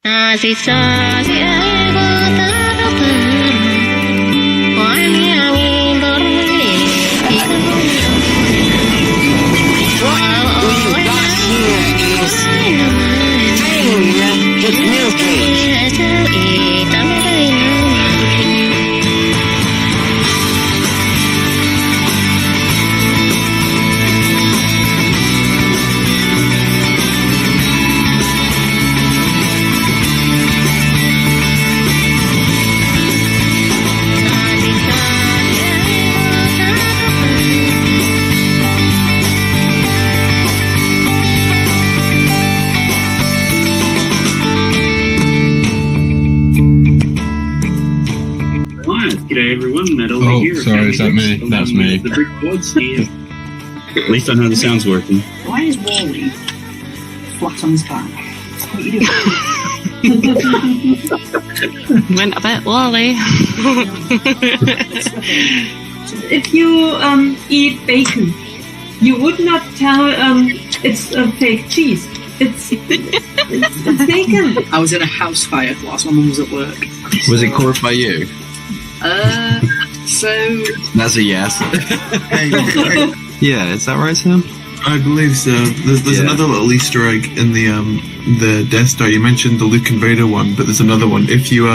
Kasih sayang terbaru, wangi G'day everyone, Matt over here. Sorry, is that me? That's me. The brick boards here. At least I know the sound's working. Why is Wally flat on his back? What are you doing? Went a bit Wally. If you eat bacon, you would not tell it's a fake cheese. It's bacon. I was in a house fire whilst my mum was at work. Was it caused by you? So That's a yes. Yeah, is that right, Sam? I believe so. There's another little Easter egg in the Death Star. You mentioned the Luke and Vader one, but there's another one. If you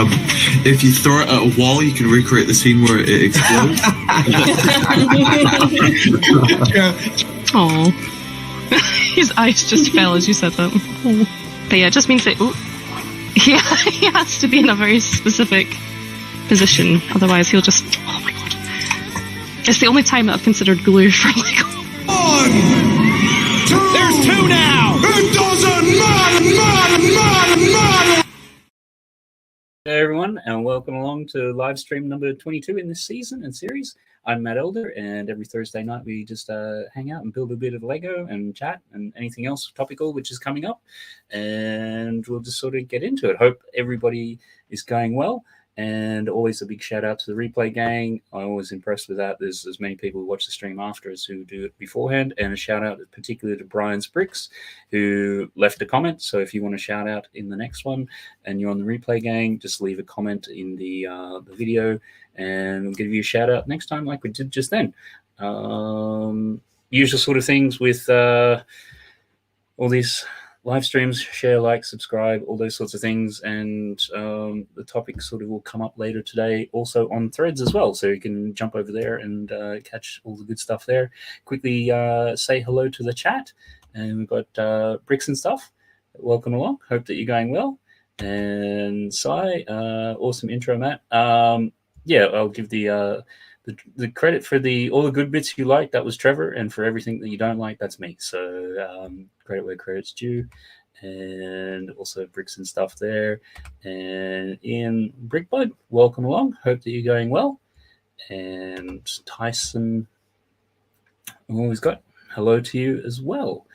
throw it at a wall, you can recreate the scene where it explodes. Oh, his eyes just fell as you said that. But yeah, it just means that he has to be in a very specific position, otherwise he'll just. Oh my god! It's the only time that I've considered glue for Lego. There's two now! It doesn't matter! Hey everyone, and welcome along to Livestream number 22 in this season and series. I'm Matt Elder, and every Thursday night we just hang out and build a bit of Lego and chat and anything else topical which is coming up, and we'll just sort of get into it. Hope everybody is going well. And always a big shout out to the replay gang. I'm always impressed with that. There's as many people who watch the stream after as who do it beforehand. And a shout out particularly to Brian's Bricks, who left a comment. So if you want to shout out in the next one and you're on the replay gang, just leave a comment in the video and we'll give you a shout out next time like we did just then. Usual sort of things with all these live streams, share, like, subscribe, all those sorts of things. And the topic sort of will come up later today also on Threads as well. So you can jump over there and catch all the good stuff there. Quickly say hello to the chat. And we've got Bricks and stuff. Welcome along. Hope that you're going well. And Sai, awesome intro, Matt. Yeah, I'll give the credit for all the good bits you like. That was Trevor, and for everything that you don't like, that's me. So credit where credit's due, and also Bricks and stuff there. And Ian Brickbud, welcome along. Hope that you're going well. And Tyson, always got hello to you as well.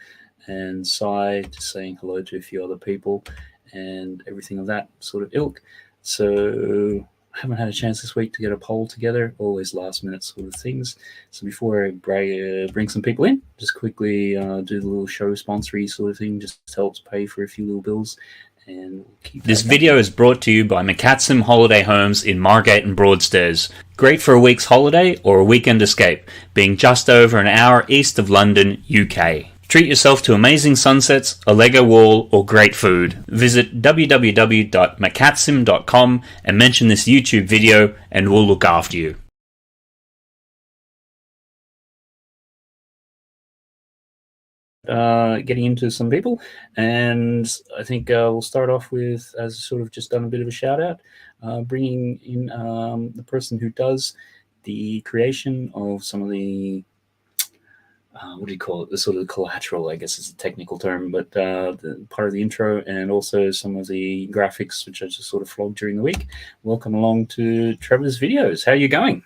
And Sai, just saying hello to a few other people, and everything of that sort of ilk. So I haven't had a chance this week to get a poll together, always last minute sort of things. So before I bring some people in, just quickly do the little show sponsory sort of thing, just helps pay for a few little bills. And we'll keep this video is brought to you by McCatsim Holiday Homes in Margate and Broadstairs. Great for a week's holiday or a weekend escape, being just over an hour east of London, UK. Treat yourself to amazing sunsets, a Lego wall, or great food. Visit www.macatsim.com and mention this YouTube video and we'll look after you. Getting into some people, and I think we'll start off with, as sort of just done a bit of a shout out, bringing in the person who does the creation of some of the what do you call it? The sort of collateral, I guess is a technical term, but the part of the intro and also some of the graphics, which I just sort of flogged during the week. Welcome along to Trevor's videos. How are you going?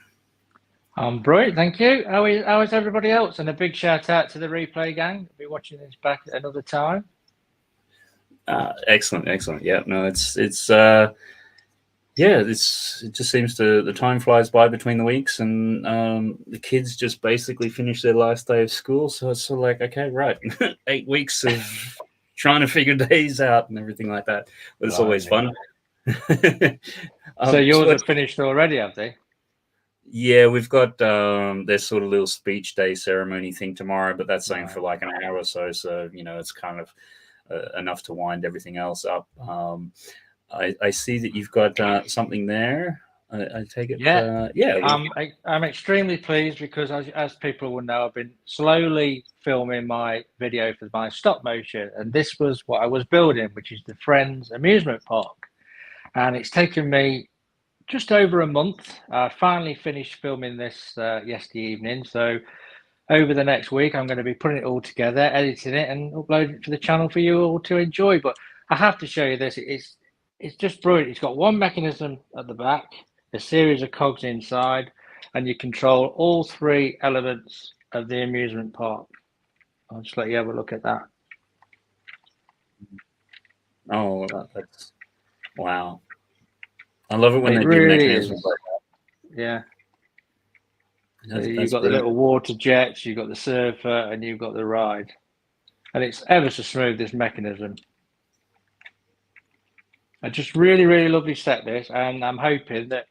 Brilliant, thank you. How is everybody else? And a big shout out to the replay gang. I'll be watching this back at another time. Excellent. Yeah, no, it just seems the time flies by between the weeks, and the kids just basically finish their last day of school. So it's sort of like, okay, right, 8 weeks of trying to figure days out and everything like that. But it's always fun. So yours are finished already, have they? Yeah, we've got this sort of little speech day ceremony thing tomorrow, but that's only for like an hour or so. So, it's kind of enough to wind everything else up. I see that you've got something there. I take it. I'm extremely pleased because, as people will know, I've been slowly filming my video for my stop motion, and this was what I was building, which is the Friends amusement park, and it's taken me just over a month. I finally finished filming this yesterday evening, so over the next week I'm going to be putting it all together, editing it, and uploading it to the channel for you all to enjoy. But I have to show you this. It's just brilliant. It's got one mechanism at the back, a series of cogs inside, and you control all three elements of the amusement park. I'll just let you have a look at that. Oh, that's wow. I love it when they do really mechanisms like that. Yeah. That's You've got brilliant. the little water jets, you've got the surfer, and you've got the ride. And it's ever so smooth, this mechanism. I just really lovely set this, and I'm hoping that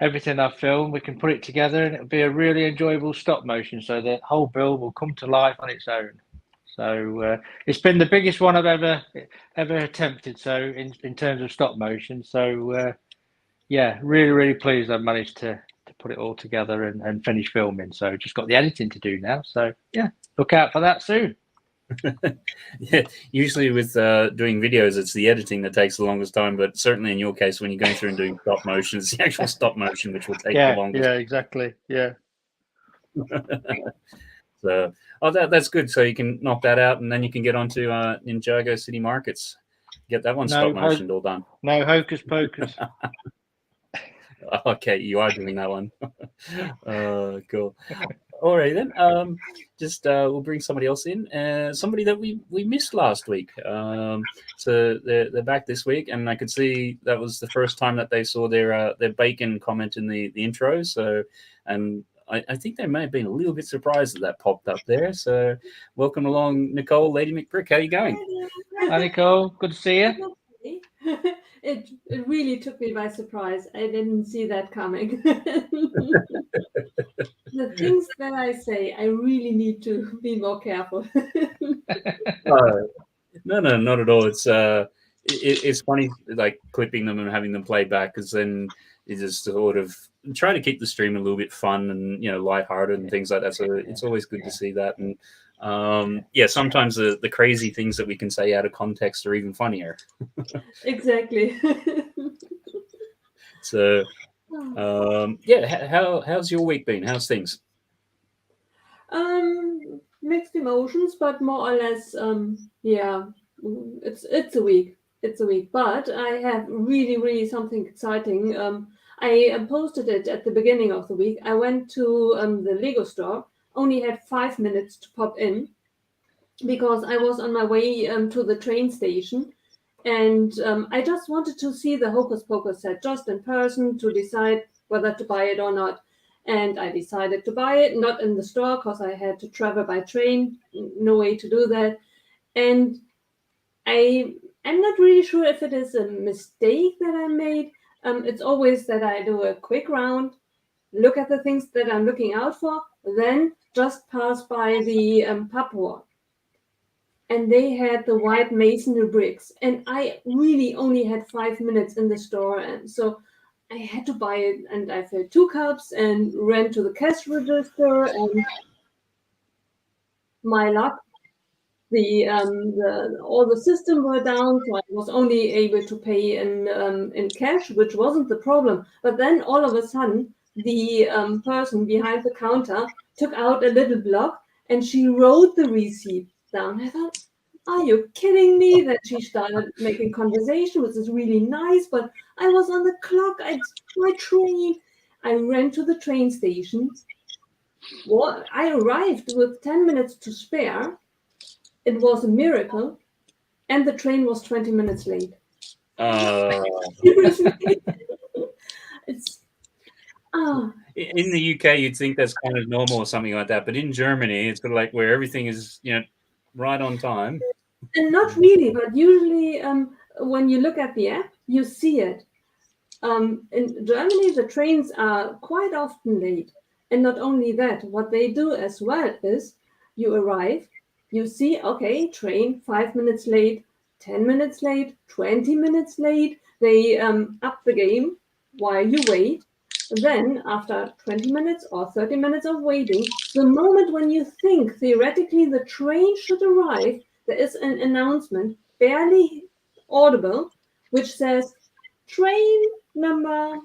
everything I've filmed, we can put it together and it'll be a really enjoyable stop motion, so the whole build will come to life on its own. So it's been the biggest one I've ever attempted, so in terms of stop motion. So yeah, really pleased I've managed to put it all together and finish filming. So just got the editing to do now. So yeah, look out for that soon. Yeah, usually with doing videos, it's the editing that takes the longest time. But certainly in your case, when you're going through and doing stop motion, it's the actual stop motion which will take the longest. Yeah, exactly. Yeah. So, that's good. So you can knock that out, and then you can get onto Ninjago City Markets. Get that one stop motion all done. No hocus pocus. Okay, you are doing that one. Cool. All right then. We'll bring somebody else in. Somebody that we missed last week. So they're back this week, and I could see that was the first time that they saw their bacon comment in the intro. So, and I think they may have been a little bit surprised that popped up there. So, welcome along, Nicole, Lady McBrick. How are you going? Hi, Nicole. Good to see you. It really took me by surprise. I didn't see that coming. The things that I say, I really need to be more careful. No, not at all. It's funny, like clipping them and having them play back, because then you just sort of try to keep the stream a little bit fun and lighthearted and things like that. So it's always good to see that. And sometimes the crazy things that we can say out of context are even funnier. Exactly. So how's your week been? How's things? Mixed emotions, but more or less, it's a week. It's a week, but I have really something exciting. I posted it at the beginning of the week. I went to the Lego store. Only had 5 minutes to pop in because I was on my way to the train station, and I just wanted to see the Hocus Pocus set just in person to decide whether to buy it or not. And I decided to buy it, not in the store because I had to travel by train, no way to do that. And I'm not really sure if it is a mistake that I made. It's always that I do a quick round, look at the things that I'm looking out for, then just pass by the pub wall. And they had the white masonry bricks. And I really only had 5 minutes in the store. And so I had to buy it. And I filled 2 cups and ran to the cash register. And my luck, all the system were down. So I was only able to pay in cash, which wasn't the problem. But then all of a sudden, the person behind the counter took out a little block and she wrote the receipt down. I thought, are you kidding me? That she started making conversation, which is really nice, but I was on the clock. My train. I ran to the train station. Well, I arrived with 10 minutes to spare. It was a miracle. And the train was 20 minutes late. It's in the UK, you'd think that's kind of normal or something like that, but in Germany, it's sort of like where everything is, right on time. And not really, but usually when you look at the app, you see it. In Germany, the trains are quite often late. And not only that, what they do as well is you arrive, you see, okay, train 5 minutes late, 10 minutes late, 20 minutes late. They up the game while you wait. Then, after 20 minutes or 30 minutes of waiting, the moment when you think theoretically the train should arrive, there is an announcement, barely audible, which says, train number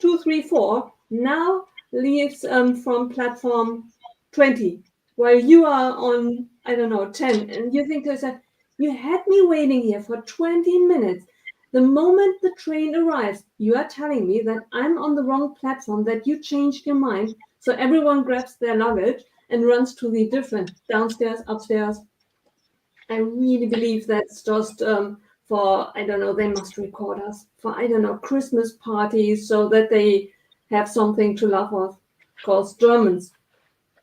234 now leaves from platform 20, while you are on, I don't know, 10. And you think to yourself, you had me waiting here for 20 minutes. The moment the train arrives, you are telling me that I'm on the wrong platform, that you changed your mind. So everyone grabs their luggage and runs to the different downstairs, upstairs. I really believe that's just for, I don't know, they must record us for, I don't know, Christmas parties so that they have something to laugh off. Because Germans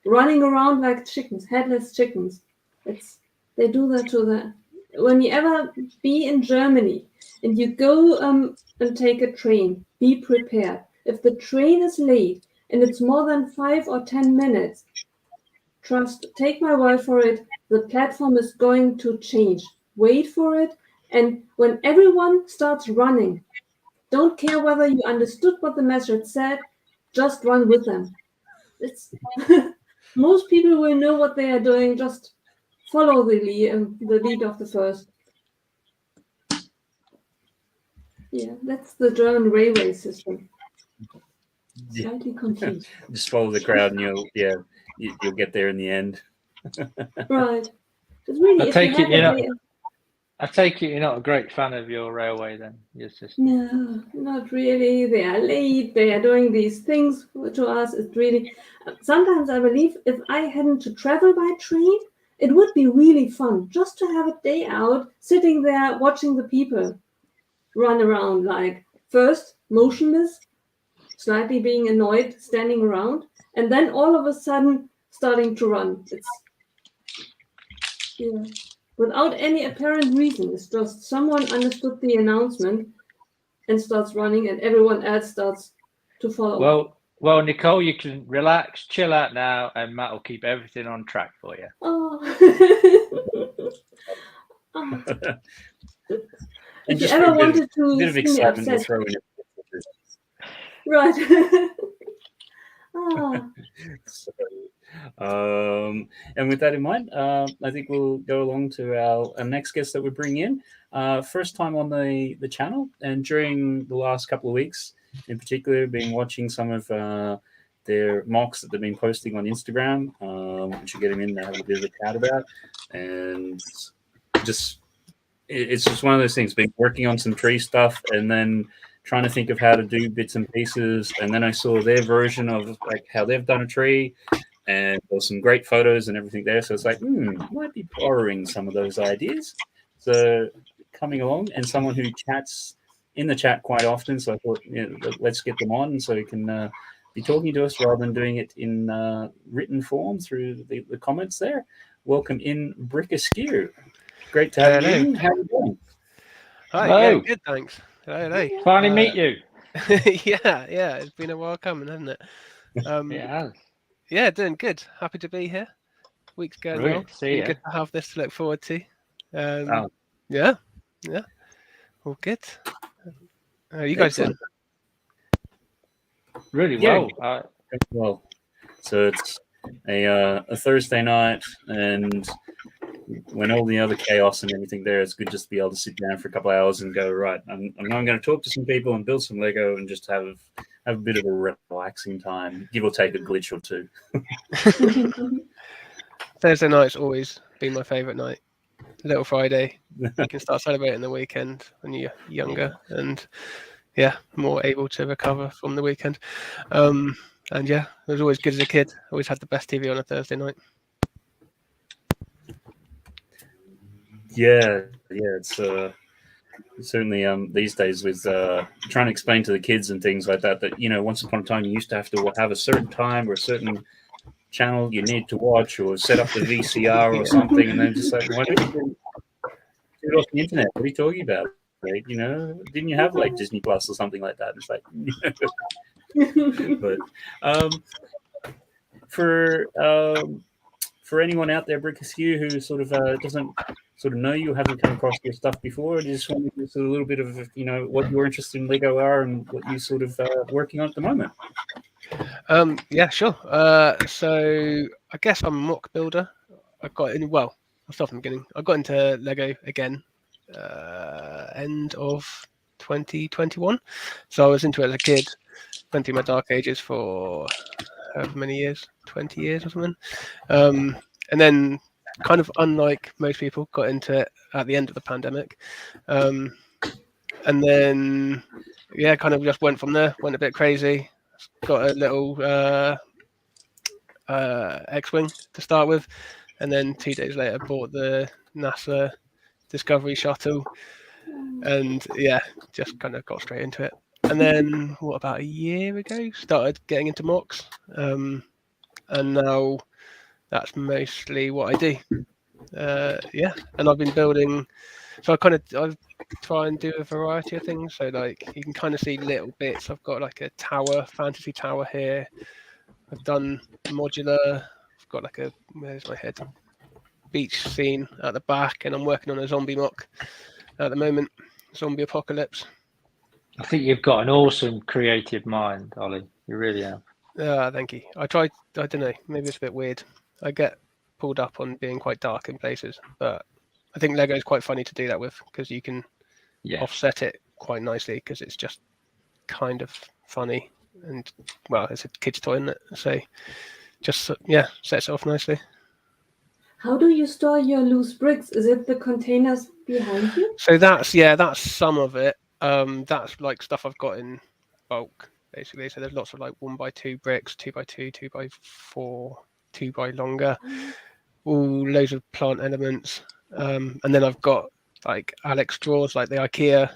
running around like chickens, headless chickens. They do that to the. When you ever be in Germany and you go and take a train, be prepared. If the train is late and it's more than 5 or 10 minutes, take my word for it, the platform is going to change. Wait for it. And when everyone starts running, don't care whether you understood what the message said, just run with them. It's most people will know what they are doing, just follow the lead of the first. Yeah, that's the German railway system. Slightly confused. Just follow the crowd, and you'll get there in the end. Right. It's really. I take it you're not a great fan of your railway then. Your system. No, not really. They are late. They are doing these things to us. It's really. Sometimes I believe if I hadn't to travel by train, it would be really fun just to have a day out, sitting there watching the people run around, like first motionless, slightly being annoyed, standing around, and then all of a sudden starting to run. Without any apparent reason. It's just someone understood the announcement and starts running, and everyone else starts to follow. Well, Nicole, you can relax, chill out now, and Matt will keep everything on track for you. Oh. And if you ever wanted to bit of excitement to throw in. Right. And with that in mind, I think we'll go along to our next guest that we bring in. First time on the channel, and during the last couple of weeks, in particular, been watching some of their mocks that they've been posting on Instagram, which you get them in to have a bit of a chat about, and it's just one of those things. Been working on some tree stuff, and then trying to think of how to do bits and pieces, and then I saw their version of like how they've done a tree, and there's some great photos and everything there. So it's like, might be borrowing some of those ideas. So coming along, and someone who chats in the chat quite often. So I thought, let's get them on so he can be talking to us rather than doing it in written form through the comments there. Welcome in, Brick Askew. Great to have you in. How are you doing? Hi, Hello. yeah, good, thanks. Hello. Finally meet you. yeah, it's been a while coming, hasn't it? It has. Yeah, doing good. Happy to be here. Week's going Brilliant. well. See ya. Good to have this to look forward to. Yeah, all good. How are you guys doing? Really Yeah. well. So it's a Thursday night, and when all the other chaos and everything there, it's good just to be able to sit down for a couple of hours and go, right, I'm going to talk to some people and build some Lego and just have a bit of a relaxing time, give or take a glitch or two. Thursday night's always been my favourite night. Little Friday, you can start celebrating the weekend when you're younger and more able to recover from the weekend. And it was always good as a kid. Always had the best TV on a Thursday night. Yeah, it's certainly these days with trying to explain to the kids and things like that once upon a time you used to have to have a certain time or a certain channel you need to watch or set up the VCR or something, and then just like, why don't you off the internet. What are you talking about? Like, you know, didn't you have like Disney Plus or something like that? It's like, but for anyone out there, Brick Askew, who sort of doesn't sort of know you, haven't come across your stuff before, I just wanted to sort of a little bit of, you know, what your interests in Lego are and what you sort of working on at the moment. Yeah, sure. So I guess I'm a mock builder. I got in. Well, I'll start from the beginning. I got into Lego again, end of 2021. So I was into it as a kid. Went through my dark ages for however many years, 20 years or something. And then, kind of unlike most people, got into it at the end of the pandemic. And then, yeah, kind of just went from there. Went a bit crazy. Got a little X-wing to start with, and then 2 days later bought the NASA Discovery shuttle, and yeah, just kind of got straight into it. And then what, about a year ago, started getting into mocks, and now that's mostly what I do. Yeah, and I've been building. So I try and do a variety of things. So like you can kind of see little bits. I've got like a tower, fantasy tower here. I've done modular. I've got like where's my head? Beach scene at the back, and I'm working on a zombie mock at the moment. Zombie apocalypse. I think you've got an awesome creative mind, Ollie. You really have. Thank you. I don't know. Maybe it's a bit weird. I get pulled up on being quite dark in places, but I think Lego is quite funny to do that with because you can offset it quite nicely because it's just kind of funny and, well, it's a kid's toy, isn't it? So just, yeah, sets it off nicely. How do you store your loose bricks? Is it the containers behind you? So that's some of it. That's like stuff I've got in bulk, basically. So there's lots of like 1x2 bricks, 2x2, 2x4, 2x longer, all loads of plant elements. And then I've got like Alex drawers, like the IKEA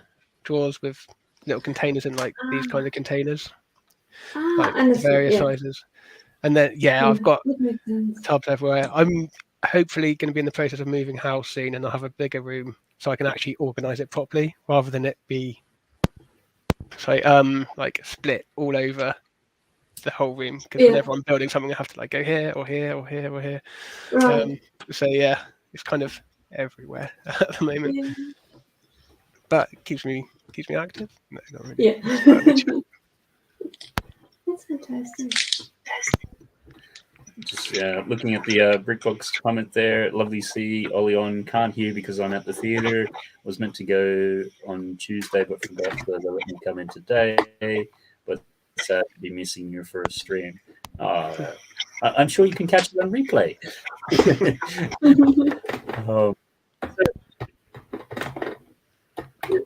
drawers with little containers in like these kind of containers, like various sizes. And then I've got tubs everywhere. I'm hopefully going to be in the process of moving house soon, and I'll have a bigger room so I can actually organize it properly rather than it be like split all over the whole room, because whenever I'm building something I have to like go here or here or here or here. Right. So yeah, it's kind of everywhere at the moment, but it keeps me active. No, not really. Yeah. That's fantastic. Just looking at the Brickbox comment there, lovely to see Ollie on. Can't hear because I'm at the theatre. Was meant to go on Tuesday, but forgot, so they let me come in today. But sad to be missing your first stream. I'm sure you can catch it on replay.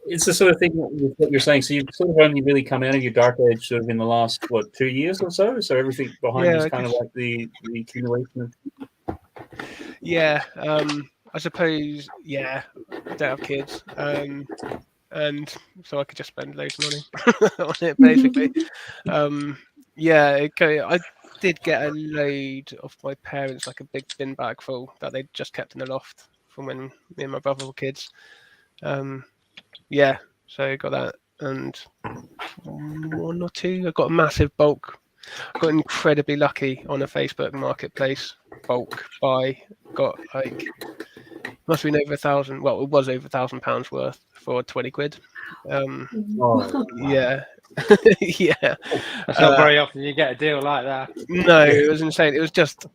It's the sort of thing what you're saying. So you've sort of only really come out of your dark age sort of in the last 2 years or so. So everything behind you is kind of like the accumulation of. Yeah, I suppose. Yeah, I don't have kids, and so I could just spend loads of money on it, basically. I did get a load of my parents, like a big bin bag full that they just kept in the loft from when me and my brother were kids. So I got that, and one or two. I got a massive bulk. I got incredibly lucky on a Facebook marketplace bulk buy. Got like, must have been over 1,000. Well, it was over £1,000 worth for 20 quid. Yeah. Yeah. That's not very often you get a deal like that. No, it was insane. It was just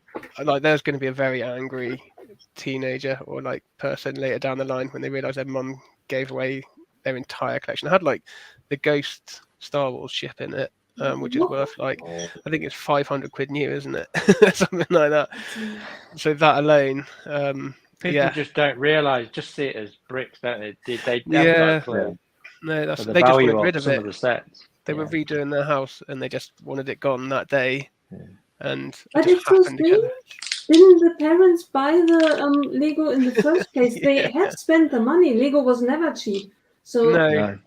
like there's going to be a very angry teenager or like person later down the line when they realise their mum gave away their entire collection. I had like the Ghost Star Wars ship in it, which is worth like, I think it's 500 quid new, isn't it? Something like that. So that alone. People just don't realise, just see it as bricks, don't they? They never clue. No, the they just wanted value rid of of some it. of the sets. They were redoing their house and they just wanted it gone that day. And But it's so strange. Didn't the parents buy the Lego in the first place? They had spent the money. Lego was never cheap. So no,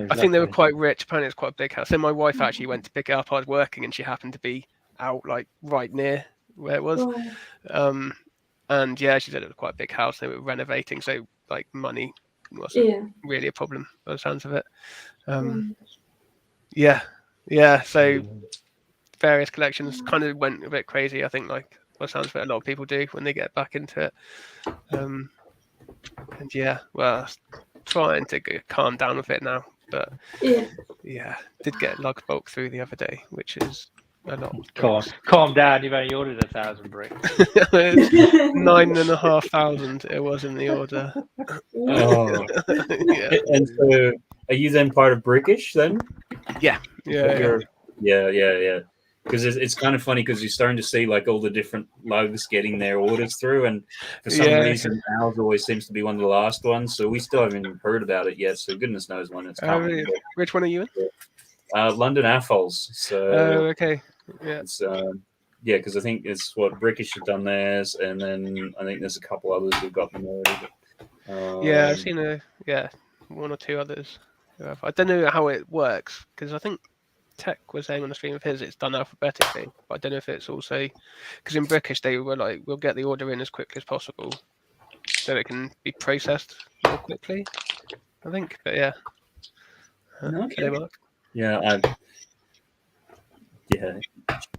I think they were quite rich. Apparently, it's quite a big house. So my wife actually went to pick it up. I was working, and she happened to be out like right near where it was. Right. And yeah, she said it was quite a big house. They were renovating, so like money wasn't really a problem by the sounds of it. So various collections kind of went a bit crazy, I think, like by the sounds of it, a lot of people do when they get back into it. And trying to calm down with it now, but did get lug bulk through the other day, which is a lot. Calm down, you've only ordered 1,000 bricks. 9,500 it was in the order. And so are you then part of Brickish then? Yeah. Because it's kind of funny because you're starting to see like all the different lugs getting their orders through, and for some reason ours always seems to be one of the last ones, so we still haven't even heard about it yet, so goodness knows when it's coming. Which one are you in? London AFOLs. So okay. Yeah. It's because I think it's what Brickish have done theirs, and then I think there's a couple others who've got them already. I've seen one or two others. I don't know how it works because I think Tech was saying on the stream of his it's done alphabetically, but I don't know if it's also because in Brickish they were like, we'll get the order in as quickly as possible so it can be processed more quickly, I think. But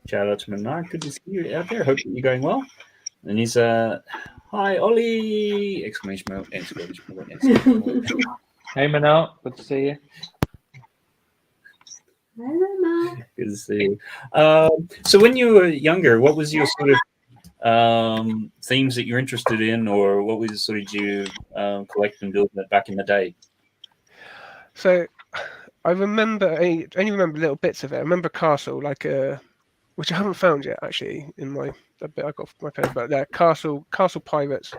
shout out to Menard, good to see you out there, hope you're going well. And he's hi Ollie! Exclamation point. Hey Menard, good to see you. Good to see you. So when you were younger, what was your sort of themes that you're interested in, or what was sort of you collect and build back in the day? So I only remember little bits of it. I remember Castle, like which I haven't found yet actually in my bit I got my page, but Castle Pirates,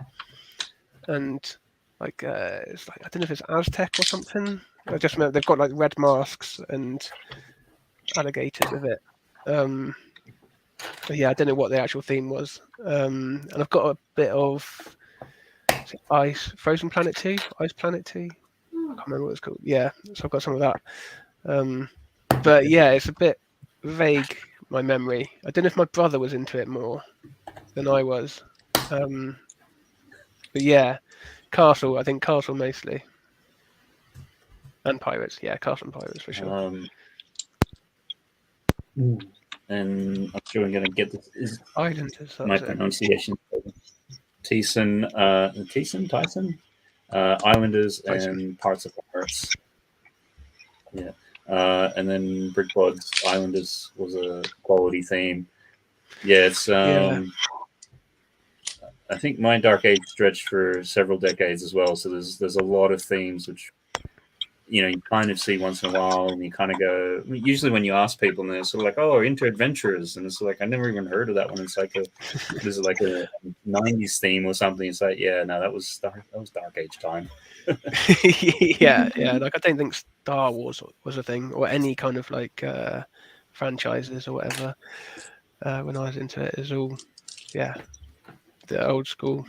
and like it's like I don't know if it's Aztec or something. I just remember they've got like red masks and alligators with it. But I don't know what the actual theme was. And I've got a bit of Frozen Planet 2, Ice Planet 2. I can't remember what it's called. Yeah, so I've got some of that. But it's a bit vague, my memory. I don't know if my brother was into it more than I was. But Castle, I think Castle mostly. And Pirates, Castle and Pirates for sure. And I'm sure I'm going to get this. Is Islanders, my pronunciation? Tyson, Islanders, and parts of Pirates. Yeah, and then Brickbod's Islanders was a quality theme. Yeah, it's. I think my Dark Age stretched for several decades as well. So there's a lot of themes which, you kind of see once in a while, and you kind of go. Usually, when you ask people, and they're sort of like, "Oh, into adventurers," and it's like, I never even heard of that one. It's like a '90s theme or something. It's like, that was Dark Age time. Like I don't think Star Wars was a thing, or any kind of like franchises or whatever. When I was into it, is all the old school.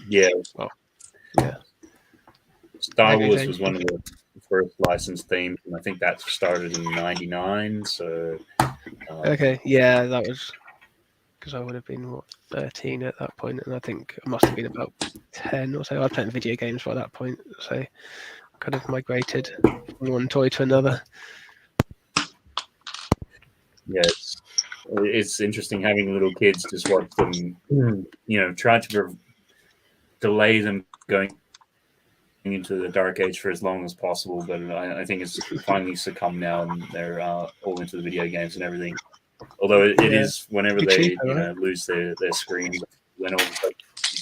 Star Wars was one of the first licensed themes, and I think that started in '99. So that was because I would have been 13 at that point, and I think I must have been about 10 or so. I was playing video games by that point, so kind of migrated from one toy to another. It's interesting having little kids just watch them, try to delay them going into the Dark Age for as long as possible, but I think it's finally succumbed now, and they're all into the video games and everything. Although it is whenever they lose their screens, then all of a sudden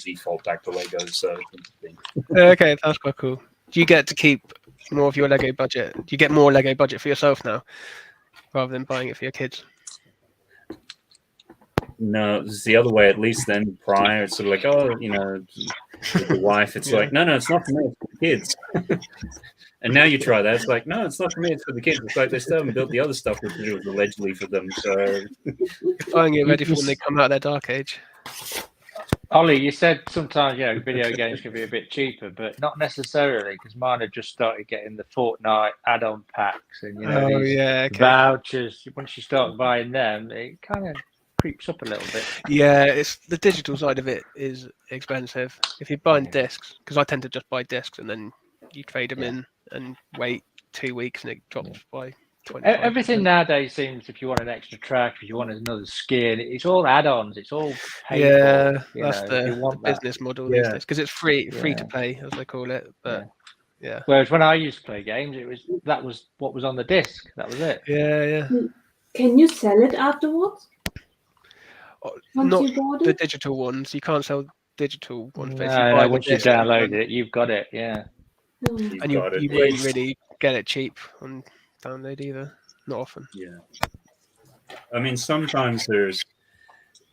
default back to Legos. So it's interesting. Okay, that's quite cool. Do you get to keep more of your Lego budget? Do you get more Lego budget for yourself now, rather than buying it for your kids? No, it's the other way. At least then prior, it's sort of like, with the wife, it's like, no, it's not for me, it's for the kids. And now you try that, it's like, no, it's not for me, it's for the kids. It's like they still haven't built the other stuff that was allegedly for them. So buying it ready for when they come out of their Dark Age. Ollie, you said sometimes video games can be a bit cheaper, but not necessarily, because mine have just started getting the Fortnite add-on packs and vouchers. Once you start buying them, it kind of creeps up a little bit. It's the digital side of it is expensive. If you're buying discs, because I tend to just buy discs and then you trade them in and wait 2 weeks and it drops by 20%. Everything nowadays seems, if you want an extra track, if you want another skin, it's all add-ons. It's all paid Yeah, for. that's If you the want that. business model these days because it's free to play as they call it. But yeah. Whereas when I used to play games, that was what was on the disc. That was it. Yeah. Can you sell it afterwards? Not you bought the it? digital ones. You can't sell digital ones. But if you No, buy the once you disc, you download can. it, you've got it. Yeah. Hmm. And you won't really get it cheap on download either. Not often. Yeah. I mean, sometimes there's,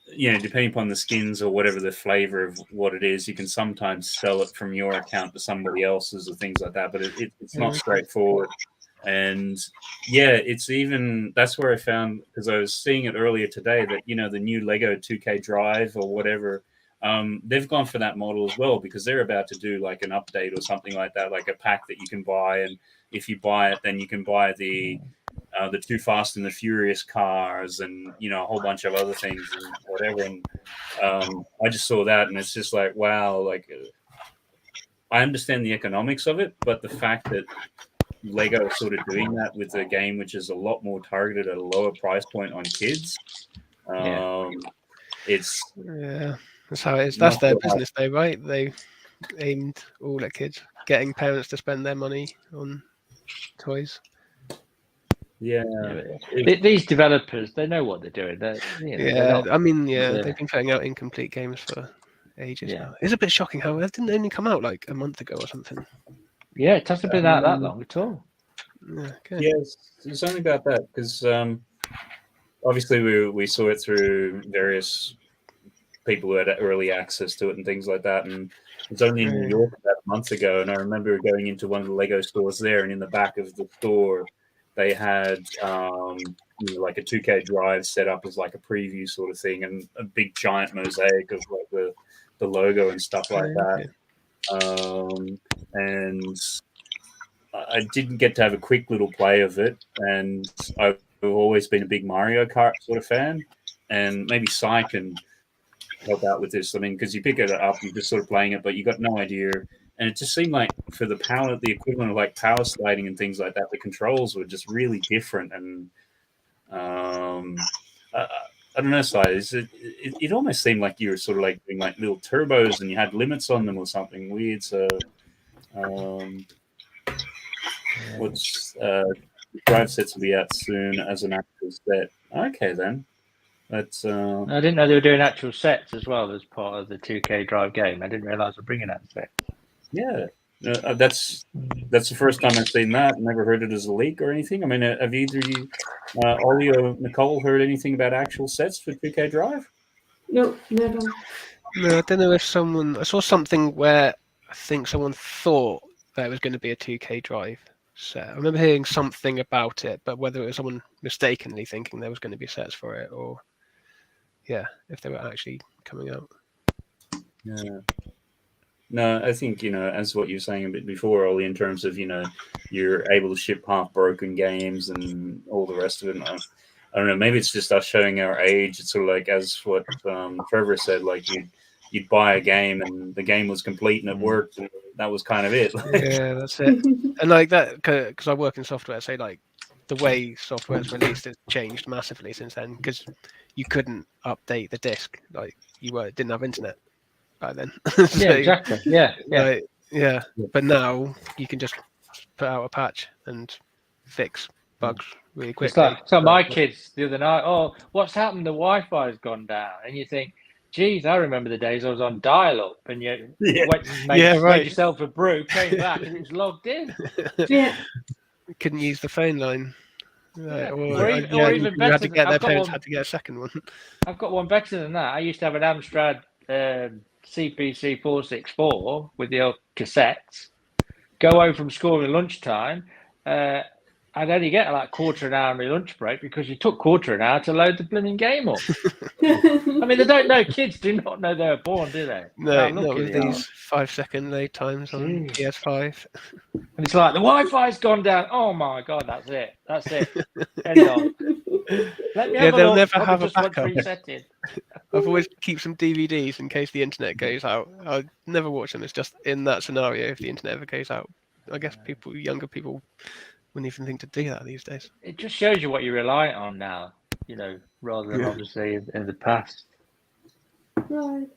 depending upon the skins or whatever the flavor of what it is, you can sometimes sell it from your account to somebody else's or things like that. But it's not straightforward. And it's even, that's where I found, because I was seeing it earlier today, that, the new Lego 2K Drive or whatever, they've gone for that model as well, because they're about to do like an update or something like that, like a pack that you can buy. And if you buy it, then you can buy the Too Fast and the Furious cars and, a whole bunch of other things and whatever. And I just saw that and it's just like, wow, like I understand the economics of it, but the fact that Lego is sort of doing that with a game which is a lot more targeted at a lower price point on kids. It's that's how it is. That's their business though, right? They aimed all at kids, getting parents to spend their money on toys. These developers, they know what they're doing. They've been putting out incomplete games for ages now. It's a bit shocking how it didn't only come out like a month ago or something. Yeah, it hasn't been out that long at all. Yes, it's something about that because obviously we saw it through various people who had early access to it and things like that. And it's only in New York about a month ago, and I remember going into one of the Lego stores there, and in the back of the store they had like a 2K Drive set up as like a preview sort of thing, and a big giant mosaic of like the logo and stuff like that. And I didn't get to have a quick little play of it, and I've always been a big Mario Kart sort of fan, and maybe Sai can help out with this. I mean, because you pick it up, you're just sort of playing it, but you got no idea. And it just seemed like for the equivalent of like power sliding and things like that, the controls were just really different. And I don't know, Sai, it almost seemed like you were sort of like doing like little turbos and you had limits on them or something weird. So drive sets will be out soon as an actual set. Okay, then. That's I didn't know they were doing actual sets as well as part of the 2K Drive game. I didn't realise they're bringing out sets. Yeah, that's the first time I've seen that. Never heard it as a leak or anything. I mean, have either you, Ollie or Nicole, heard anything about actual sets for 2K Drive? No, never. No, I don't know if I saw something where I think someone thought that it was going to be a 2K Drive set. I remember hearing something about it, but whether it was someone mistakenly thinking there was going to be sets for it, or if they were actually coming out. Yeah. No, I think, as what you were saying a bit before, Ollie, in terms of, you're able to ship half-broken games and all the rest of it. I don't know, maybe it's just us showing our age. It's sort of like, as what Trevor said, like you'd buy a game and the game was complete and it worked, and that was kind of it. Yeah, that's it. And like that, because I work in software, so like the way software is released has changed massively since then, because you couldn't update the disk, like didn't have internet back then. Yeah, exactly. Yeah. But now you can just put out a patch and fix bugs really quickly. So my kids the other night, what's happened? The Wi-Fi's gone down, and you think, geez, I remember the days I was on dial-up, and you went and made yourself a brew, came back, and it was logged in. Yeah. Couldn't use the phone line. Right. Or even better, had to get their parents had to get a second one. I've got one better than that. I used to have an Amstrad CPC 464 with the old cassettes. Go home from school at lunchtime. I'd only get like quarter an hour on my lunch break because you took quarter an hour to load the blooming game up. I mean, they don't know. Kids do not know they were born, do they? No, not with these 5-second load times on PS5. And it's like, the Wi-Fi's gone down. Oh my God, that's it. End on. Let me they'll look. never have a just backup. I've always keep some DVDs in case the internet goes out. I'll never watch them. It's just in that scenario if the internet ever goes out. I guess younger people wouldn't even think to do that these days. It just shows you what you're reliant on now, rather than obviously in the past. Right.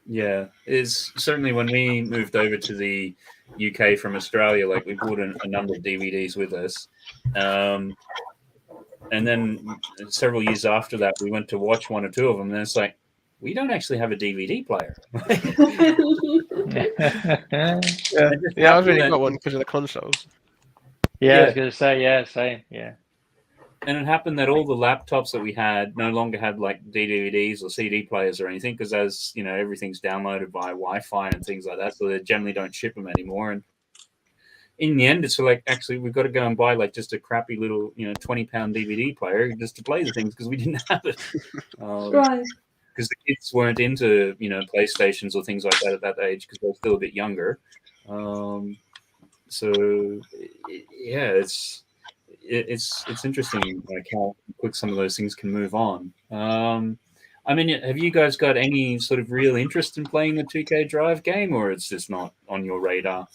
Yeah, is certainly when we moved over to the UK from Australia, like we brought a number of DVDs with us. And then several years after that, we went to watch one or two of them, and it's like, we don't actually have a DVD player. Yeah, I've only got one because of the consoles. Yeah, I was going to say, same, yeah. And it happened that all the laptops that we had no longer had like DVDs or CD players or anything, because as you know, everything's downloaded via Wi-Fi and things like that, so they generally don't ship them anymore. And in the end, it's like, actually, we've got to go and buy like just a crappy little, £20 DVD player just to play the things because we didn't have it. Right. Because the kids weren't into, PlayStations or things like that at that age because they were still a bit younger. It's interesting like how quick some of those things can move on. I mean, have you guys got any sort of real interest in playing the 2K Drive game, or it's just not on your radar?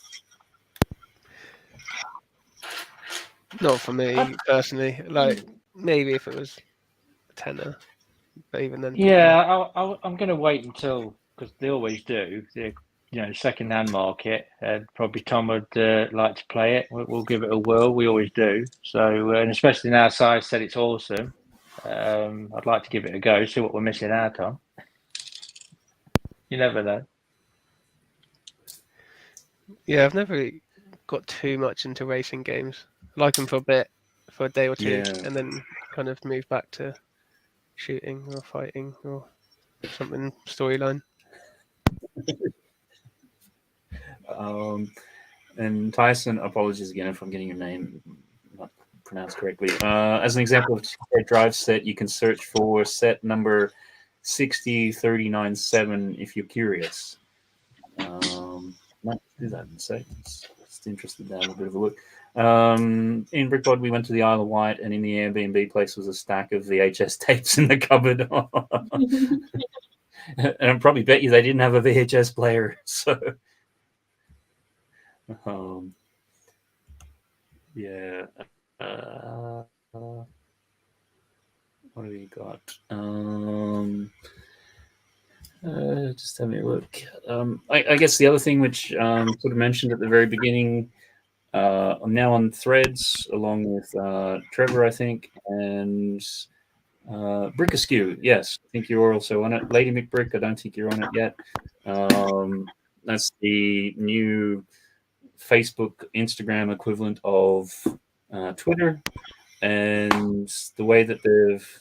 Not for me personally. Like maybe if it was a tenner, but even then. Yeah, I'm going to wait until, because they always do, the second-hand market. Probably Tom would like to play it. We'll give it a whirl. We always do. So, and especially now, Si said it's awesome. I'd like to give it a go. See what we're missing out on. You never know. Yeah, I've never really got too much into racing games. I like them for a day or two, and then kind of move back to shooting or fighting or something storyline. And Tyson, apologies again if I'm getting your name not pronounced correctly. As an example of a drive set, you can search for set number 60397 if you're curious. Might do that in a second. Just interested to have a bit of a look. In Brickbod, we went to the Isle of Wight, and in the Airbnb place was a stack of VHS tapes in the cupboard. And I probably bet you they didn't have a VHS player. So, yeah. What have we got? Just having a look. I guess the other thing which sort of mentioned at the very beginning, I'm now on Threads along with Trevor, I think, and Brick Askew. Yes, I think you're also on it. Lady McBrick, I don't think you're on it yet. That's the new Facebook, Instagram equivalent of Twitter. And the way that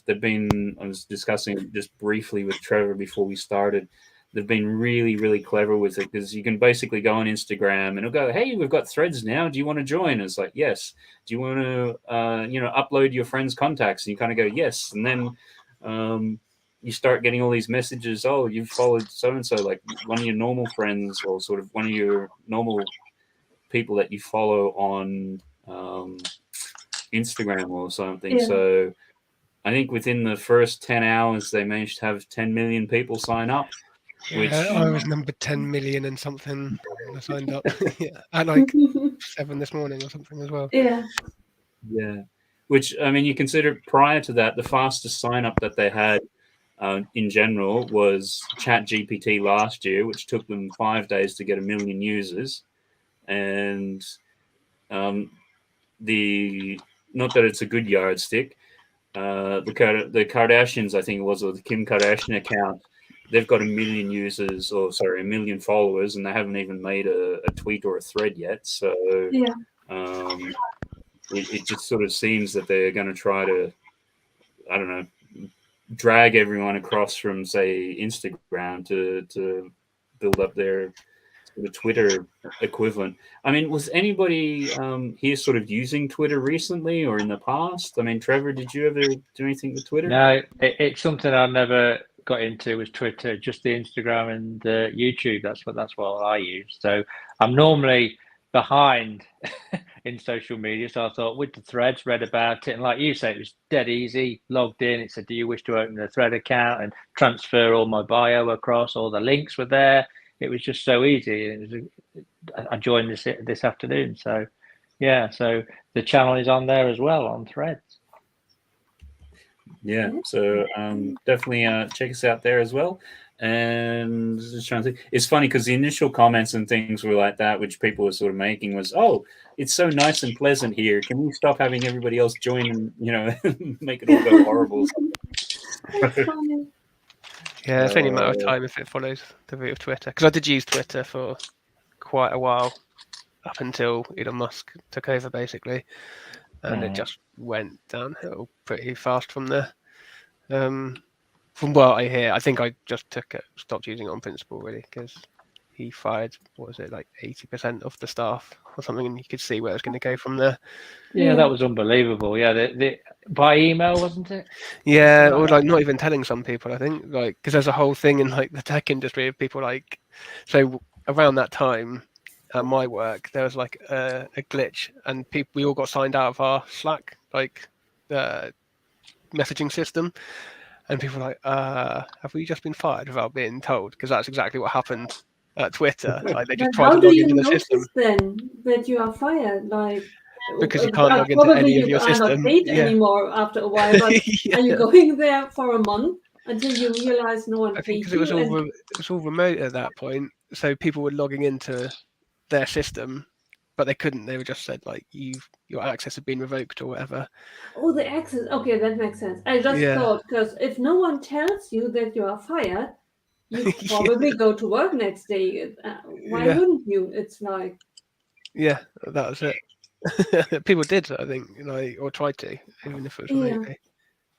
they've been, I was discussing just briefly with Trevor before we started, they've been really, really clever with it, because you can basically go on Instagram and it'll go, hey, we've got Threads now. Do you want to join? And it's like, yes. Do you want to, upload your friends' contacts? And you kind of go, yes. And then you start getting all these messages. Oh, you've followed so-and-so, like one of your normal friends or sort of one of your normal people that you follow on Instagram or something. Yeah. So I think within the first 10 hours, they managed to have 10 million people sign up. Which I was number 10 million and something when I signed up. Yeah, at like 7 this morning or something as well. Yeah. Yeah. Which, I mean, you consider prior to that, the fastest sign up that they had in general was ChatGPT last year, which took them 5 days to get 1 million users. And not that it's a good yardstick, the Kardashians, I think it was, or the Kim Kardashian account, they've got 1 million users, 1 million followers, and they haven't even made a tweet or a thread yet. So yeah. It just sort of seems that they're going to try to, I don't know, drag everyone across from, say, Instagram to build up their sort of Twitter equivalent. I mean, was anybody here sort of using Twitter recently or in the past? I mean, Trevor, did you ever do anything with Twitter? No, it's something I never got into, was Twitter, just the Instagram and YouTube. That's what I use. So I'm normally behind in social media. So I thought with the threads, read about it, and like you say, it was dead easy. Logged in, it said, do you wish to open a thread account, and transfer all my bio across? All the links were there. it was just so easy. I joined this afternoon, so yeah. So the channel is on there as well on Threads. Yeah, so definitely check us out there as well. And just trying to think, it's funny because the initial comments and things were like that, which people were sort of making was, "Oh, it's so nice and pleasant here. Can we stop having everybody else join and make it all go horrible?" Yeah, it's only a matter of time if it follows the route of Twitter. Because I did use Twitter for quite a while, up until Elon Musk took over, basically, and it just went downhill pretty fast from there. From what I hear, I think I just stopped using it on principle, really, because he fired, what was it, like 80% of the staff or something, and you could see where it was going to go from there. Yeah, that was unbelievable. Yeah, the by email, wasn't it? Yeah, or like not even telling some people, I think, like, because there's a whole thing in like the tech industry of people like, so around that time at my work, there was like a glitch, and we all got signed out of our Slack, like messaging system. And people were like, have we just been fired without being told? Because that's exactly what happened at Twitter. Like they just tried to log into the system. Then that you are fired? Like because you can't log into any of your system. Probably you are not paid anymore after a while. But are you going there for a month until you realize no one I paid think you? because it was all remote at that point, so people were logging into their system, but they couldn't. They were just said like your access had been revoked or whatever. Oh, the access. Okay, that makes sense. I just thought because if no one tells you that you are fired, you probably go to work next day. Why wouldn't you? It's like that was it. People did, I think, or tried to, even if it was remotely.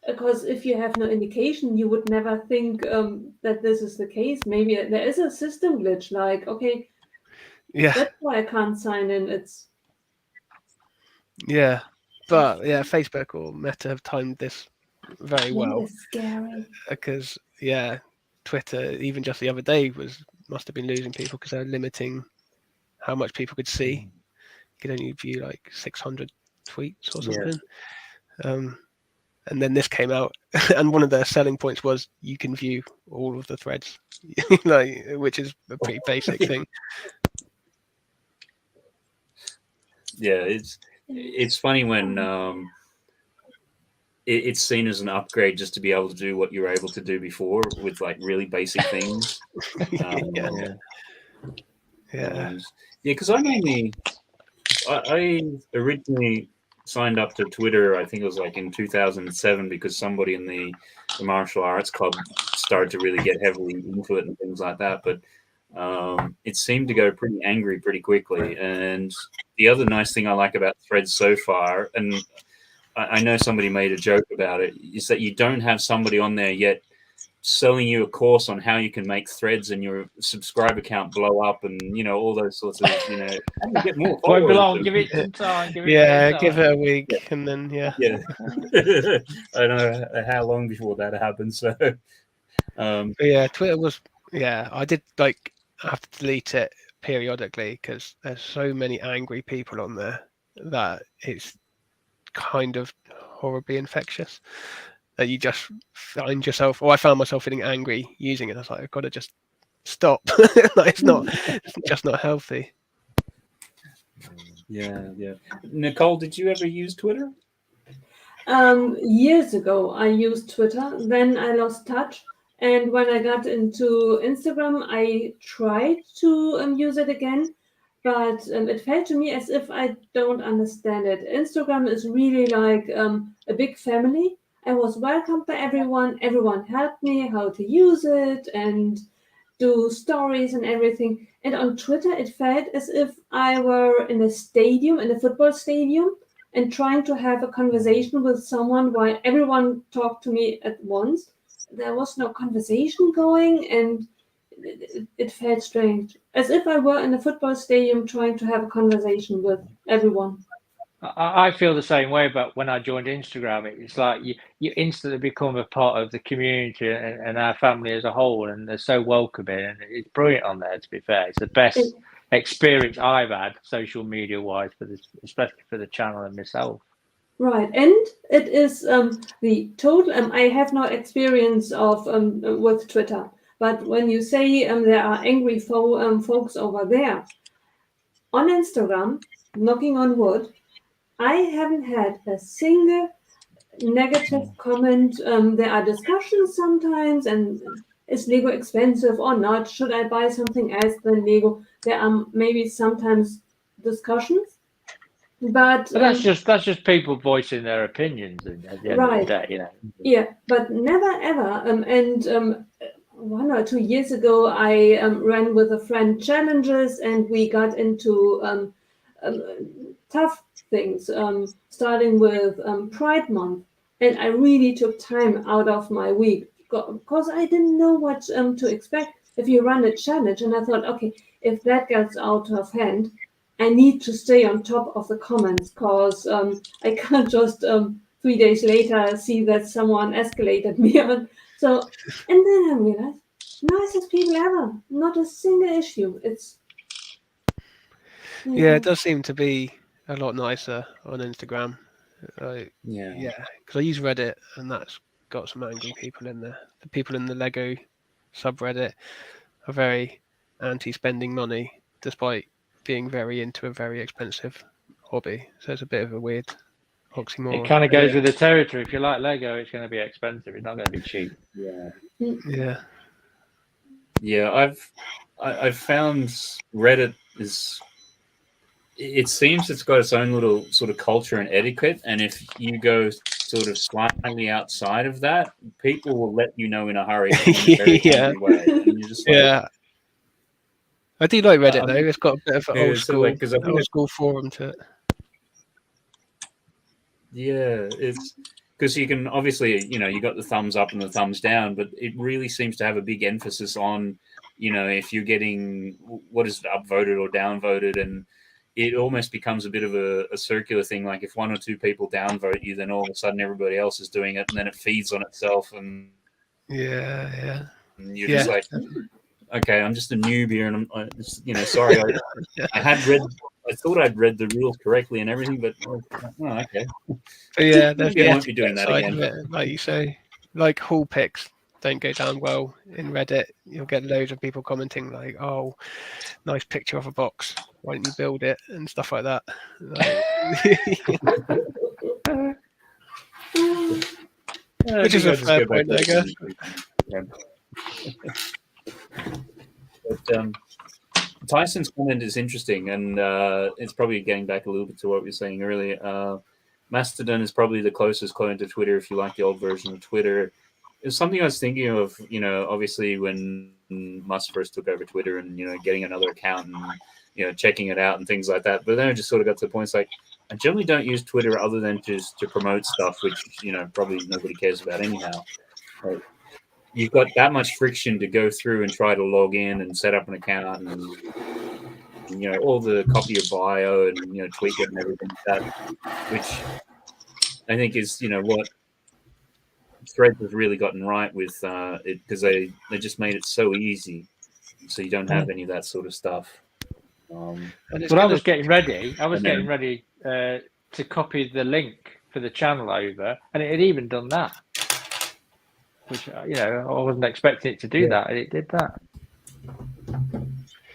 Because if you have no indication, you would never think that this is the case. Maybe there is a system glitch. Like, okay, that's why I can't sign in. It's but Facebook or Meta have timed this very well. It's scary because Twitter, even just the other day, must have been losing people because they're limiting how much people could see. You could only view like 600 tweets or something. And then this came out, and one of their selling points was you can view all of the threads, which is a pretty basic thing. Yeah, it's funny when it's seen as an upgrade just to be able to do what you were able to do before with like really basic things. Because I originally signed up to Twitter, I think it was like in 2007, because somebody in the martial arts club started to really get heavily into it and things like that. But it seemed to go pretty angry pretty quickly. And the other nice thing I like about Threads so far, and I know somebody made a joke about it, is that you don't have somebody on there yet selling you a course on how you can make Threads and your subscriber count blow up and, all those sorts of, how do you get more followers? Give it some time. Give it a week and then, I don't know how long before that happens. So, Twitter was, I did have to delete it periodically because there's so many angry people on there that it's kind of horribly infectious. That you just find yourself, or I found myself feeling angry using it. I was like, I've got to just stop. It's just not healthy. Yeah. Nicole, did you ever use Twitter? Years ago, I used Twitter. Then I lost touch. And when I got into Instagram, I tried to use it again. But it felt to me as if I don't understand it. Instagram is really like a big family. I was welcomed by everyone. Everyone helped me how to use it and do stories and everything. And on Twitter, it felt as if I were in a football stadium, and trying to have a conversation with someone while everyone talked to me at once. There was no conversation going, and it felt strange. As if I were in a football stadium trying to have a conversation with everyone. I feel the same way, but when I joined Instagram, it's like you instantly become a part of the community and our family as a whole, and they're so welcoming, and it's brilliant on there, to be fair. It's the best experience I've had, social media-wise, especially for the channel and myself. Right, and it is the total, I have no experience with Twitter, But when you say there are angry folks over there, on Instagram, knocking on wood, I haven't had a single negative comment. There are discussions sometimes, and is Lego expensive or not? Should I buy something else than Lego? There are maybe sometimes discussions, but that's just people voicing their opinions at the end of the day, you know. Yeah, but never ever. And 1 or 2 years ago, I ran with a friend challenges, and we got into tough things, starting with Pride Month. And I really took time out of my week because I didn't know what to expect if you run a challenge. And I thought, okay, if that gets out of hand, I need to stay on top of the comments because I can't just 3 days later see that someone escalated me on. So, and then I realized, nicest people ever, not a single issue. It's Yeah, it does seem to be a lot nicer on Instagram. Yeah, because I use Reddit, and that's got some angry people in there. The people in the Lego subreddit are very anti-spending money, despite being very into a very expensive hobby. So it's a bit of a weird oxymoron. It kind of goes with the territory. If you like Lego, it's going to be expensive. It's not going to be cheap. Yeah. I've found Reddit is. It seems it's got its own little sort of culture and etiquette, and if you go sort of slightly outside of that, people will let you know in a hurry. In a very angry way. And you're just like, I do like Reddit though. It's got a bit of an old school forum to it. Yeah, it's because you can obviously, you got the thumbs up and the thumbs down, but it really seems to have a big emphasis on, if you're getting what is it, upvoted or downvoted, and it almost becomes a bit of a circular thing. Like if 1 or 2 people downvote you, then all of a sudden everybody else is doing it, and then it feeds on itself. And and you're just like, okay, I'm just a noob here, and I'm just, sorry, I thought I'd read the rules correctly and everything, but okay. Yeah, maybe I won't be doing that again. Like you say, like haul pics don't go down well in Reddit. You'll get loads of people commenting like, "Oh, nice picture of a box. Why don't you build it?" and stuff like that. Which is a fair point, I guess. But Tyson's comment is interesting, and it's probably getting back a little bit to what we were saying earlier. Mastodon is probably the closest clone to Twitter if you like the old version of Twitter. It's something I was thinking of, obviously when Musk first took over Twitter and, getting another account and, checking it out and things like that. But then I just sort of got to the point, it's like, I generally don't use Twitter other than just to promote stuff, which, probably nobody cares about anyhow. Like, you've got that much friction to go through and try to log in and set up an account and all the copy your bio and, tweak it and everything like that, which I think is, what Threads has really gotten right with it, because they just made it so easy, so you don't have any of that sort of stuff. But I was getting ready to copy the link for the channel over, and it had even done that, which I wasn't expecting it to do that, and it did that.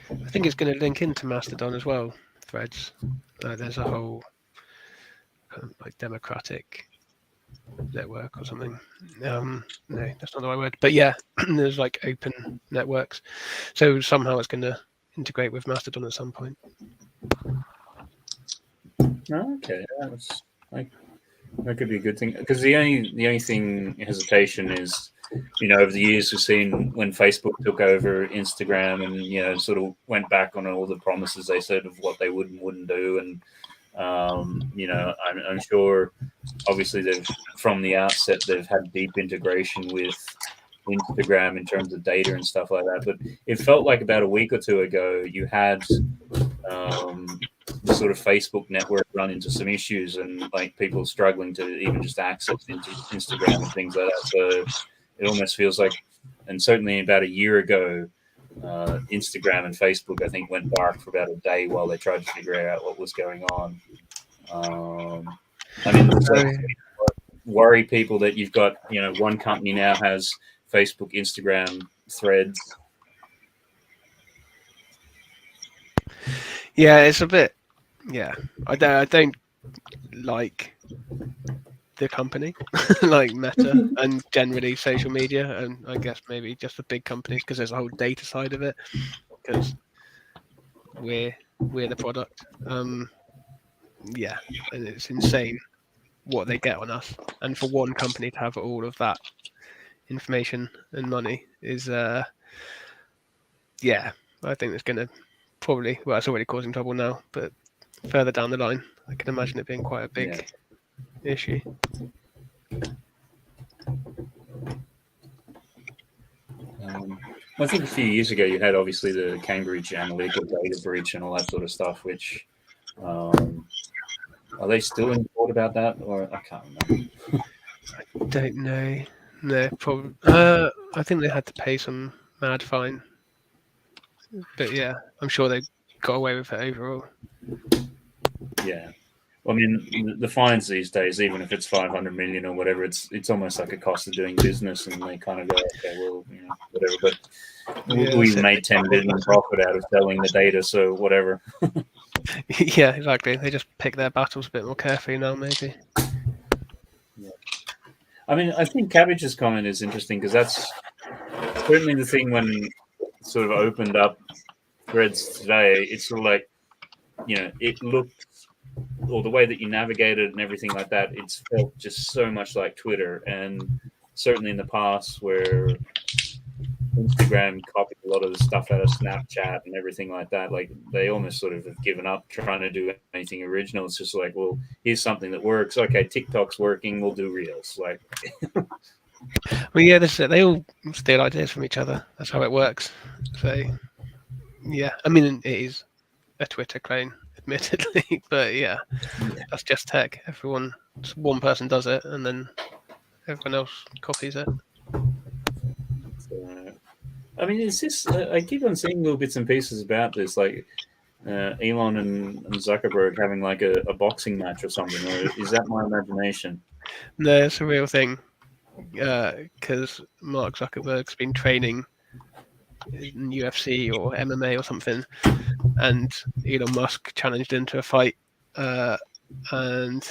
I think it's going to link into Mastodon as well. Threads. There's a whole like democratic network or something. No, that's not the right word. But yeah, there's like open networks. So somehow it's going to integrate with Mastodon at some point. Okay, that could be a good thing. Because the only thing hesitation is, over the years we've seen when Facebook took over Instagram and sort of went back on all the promises they said of what they would and wouldn't do, and I'm sure obviously from the outset they've had deep integration with Instagram in terms of data and stuff like that. But it felt like about a week or two ago you had the sort of Facebook network run into some issues, and like people struggling to even just access into Instagram and things like that. So it almost feels like, and certainly about a year ago, Instagram and Facebook, I think, went dark for about a day while they tried to figure out what was going on. Worry people that you've got, one company now has Facebook, Instagram Threads. Yeah, it's a bit. Yeah, I don't like the company, like Meta, and generally social media, and I guess maybe just the big companies because there's a whole data side of it. Because we're the product. Yeah, and it's insane what they get on us. And for one company to have all of that information and money is, yeah, I think it's going to probably, well, it's already causing trouble now, but further down the line, I can imagine it being quite a big issue. I think a few years ago you had obviously the Cambridge Analytica data breach and all that sort of stuff, which are they still in court about that, or I can't remember. I don't know. No, probably. I think they had to pay some mad fine, but yeah, I'm sure they got away with it overall. Yeah, I mean the fines these days, even if it's 500 million or whatever, it's almost like a cost of doing business, and they kind of go, okay, well, you know, whatever. But Yeah, we made 10 billion profit out of selling the data, so whatever. Yeah, exactly. They just pick their battles a bit more carefully now, maybe. Yeah. I mean, I think Cabbage's comment is interesting because that's certainly the thing when it sort of opened up Threads today. It's sort of like, you know, it looked, or the way that you navigated and everything like that, it's felt just so much like Twitter. And certainly in the past where Instagram copied a lot of the stuff out of Snapchat and everything like that, like they almost sort of have given up trying to do anything original. It's just like, well, here's something that works. Okay, TikTok's working, we'll do Reels. Like, Well, yeah, they all steal ideas from each other. That's how it works. So, yeah, I mean, it is a Twitter clone, admittedly, but yeah, that's just tech. One person does it, and then everyone else copies it. I mean, it's just I keep on seeing little bits and pieces about this, like Elon and Zuckerberg having like a boxing match or something. Or is that my imagination? No, it's a real thing. Because Mark Zuckerberg's been training in UFC or MMA or something, and Elon Musk challenged him to a fight. And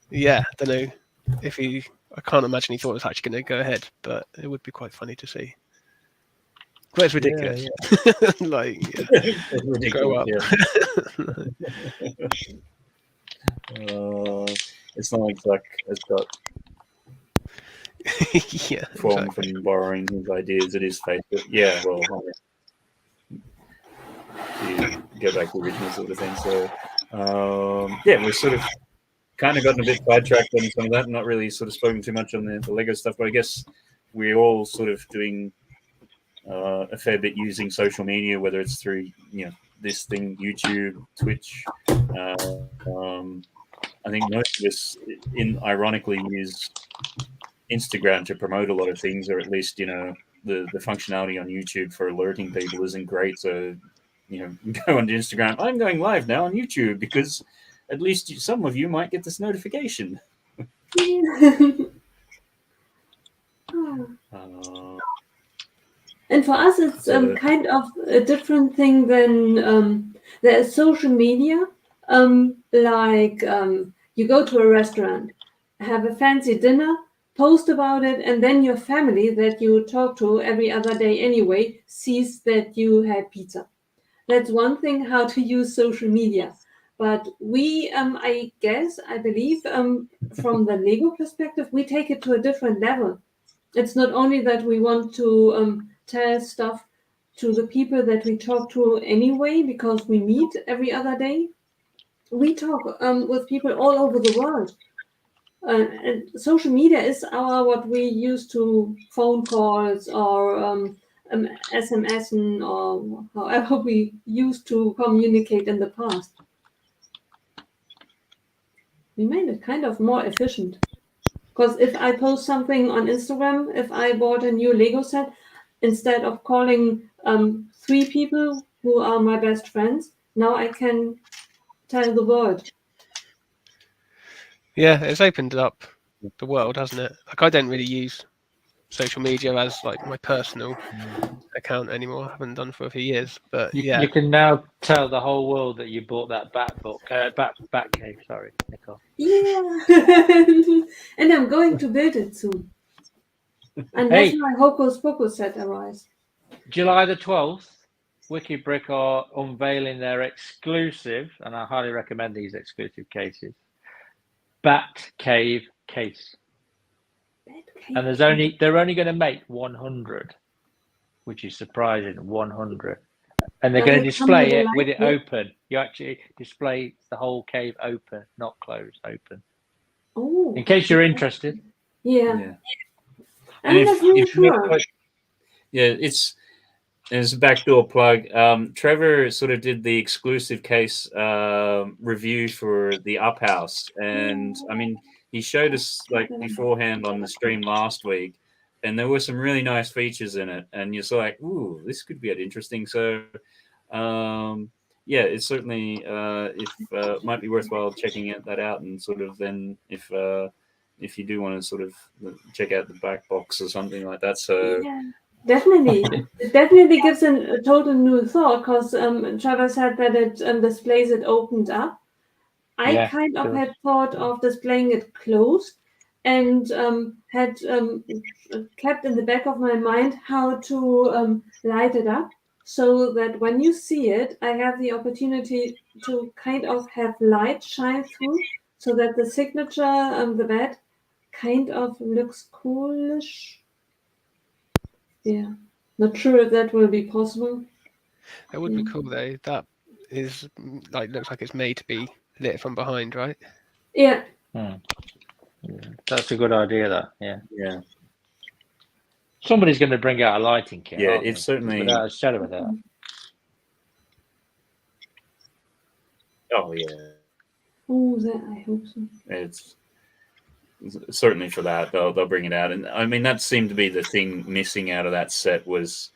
yeah, I don't know if I can't imagine he thought it was actually going to go ahead, but it would be quite funny to see. But it's ridiculous. Yeah. Like, yeah. It's ridiculous. It's not like Zuck has got yeah, form from borrowing his ideas at his face. But yeah, well, to go back to the original sort of thing. So yeah, we've sort of kind of gotten a bit sidetracked on some of that, not really sort of spoken too much on the Lego stuff, but I guess we're all sort of doing a fair bit using social media, whether it's through, you know, this thing, YouTube, Twitch. I think most of us, ironically, use Instagram to promote a lot of things, or at least, you know, the functionality on YouTube for alerting people isn't great. So, you know, go onto Instagram. I'm going live now on YouTube because at least some of you might get this notification. And for us, it's kind of a different thing than there is social media. Like you go to a restaurant, have a fancy dinner, post about it, and then your family that you talk to every other day anyway sees that you had pizza. That's one thing how to use social media. But we, I believe, from the Lego perspective, we take it to a different level. It's not only that we want to tell stuff to the people that we talk to anyway, because we meet every other day. We talk with people all over the world. And social media is what we use to phone calls or SMS or however we used to communicate in the past. We made it kind of more efficient. Because if I post something on Instagram, if I bought a new Lego set, instead of calling 3 people who are my best friends, now I can tell the world. Yeah, it's opened up the world, hasn't it? Like, I don't really use social media as like my personal account anymore. I haven't done for a few years, but yeah. You can now tell the whole world that you bought that bat cave. Sorry, Nicole. Yeah, and I'm going to build it soon. Unless Hey. my Hocus Pocus set arrives. July the 12th, Wikibrick are unveiling their exclusive, and I highly recommend these exclusive cases, Bat Cave case. And they're only going to make 100, which is surprising. 100, and they're going to display it with it open. You actually display the whole cave open, not closed, open. Oh, in case you're interested. Yeah. And it's a backdoor plug. Trevor sort of did the exclusive case review for the Up House, and I mean, he showed us like beforehand on the stream last week, and there were some really nice features in it, and you're sort of like, ooh, this could be interesting. So, yeah, it's certainly if might be worthwhile checking that out, and sort of then if you do want to sort of check out the back box or something like that. So. Yeah. Definitely. It definitely gives a total new thought, because Trevor said that it displays it opened up. I kind of had thought of displaying it closed, and had kept in the back of my mind how to light it up, so that when you see it, I have the opportunity to kind of have light shine through, so that the signature, the bed, kind of looks coolish. Yeah, not sure if that will be possible. That would be cool though. That is like looks like it's made to be lit from behind, right? Yeah. That's a good idea. That yeah. Somebody's going to bring out a lighting kit. Yeah, it's certainly without a shadow of a doubt. Oh yeah. Oh, that I hope so. It's certainly for that they'll bring it out, and I mean that seemed to be the thing missing out of that set was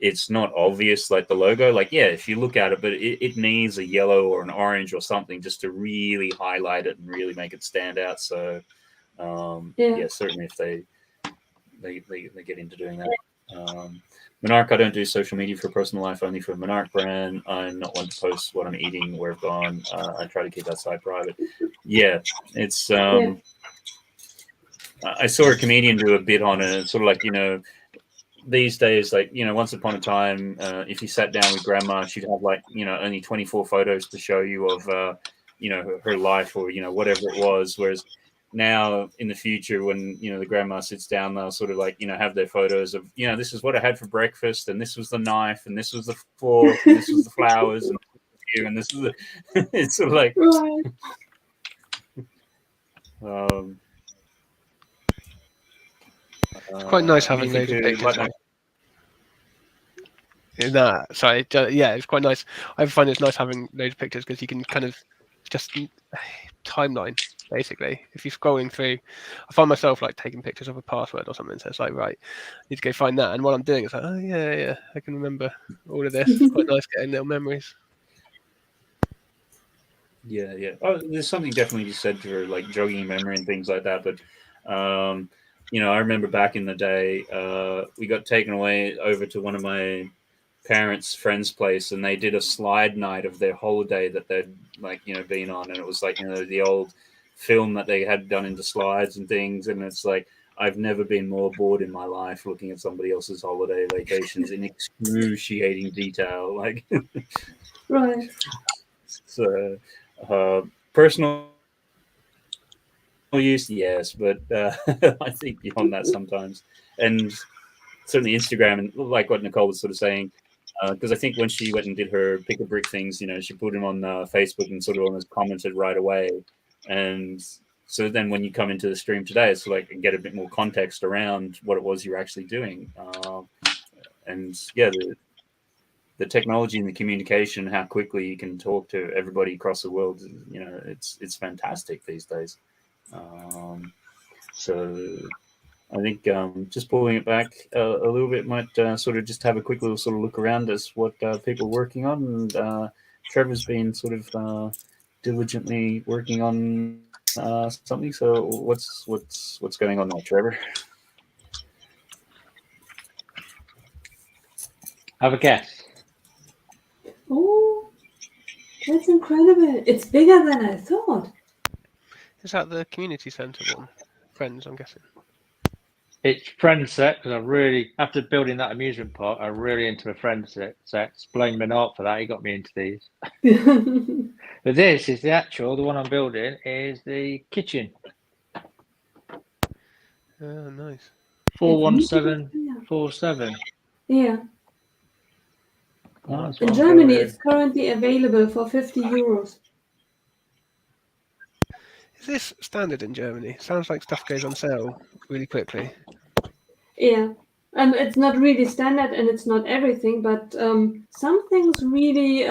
it's not obvious like the logo. Like if you look at it, but it needs a yellow or an orange or something just to really highlight it and really make it stand out. So certainly if they get into doing that. Monarch, I don't do social media for personal life, only for Monarch brand. I'm not one to post what I'm eating, where I've gone. I try to keep that side private. Yeah, it's I saw a comedian do a bit on it. It's sort of like, these days, like, once upon a time, if you sat down with grandma, she'd have like, only 24 photos to show you of, her life or, whatever it was. Whereas now in the future, when, the grandma sits down, they'll sort of like, have their photos of, this is what I had for breakfast, and this was the knife, and this was the fork, and this was the flowers, and this is the, it's sort of like, it's quite nice having loads of pictures. Sorry. Yeah, it's quite nice. I find it's nice having loads of pictures because you can kind of just timeline, basically. If you're scrolling through, I find myself like taking pictures of a password or something. So it's like, right, I need to go find that. And while I'm doing it, it's like, oh, yeah, I can remember all of this. It's quite nice getting little memories. Yeah. Oh, there's something definitely you said for like jogging memory and things like that. But, I remember back in the day, we got taken away over to one of my parents' friends' place, and they did a slide night of their holiday that they'd been on, and it was like the old film that they had done into slides and things, and it's like I've never been more bored in my life looking at somebody else's holiday vacations in excruciating detail, like right. So personal use, yes, but I think beyond that sometimes, and certainly Instagram, and like what Nicole was sort of saying, because I think when she went and did her pick a brick things, she put them on Facebook and sort of almost commented right away, and so then when you come into the stream today, it's like get a bit more context around what it was you're actually doing, and the technology and the communication, how quickly you can talk to everybody across the world, it's fantastic these days. So I think just pulling it back a little bit might sort of just have a quick little sort of look around as what people are working on. And Trevor's been sort of diligently working on something. So what's going on there, Trevor? Have a guess. Oh, that's incredible. It's bigger than I thought. Is that the community centre one? Friends, I'm guessing. It's friend set because I really, after building that amusement park, I'm really into a friend sets. Blame Menard for that. He got me into these. But this is the one I'm building is the kitchen. Oh, nice. 41747. Yeah. That's what In I'm Germany, building. it's currently available for 50 euros. Is this standard in Germany? Sounds like stuff goes on sale really quickly. Yeah. It's not really standard and it's not everything, but some things really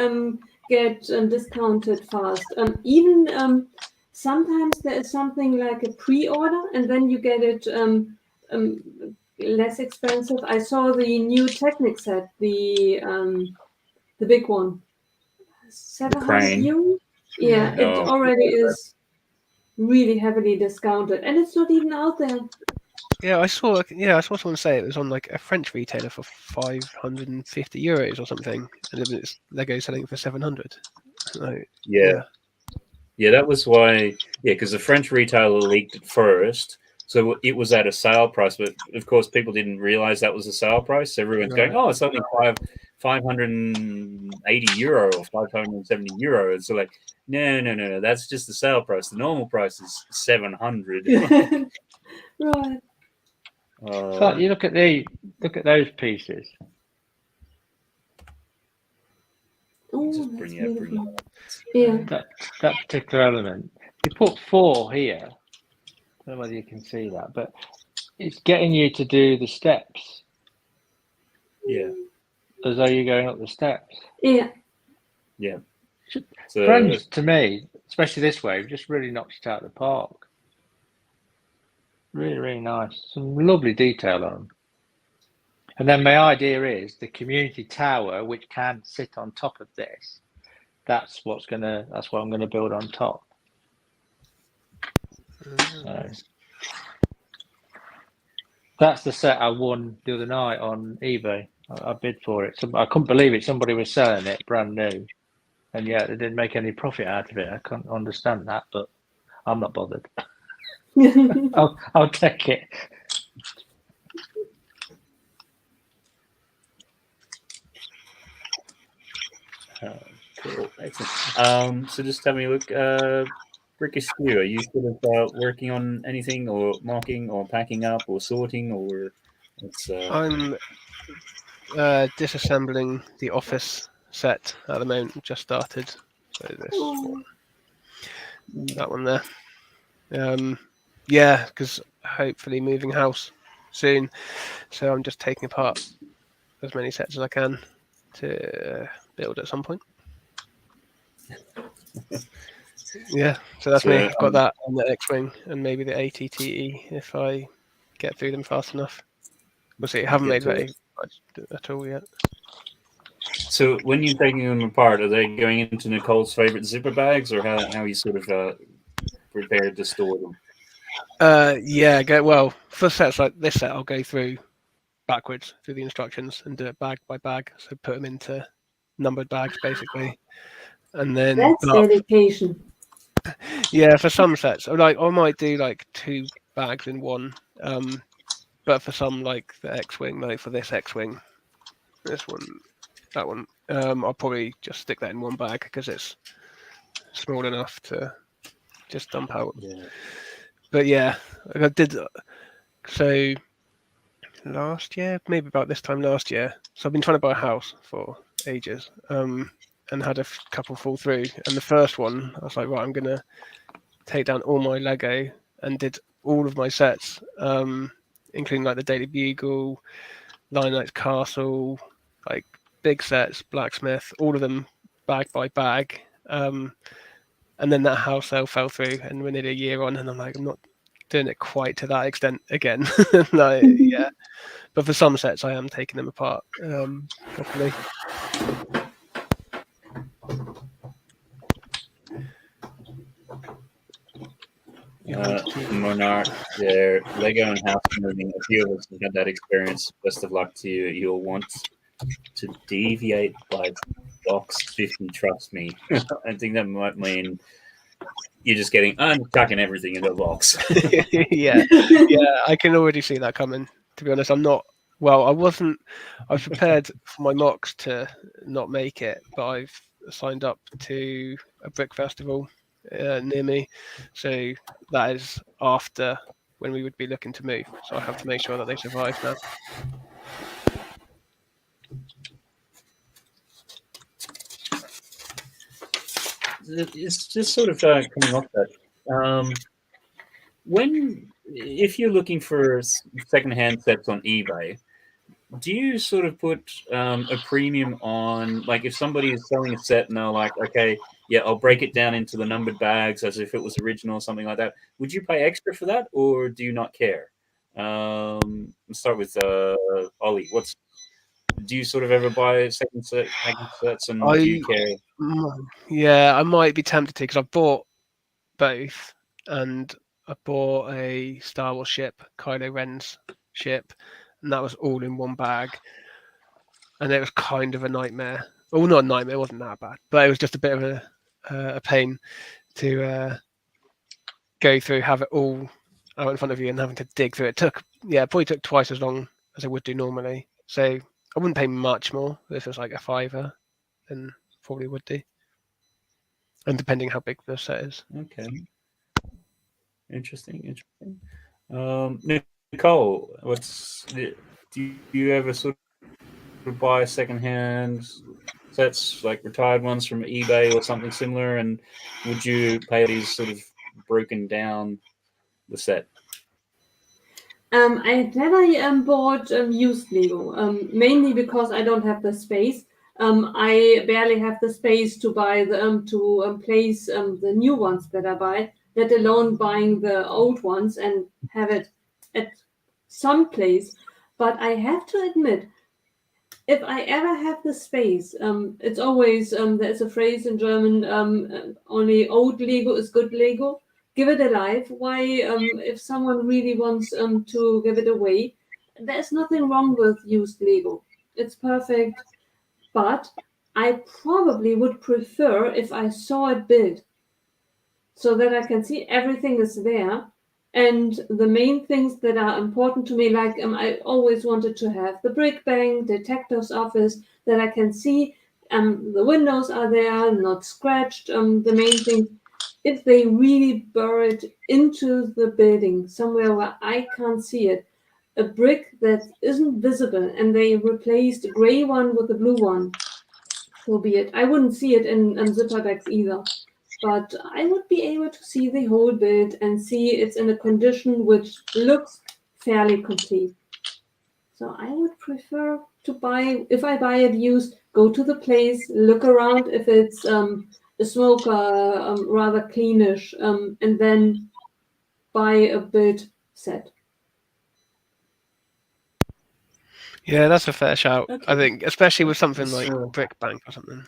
get discounted fast. Even sometimes there is something like a pre-order and then you get it less expensive. I saw the new Technic set, the big one. 700 crane. euros? Yeah, it No. already is really heavily discounted and it's not even out there. Yeah, I saw someone say it was on like a French retailer for 550 euros or something, and then it's Lego selling it for 700. Like, Yeah, that was why. Yeah, because the French retailer leaked it first, so it was at a sale price. But of course, people didn't realize that was a sale price. So everyone's going, "Oh, it's only 580 euro or 570 euro." So like, no, that's just the sale price. The normal price is 700. Right. But you look at those pieces. Oh, just that's bring beautiful. it Yeah. That particular element. You put 4 here. I don't know whether you can see that, but it's getting you to do the steps. Yeah. As though you're going up the steps. Yeah. Yeah. So, Friends, to me, especially this way, just really knocks it out of the park. Really, really nice. Some lovely detail on them. And then my idea is the community tower, which can sit on top of this. That's what I'm gonna build on top. So, that's the set I won the other night on eBay. I bid for it. I couldn't believe it. Somebody was selling it brand new, and yet they didn't make any profit out of it. I can't understand that, but I'm not bothered. I'll take it. Cool. Excellent. So just tell me, look, Rick Askew, are you sort of working on anything or marking or packing up or sorting or it's I'm disassembling the office set at the moment. Just started. So this one. That one there. Yeah, because hopefully moving house soon. So I'm just taking apart as many sets as I can to build at some point. Yeah, so that's me. I've got that on the X-Wing and maybe the ATTE if I get through them fast enough. We'll see. I haven't made that at all yet. So when you're taking them apart, are they going into Nicole's favorite zipper bags, or how are you sort of prepared to store them? Yeah, well, for sets like this set, I'll go through backwards through the instructions and do it bag by bag. So put them into numbered bags basically, and then that's dedication. Yeah, for some sets, like I might do like 2 bags in one. But for some, like the X-Wing, like for this X-Wing, this one, that one, I'll probably just stick that in one bag because it's small enough to just dump out. Yeah. But yeah, I did so last year, maybe about this time last year. So I've been trying to buy a house for ages, and had a couple fall through. And the first one, I was like, right, I'm gonna take down all my Lego and did all of my sets. Including like the Daily Bugle, Lion Knight's Castle, like big sets, Blacksmith, all of them bag by bag. And then that house sale fell through and we're nearly a year on and I'm like, I'm not doing it quite to that extent again. Like, yeah. But for some sets I am taking them apart properly. Monarch there, Lego and house moving. A few of us have had that experience. Best of luck to you. You'll want to deviate by box 50, trust me. I think that might mean you're just I'm chucking everything into a box. yeah, I can already see that coming. To be honest, I'm not. Well, I was prepared for my mocks to not make it, but I've signed up to a brick festival near me, so that is after when we would be looking to move. So I have to make sure that they survive now. It's just sort of coming off that. If you're looking for secondhand sets on eBay, do you sort of put a premium on, like, if somebody is selling a set and they're like, okay, yeah, I'll break it down into the numbered bags as if it was original or something like that. Would you pay extra for that, or do you not care? Let's start with Ollie. Do you sort of ever buy second sets, and do you care? Yeah, I might be tempted to, because I've bought both, and I bought a Star Wars ship, Kylo Ren's ship, and that was all in one bag, and it was kind of a nightmare. Well, not a nightmare, it wasn't that bad, but it was just a bit of a pain to go through, have it all out in front of you and having to dig through it. Probably took twice as long as it would do normally. So I wouldn't pay much more if it was like a $5, then probably would do. And depending how big the set is. Okay. Interesting. Nicole, do you ever sort of buy secondhand sets, like retired ones from eBay or something similar, and would you pay these sort of broken down the set? I never bought used Lego, mainly because I don't have the space. I barely have the space to buy place the new ones that I buy, let alone buying the old ones and have it at some place. But I have to admit, if I ever have the space, it's always there's a phrase in German, only old Lego is good Lego. Give it a life. Why, if someone really wants to give it away, there's nothing wrong with used Lego. It's perfect. But I probably would prefer if I saw it built, so that I can see everything is there. And the main things that are important to me, like I always wanted to have the brick bank, detective's office, that I can see the windows are there, not scratched. The main thing, if they really buried into the building somewhere where I can't see it, a brick that isn't visible, and they replaced a gray one with a blue one, so be it. I wouldn't see it in zipper bags either, but I would be able to see the whole build and see it's in a condition which looks fairly complete. So I would prefer to buy, if I buy it used, go to the place, look around if it's a smoker, rather cleanish, and then buy a build set. Yeah, that's a fair shout. Okay. I think, especially with something like Brick Bank or something.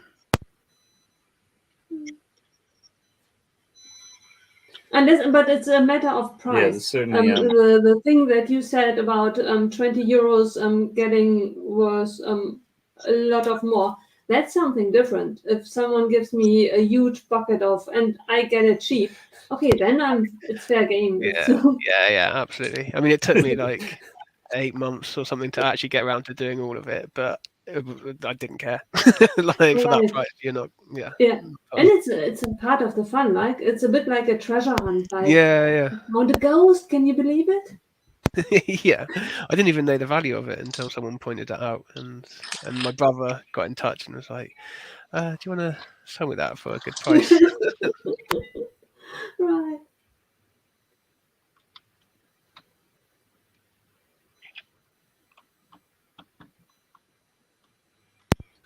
But it's a matter of price. Yeah, certainly. The thing that you said about 20 euros getting was a lot of more. That's something different. If someone gives me a huge bucket of and I get it cheap, okay, then it's fair game. Yeah, absolutely. I mean, it took me like 8 months or something to actually get around to doing all of it, but I didn't care. Like, for that price, you're not. Yeah. And it's a part of the fun. Like, it's a bit like a treasure hunt. Like, found a ghost. Can you believe it? Yeah, I didn't even know the value of it until someone pointed it out, and my brother got in touch and was like, "Do you want to sell me that for a good price?" Right.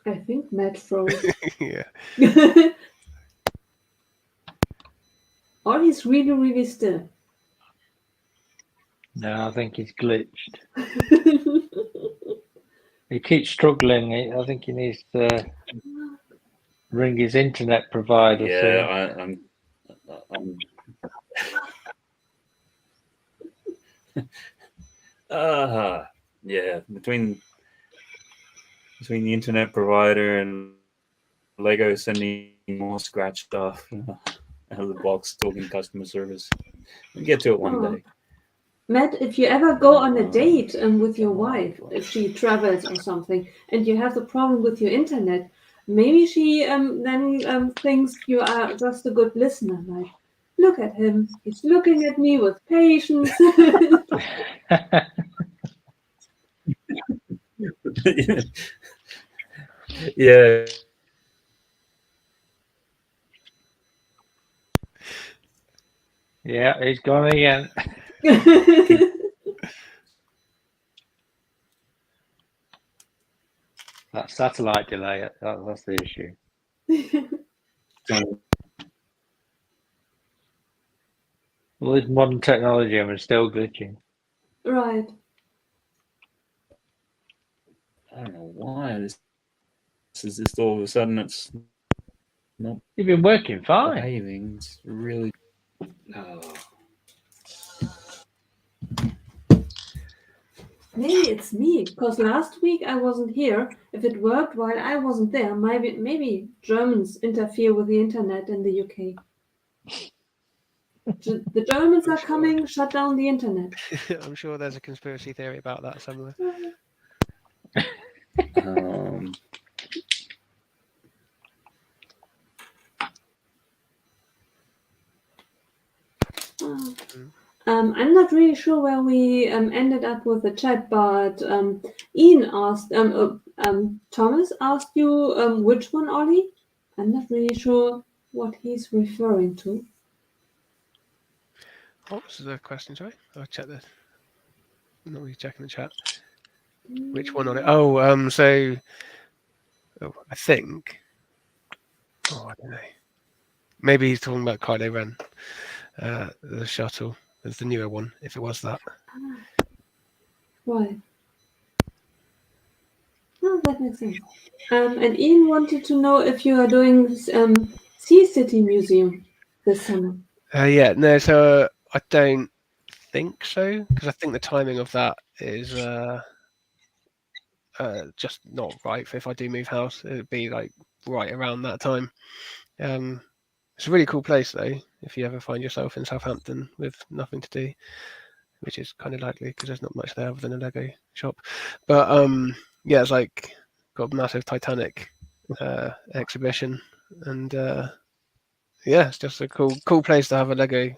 I think Matt froze. Yeah. Or he's really, really still. No, I think he's glitched. He keeps struggling. I think he needs to ring his internet provider. Yeah, I'm yeah, between between the internet provider and Lego sending more scratch stuff out of the box, talking customer service. We'll get to it one day. Matt, if you ever go on a date with your wife, if she travels or something, and you have the problem with your internet, maybe she then thinks you are just a good listener. Like, look at him. He's looking at me with patience. Yeah. Yeah, he's gone again. That satellite delay, that's the issue. With modern technology, and we're still glitching. Right. I don't know why this is just all of a sudden it's not. You've been working fine. Behaving. It's really. Maybe it's me, because last week I wasn't here. If it worked while I wasn't there, maybe Germans interfere with the internet in the UK. The Germans are coming, shut down the internet. I'm sure there's a conspiracy theory about that somewhere. I'm not really sure where we ended up with the chat, but Ian asked, Thomas asked you which one, Ollie? I'm not really sure what he's referring to. What was the question, sorry? I'll check this. I'm not really checking the chat. Which one on it? Oh, I think. Oh, I don't know. Maybe he's talking about Kylo Ren, the shuttle. It's the newer one, if it was that. Right. Oh, that makes sense. And Ian wanted to know if you are doing Sea City Museum this summer. Yeah, no, so I don't think so, because I think the timing of that is just not right. For if I do move house, it would be like right around that time. It's a really cool place, though, if you ever find yourself in Southampton with nothing to do, which is kind of likely because there's not much there other than a Lego shop. But yeah, it's like got a massive Titanic exhibition, and yeah, it's just a cool place to have a Lego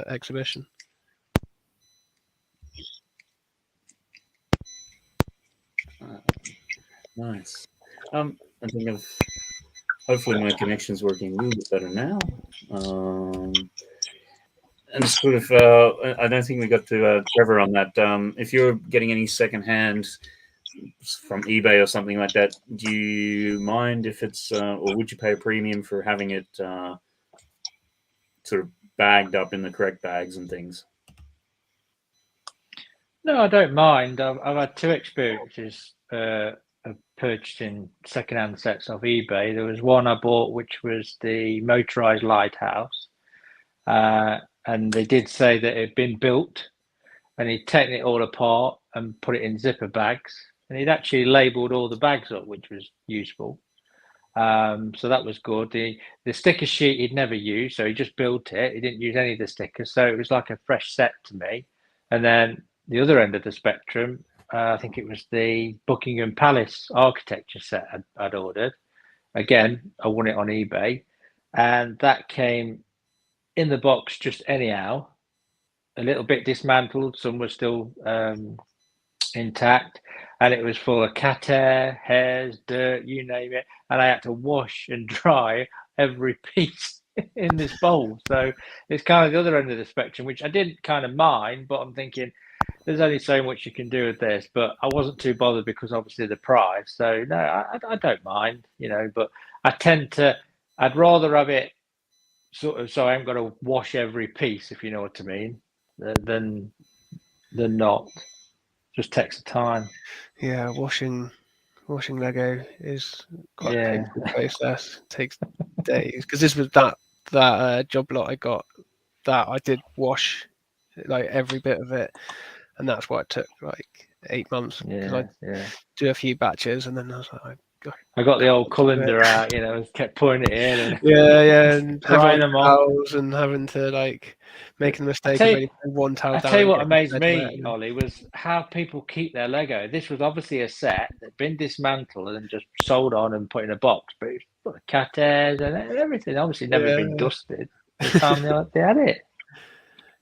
exhibition. Nice. I think hopefully my connection's working a little bit better now. And sort of, I don't think we got to Trevor on that. If you're getting any secondhand from eBay or something like that, do you mind if it's, or would you pay a premium for having it sort of bagged up in the correct bags and things? No, I don't mind. I've had two experiences of purchasing second-hand sets off eBay. There was one I bought, which was the motorized lighthouse, and they did say that it had been built, and he'd taken it all apart and put it in zipper bags, and he'd actually labelled all the bags up, which was useful. So that was good. The sticker sheet he'd never used, so he just built it. He didn't use any of the stickers, so it was like a fresh set to me. And then the other end of the spectrum, I think it was the Buckingham Palace architecture set I'd ordered. Again, I won it on eBay, and that came in the box just anyhow, a little bit dismantled. Some were still intact, and it was full of cat hair, hairs, dirt, you name it. And I had to wash and dry every piece in this bowl. So it's kind of the other end of the spectrum, which I didn't kind of mind, but I'm thinking, there's only so much you can do with this, but I wasn't too bothered because obviously the price. So no, I don't mind, but I I'd rather have it sort of so I haven't got to wash every piece, if you know what I mean, than not. Just takes the time. Yeah, washing Lego is quite a painful process. It takes days, because this was that job lot I got that I did wash like every bit of it. And that's why it took like 8 months because Yeah. I do a few batches, and then I was like, I got the old colander out, and kept pouring it in and yeah, and drying having them off. towels and having to making the mistake of only putting one towel I down. tell you and what getting amazed the bed wet me, and- Ollie, was how people keep their Lego. This was obviously a set that had been dismantled and then just sold on and put in a box, but it's full of cat hairs and everything. Obviously, never been dusted. The time they had it.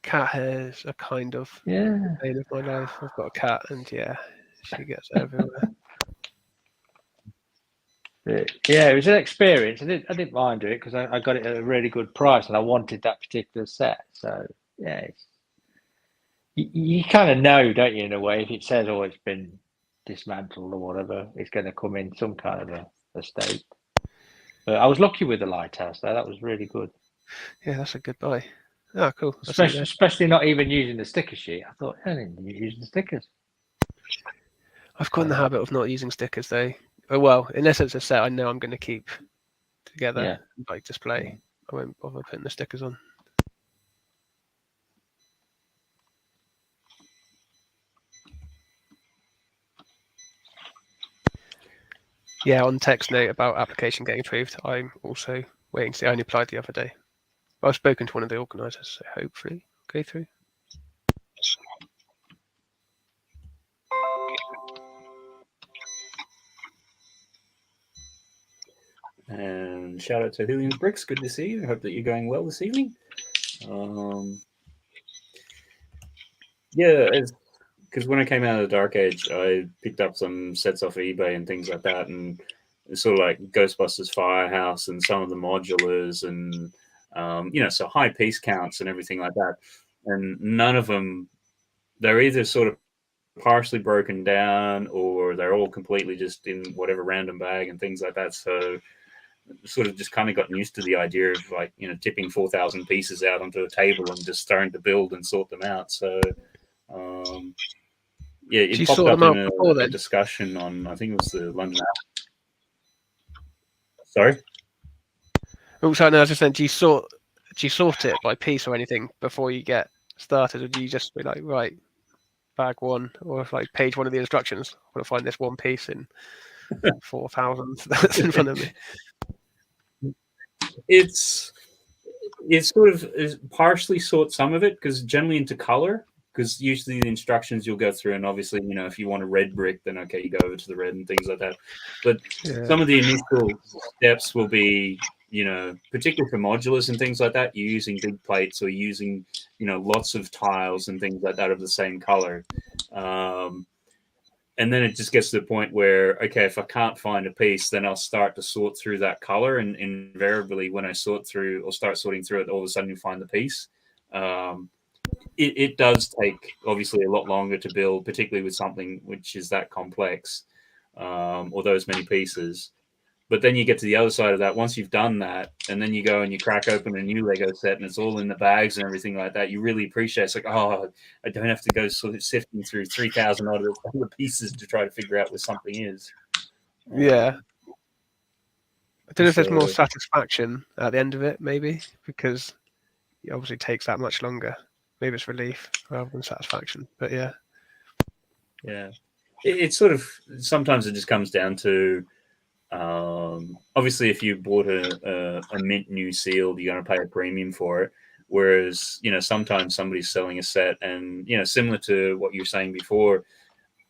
Cat hairs are kind of the bane of my life. I've got a cat, and she gets everywhere. Yeah, it was an experience. I didn't mind it because I got it at a really good price, and I wanted that particular set. So you kind of know, don't you, in a way, if it says, "Oh, it's been dismantled" or whatever, it's going to come in some kind of a state. But I was lucky with the lighthouse, though. That was really good. Yeah, that's a good buy. Oh, cool. Especially not even using the sticker sheet. I thought, I didn't use the stickers. I've got in the habit of not using stickers, though. Well, unless it's a set I know I'm going to keep together, like display. I won't bother putting the stickers on. Yeah, on text note about application getting approved, I'm also waiting to see. I only applied the other day. I've spoken to one of the organisers, so hopefully go through. And shout out to Hillian's Bricks. Good to see you. I hope that you're going well this evening. Because when I came out of the Dark Age, I picked up some sets off eBay and things like that, and it's sort of like Ghostbusters Firehouse and some of the modulars and so high piece counts and everything like that. And none of them, they're either sort of partially broken down or they're all completely just in whatever random bag and things like that. So sort of just kind of gotten used to the idea of tipping 4,000 pieces out onto a table and just starting to build and sort them out. So it popped up in a discussion on, I think it was the London app. Sorry? Oh, sorry, no, I was just saying, do you sort it by piece or anything before you get started, or do you just be like, right, bag one, or if like page one of the instructions, I want to find this one piece in 4,000 that's in front of me? It's sort of partially sort some of it because generally into color, because usually the instructions you'll go through, and obviously if you want a red brick, then okay, you go over to the red and things like that. But some of the initial steps will be particularly for modulars and things like that, you're using big plates or using lots of tiles and things like that of the same color. And then it just gets to the point where, okay, if I can't find a piece, then I'll start to sort through that color. And invariably, when I start sorting through it, all of a sudden you find the piece. It does take, obviously, a lot longer to build, particularly with something which is that complex or those many pieces. But then you get to the other side of that. Once you've done that, and then you go and you crack open a new Lego set, and it's all in the bags and everything like that, you really appreciate it. It's like, oh, I don't have to go sort of sifting through 3,000 other pieces to try to figure out where something is. Yeah. I don't know if there's more satisfaction at the end of it, maybe, because it obviously takes that much longer. Maybe it's relief rather than satisfaction, but yeah. Yeah. It's sort of, sometimes it just comes down to, obviously if you bought a mint new seal, you're going to pay a premium for it. Whereas, sometimes somebody's selling a set and, similar to what you were saying before,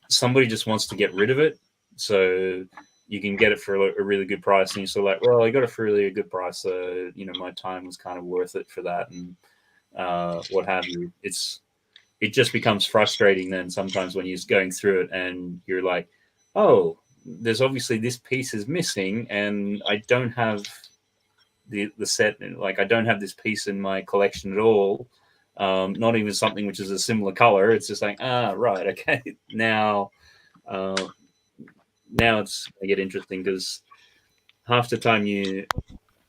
somebody just wants to get rid of it. So you can get it for a really good price. And you're sort of like, well, I got it for really a good price. So, my time was kind of worth it for that. And what have you. It just becomes frustrating then sometimes when you're going through it and you're like, oh, there's obviously this piece is missing and I don't have the set, like I don't have this piece in my collection at all. Not even something which is a similar color. It's just like, right, okay. Now it's going to get interesting because half the time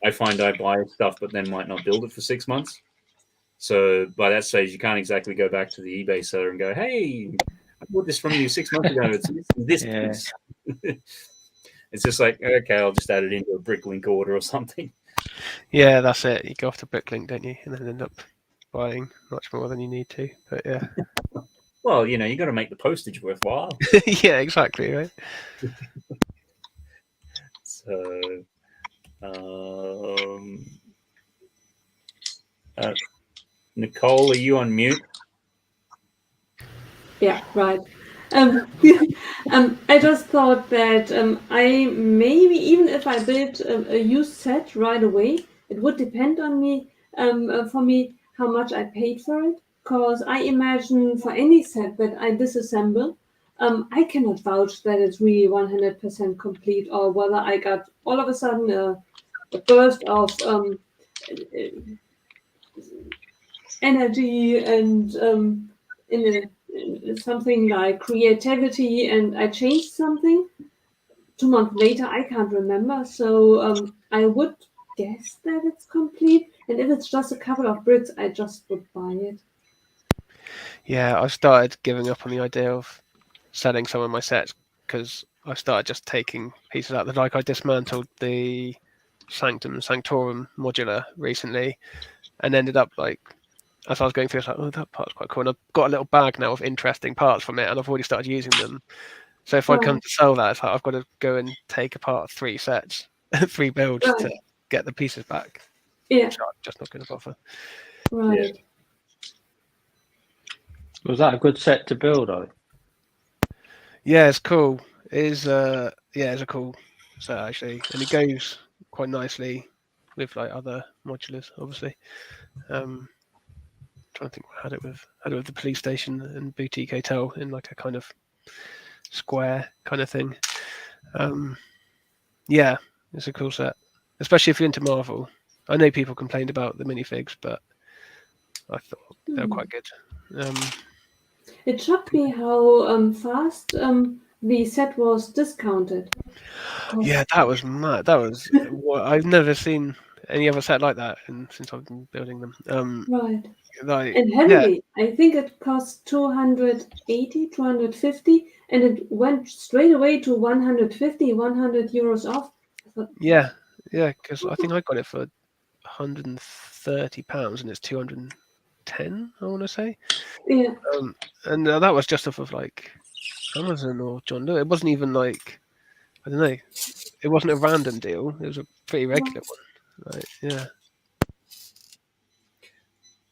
I find I buy stuff but then might not build it for 6 months. So by that stage, you can't exactly go back to the eBay seller and go, hey, I bought this from you 6 months ago. It's this piece. It's just like, okay, I'll just add it into a Bricklink order or something. Yeah, that's it. You go off to Bricklink, don't you? And then end up buying much more than you need to. But yeah. Well, you know, you got to make the postage worthwhile. Yeah, exactly, right? So, Nicole, are you on mute? Yeah, right. I just thought that I maybe, even if I build a used set right away, it would depend on me, for me, how much I paid for it. Because I imagine for any set that I disassemble, I cannot vouch that it's really 100% complete, or whether I got all of a sudden a burst of energy and in something like creativity, and I changed something 2 months later. I can't remember, so I would guess that it's complete. And if it's just a couple of bricks, I just would buy it. Yeah, I started giving up on the idea of selling some of my sets because I started just taking pieces out. Like I dismantled the Sanctum Sanctorum modular recently, and ended up like, as I was going through, it's like, oh, that part's quite cool. And I've got a little bag now of interesting parts from it, and I've already started using them. So if I come to sell that, it's like I've got to go and take apart 3 sets, 3 builds to get the pieces back. Yeah, which I'm just not going to bother. right. Yeah. Was that a good set to build, Ollie? Yeah, it's cool. It is, yeah, it's a cool set actually, and it goes quite nicely with like other modulars, obviously. Trying to think what I had it with the police station and boutique hotel in like a kind of square kind of thing. Yeah, it's a cool set, especially if you're into Marvel. I know people complained about the minifigs, but I thought they were quite good. It shocked me how fast the set was discounted. Yeah, that was mad. That was I've never seen any other set like that since I've been building them. Right. Like, And yeah, heavily. I think it cost 280, 250, and it went straight away to 150, 100 euros off. I thought, yeah, because I think I got it for £130 and it's 210, I want to say. yeah, And that was just off of like Amazon or John Lewis. It wasn't even like, I don't know, it wasn't a random deal. It was a pretty regular one. Like, yeah.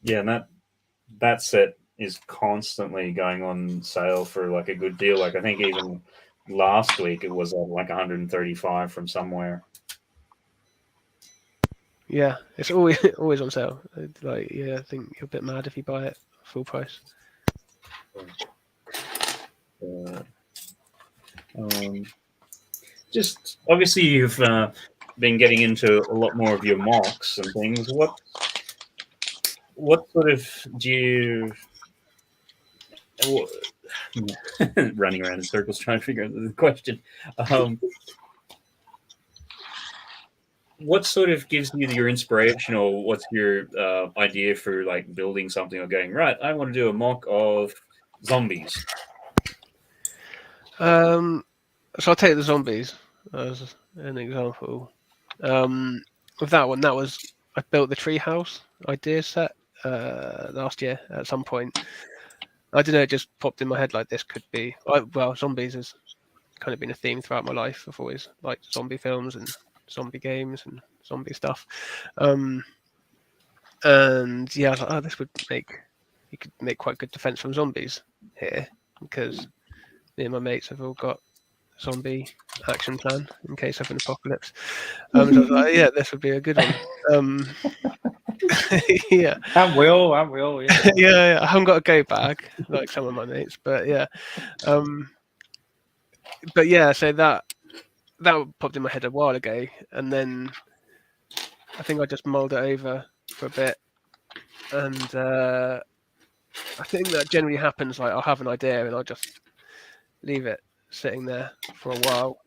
Yeah, and that set is constantly going on sale for like a good deal. Like I think even last week it was at like 135 from somewhere. Yeah, it's always always on sale. Like, yeah, I think you're a bit mad if you buy it full price. Just obviously you've been getting into a lot more of your mocks and things. What sort of do you running around in circles trying to figure out the question? What sort of gives you your inspiration, or what's your idea for like building something or going, right, I want to do a mock of zombies? So I'll take the zombies as an example. With that one, I built the treehouse idea set last year at some point. I don't know, it just popped in my head like this could be, well, zombies has kind of been a theme throughout my life. I've always liked zombie films and zombie games and zombie stuff. And yeah, I was like, oh, you could make quite good defense from zombies here, because me and my mates have all got a zombie action plan in case of an apocalypse. So I was like, yeah, this would be a good one. Yeah. And we all, yeah. Yeah, I haven't got a go bag like some of my mates, but yeah. But yeah, so that popped in my head a while ago, and then I think I just mulled it over for a bit, and I think that generally happens. Like, I'll have an idea and I'll just leave it sitting there for a while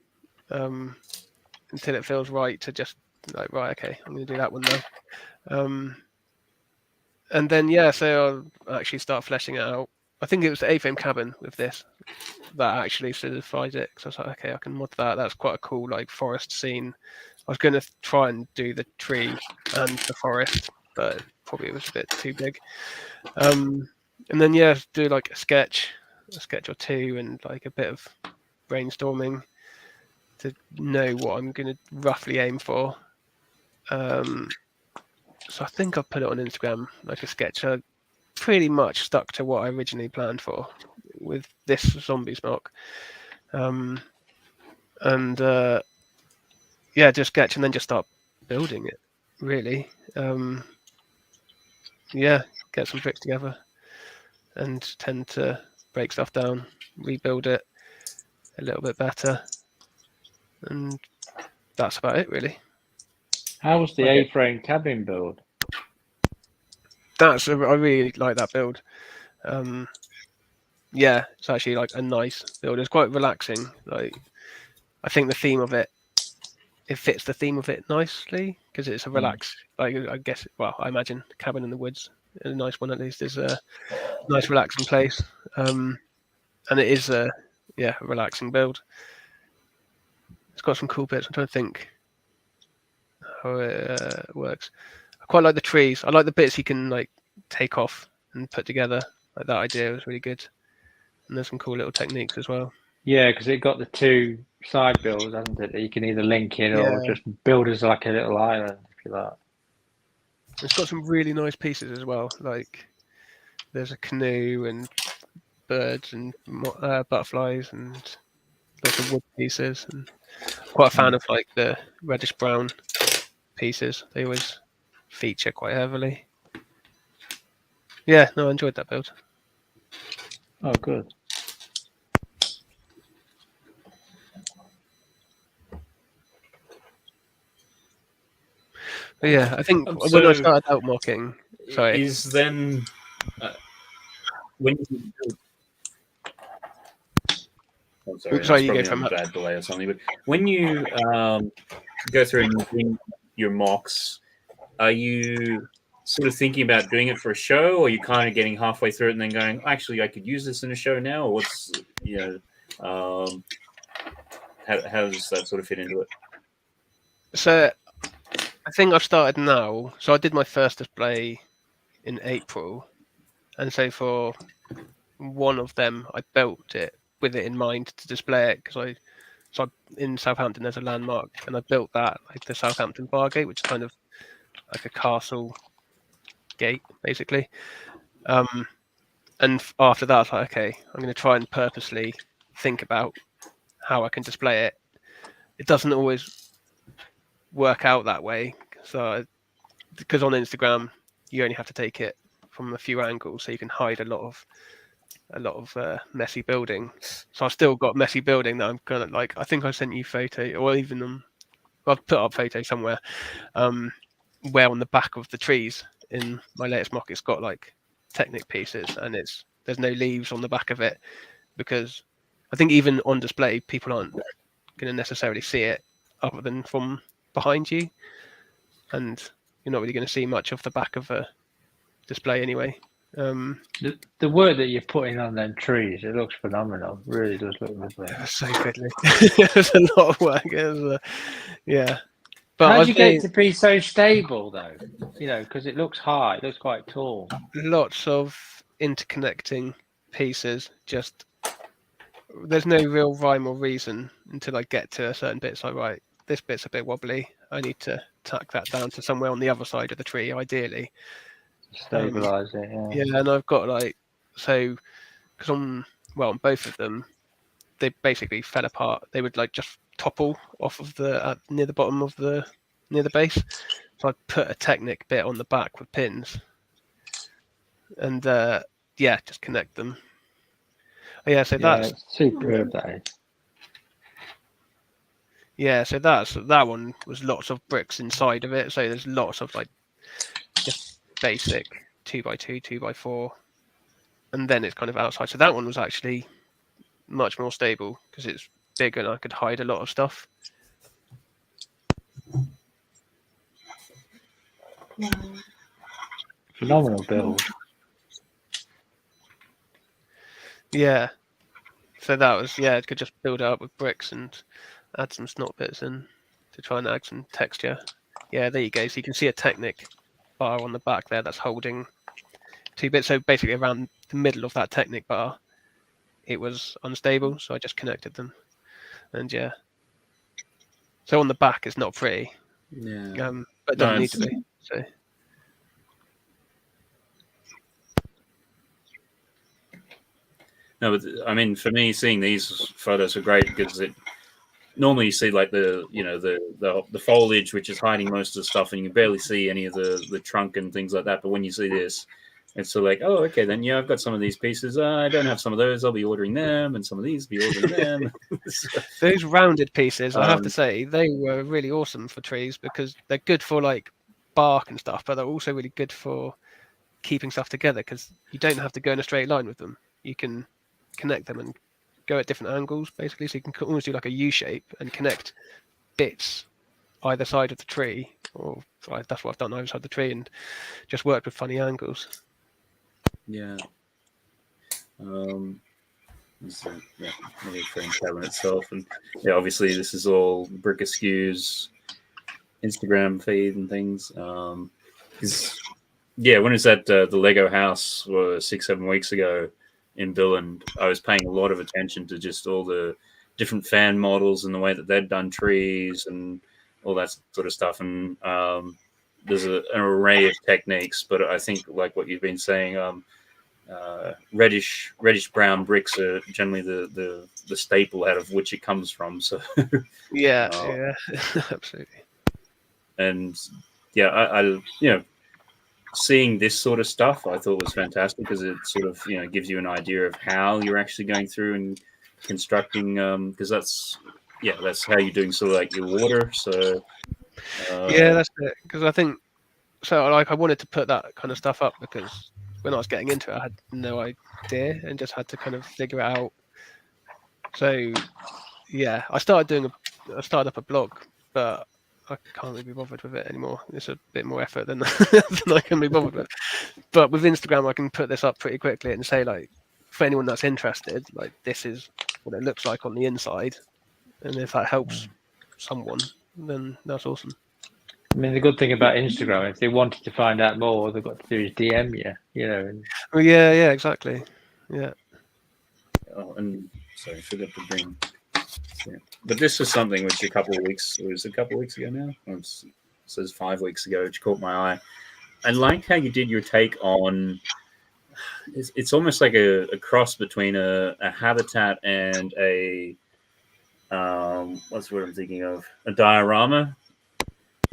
until it feels right to just like, right, okay, I'm going to do that one now. And then yeah, so I'll actually start fleshing it out. I think it was the A-frame cabin with this that actually solidified it, because I was like, okay, I can mod that. That's quite a cool like forest scene. I was going to try and do the tree and the forest, but probably it was a bit too big. And then yeah, do like a sketch or two, and like a bit of brainstorming to know what I'm going to roughly aim for. So I think I've put it on Instagram, like a sketch. I pretty much stuck to what I originally planned for with this zombie smock. Yeah, just sketch and then just start building it, really. Yeah, get some bricks together and tend to break stuff down, rebuild it a little bit better. And that's about it, really. How was the A-frame cabin build? I really like that build. Yeah, it's actually like a nice build. It's quite relaxing. Like, I think the theme of it fits the theme of it nicely because it's a relaxed. Like, I guess, well, I imagine cabin in the woods, a nice one at least, is a nice relaxing place. And it is a relaxing build. It's got some cool bits. I'm trying to think how it works. I quite like the trees. I like the bits you can like take off and put together. Like, that idea was really good. And there's some cool little techniques as well. Yeah, because it got the two side builds, hasn't it? That you can either link in or just build as like a little island, if you like. It's got some really nice pieces as well. Like, there's a canoe and birds and butterflies and lots of wood pieces. And quite a fan of like the reddish brown pieces. They always feature quite heavily. Yeah, no, I enjoyed that build. Oh, good. But yeah, I think when I started out mocking, is then when you sorry, you go from a bad delay or something. But when you go through and doing your mocks, are you sort of thinking about doing it for a show, or are you kind of getting halfway through it and then going, actually, I could use this in a show now? Or what's how does that sort of fit into it? So I think I've started now. So I did my first display in April, and so for one of them, I built it with it in mind to display it because in Southampton there's a landmark, and I built that like the Southampton Bar Gate, which is kind of like a castle gate basically. And after that, I was like, okay, I'm going to try and purposely think about how I can display it. It doesn't always work out that way, so because on Instagram you only have to take it from a few angles, so you can hide a lot of messy building. So I've still got messy building that I'm kind of like, I think I sent you photo, or even I've put up photo somewhere where on the back of the trees in my latest mock it's got like Technic pieces, and there's no leaves on the back of it because I think even on display people aren't going to necessarily see it other than from behind you, and you're not really going to see much of the back of a display anyway. The work that you're putting on them trees, it looks phenomenal. It really does look lovely. So goodly. There's a lot of work. Yeah. But how do you get it to be so stable, though? Because it looks high, it looks quite tall. Lots of interconnecting pieces. Just there's no real rhyme or reason until I get to a certain bit. So right, this bit's a bit wobbly. I need to tack that down to somewhere on the other side of the tree, ideally. Stabilize it. Yeah, and I've got because on both of them, they basically fell apart. They would like just topple off of near the bottom of near the base. So I put a Technic bit on the back with pins, and just connect them. So that's superb. That is. Yeah, so that one was lots of bricks inside of it. So there's lots of like just basic 2x2, 2x4, and then it's kind of outside. So that one was actually much more stable because it's big and I could hide a lot of stuff. Phenomenal build. Yeah. So that was it could just build it up with bricks and add some snot bits in to try and add some texture. Yeah, there you go. So you can see a Technic bar on the back there that's holding 2 bits. So basically around the middle of that Technic bar, it was unstable, so I just connected them. And yeah, so on the back it's not pretty, Yeah. but it doesn't need to be. So no, but I mean, for me, seeing these photos are great because normally you see like the foliage which is hiding most of the stuff, and you can barely see any of the trunk and things like that. But when you see this, it's sort of like, oh, okay, then yeah, I've got some of these pieces. I don't have some of those. I'll be ordering them, and some of these, be ordering them. those rounded pieces, I have to say, they were really awesome for trees because they're good for like bark and stuff, but they're also really good for keeping stuff together because you don't have to go in a straight line with them. You can connect them and go at different angles, basically, so you can almost do like a U shape and connect bits either side of the tree, or that's what I've done either side of the tree, and just worked with funny angles. Yeah. This is really frame cabinet itself, and yeah, obviously this is all Brick Askew's Instagram feed and things. Yeah, when it was at the Lego house 6-7 weeks ago in Billund, I was paying a lot of attention to just all the different fan models and the way that they'd done trees and all that sort of stuff. And there's an array of techniques, but I think like what you've been saying, reddish brown bricks are generally the staple out of which it comes from. So yeah, absolutely. And yeah, I seeing this sort of stuff I thought was fantastic because it sort of gives you an idea of how you're actually going through and constructing, because that's how you're doing sort of like your water. So yeah, that's it. Because I think so. Like I wanted to put that kind of stuff up because when I was getting into it, I had no idea and just had to kind of figure it out. So yeah, I started up a blog, but I can't really be bothered with it anymore. It's a bit more effort than I can be bothered with. But with Instagram, I can put this up pretty quickly and say, like, for anyone that's interested, like, this is what it looks like on the inside. And if that helps someone, then that's awesome. I mean, the good thing about Instagram, if they wanted to find out more, all they've got to do is DM you, And... Oh, yeah, exactly. Yeah. Oh, and sorry, I forgot to bring... Yeah. But this was something which it was a couple of weeks ago now. It says 5 weeks ago, which caught my eye. I like how you did your take on. It's almost like a cross between a habitat and a what's the word I'm thinking of? A diorama.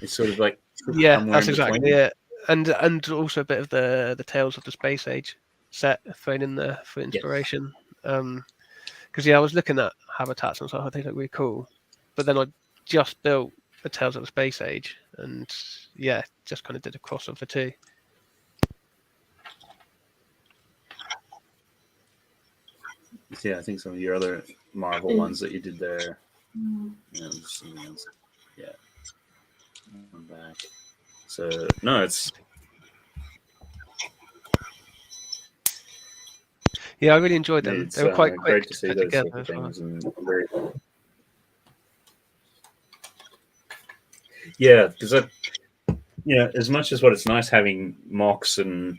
It's sort of like that's exactly it. And also a bit of the Tales of the Space Age set thrown in there for inspiration. Yes. Because I was looking at habitats and I was like, oh, they look really cool. But then I just built the Tales of the Space Age, and just kind of did a cross of the two. Yeah, I think some of your other Marvel ones that you did there. Yeah. I'm back. So no, it's. Yeah, I really enjoyed them. They were quite quick to put together. Yeah, because as much as what it's nice having mocks and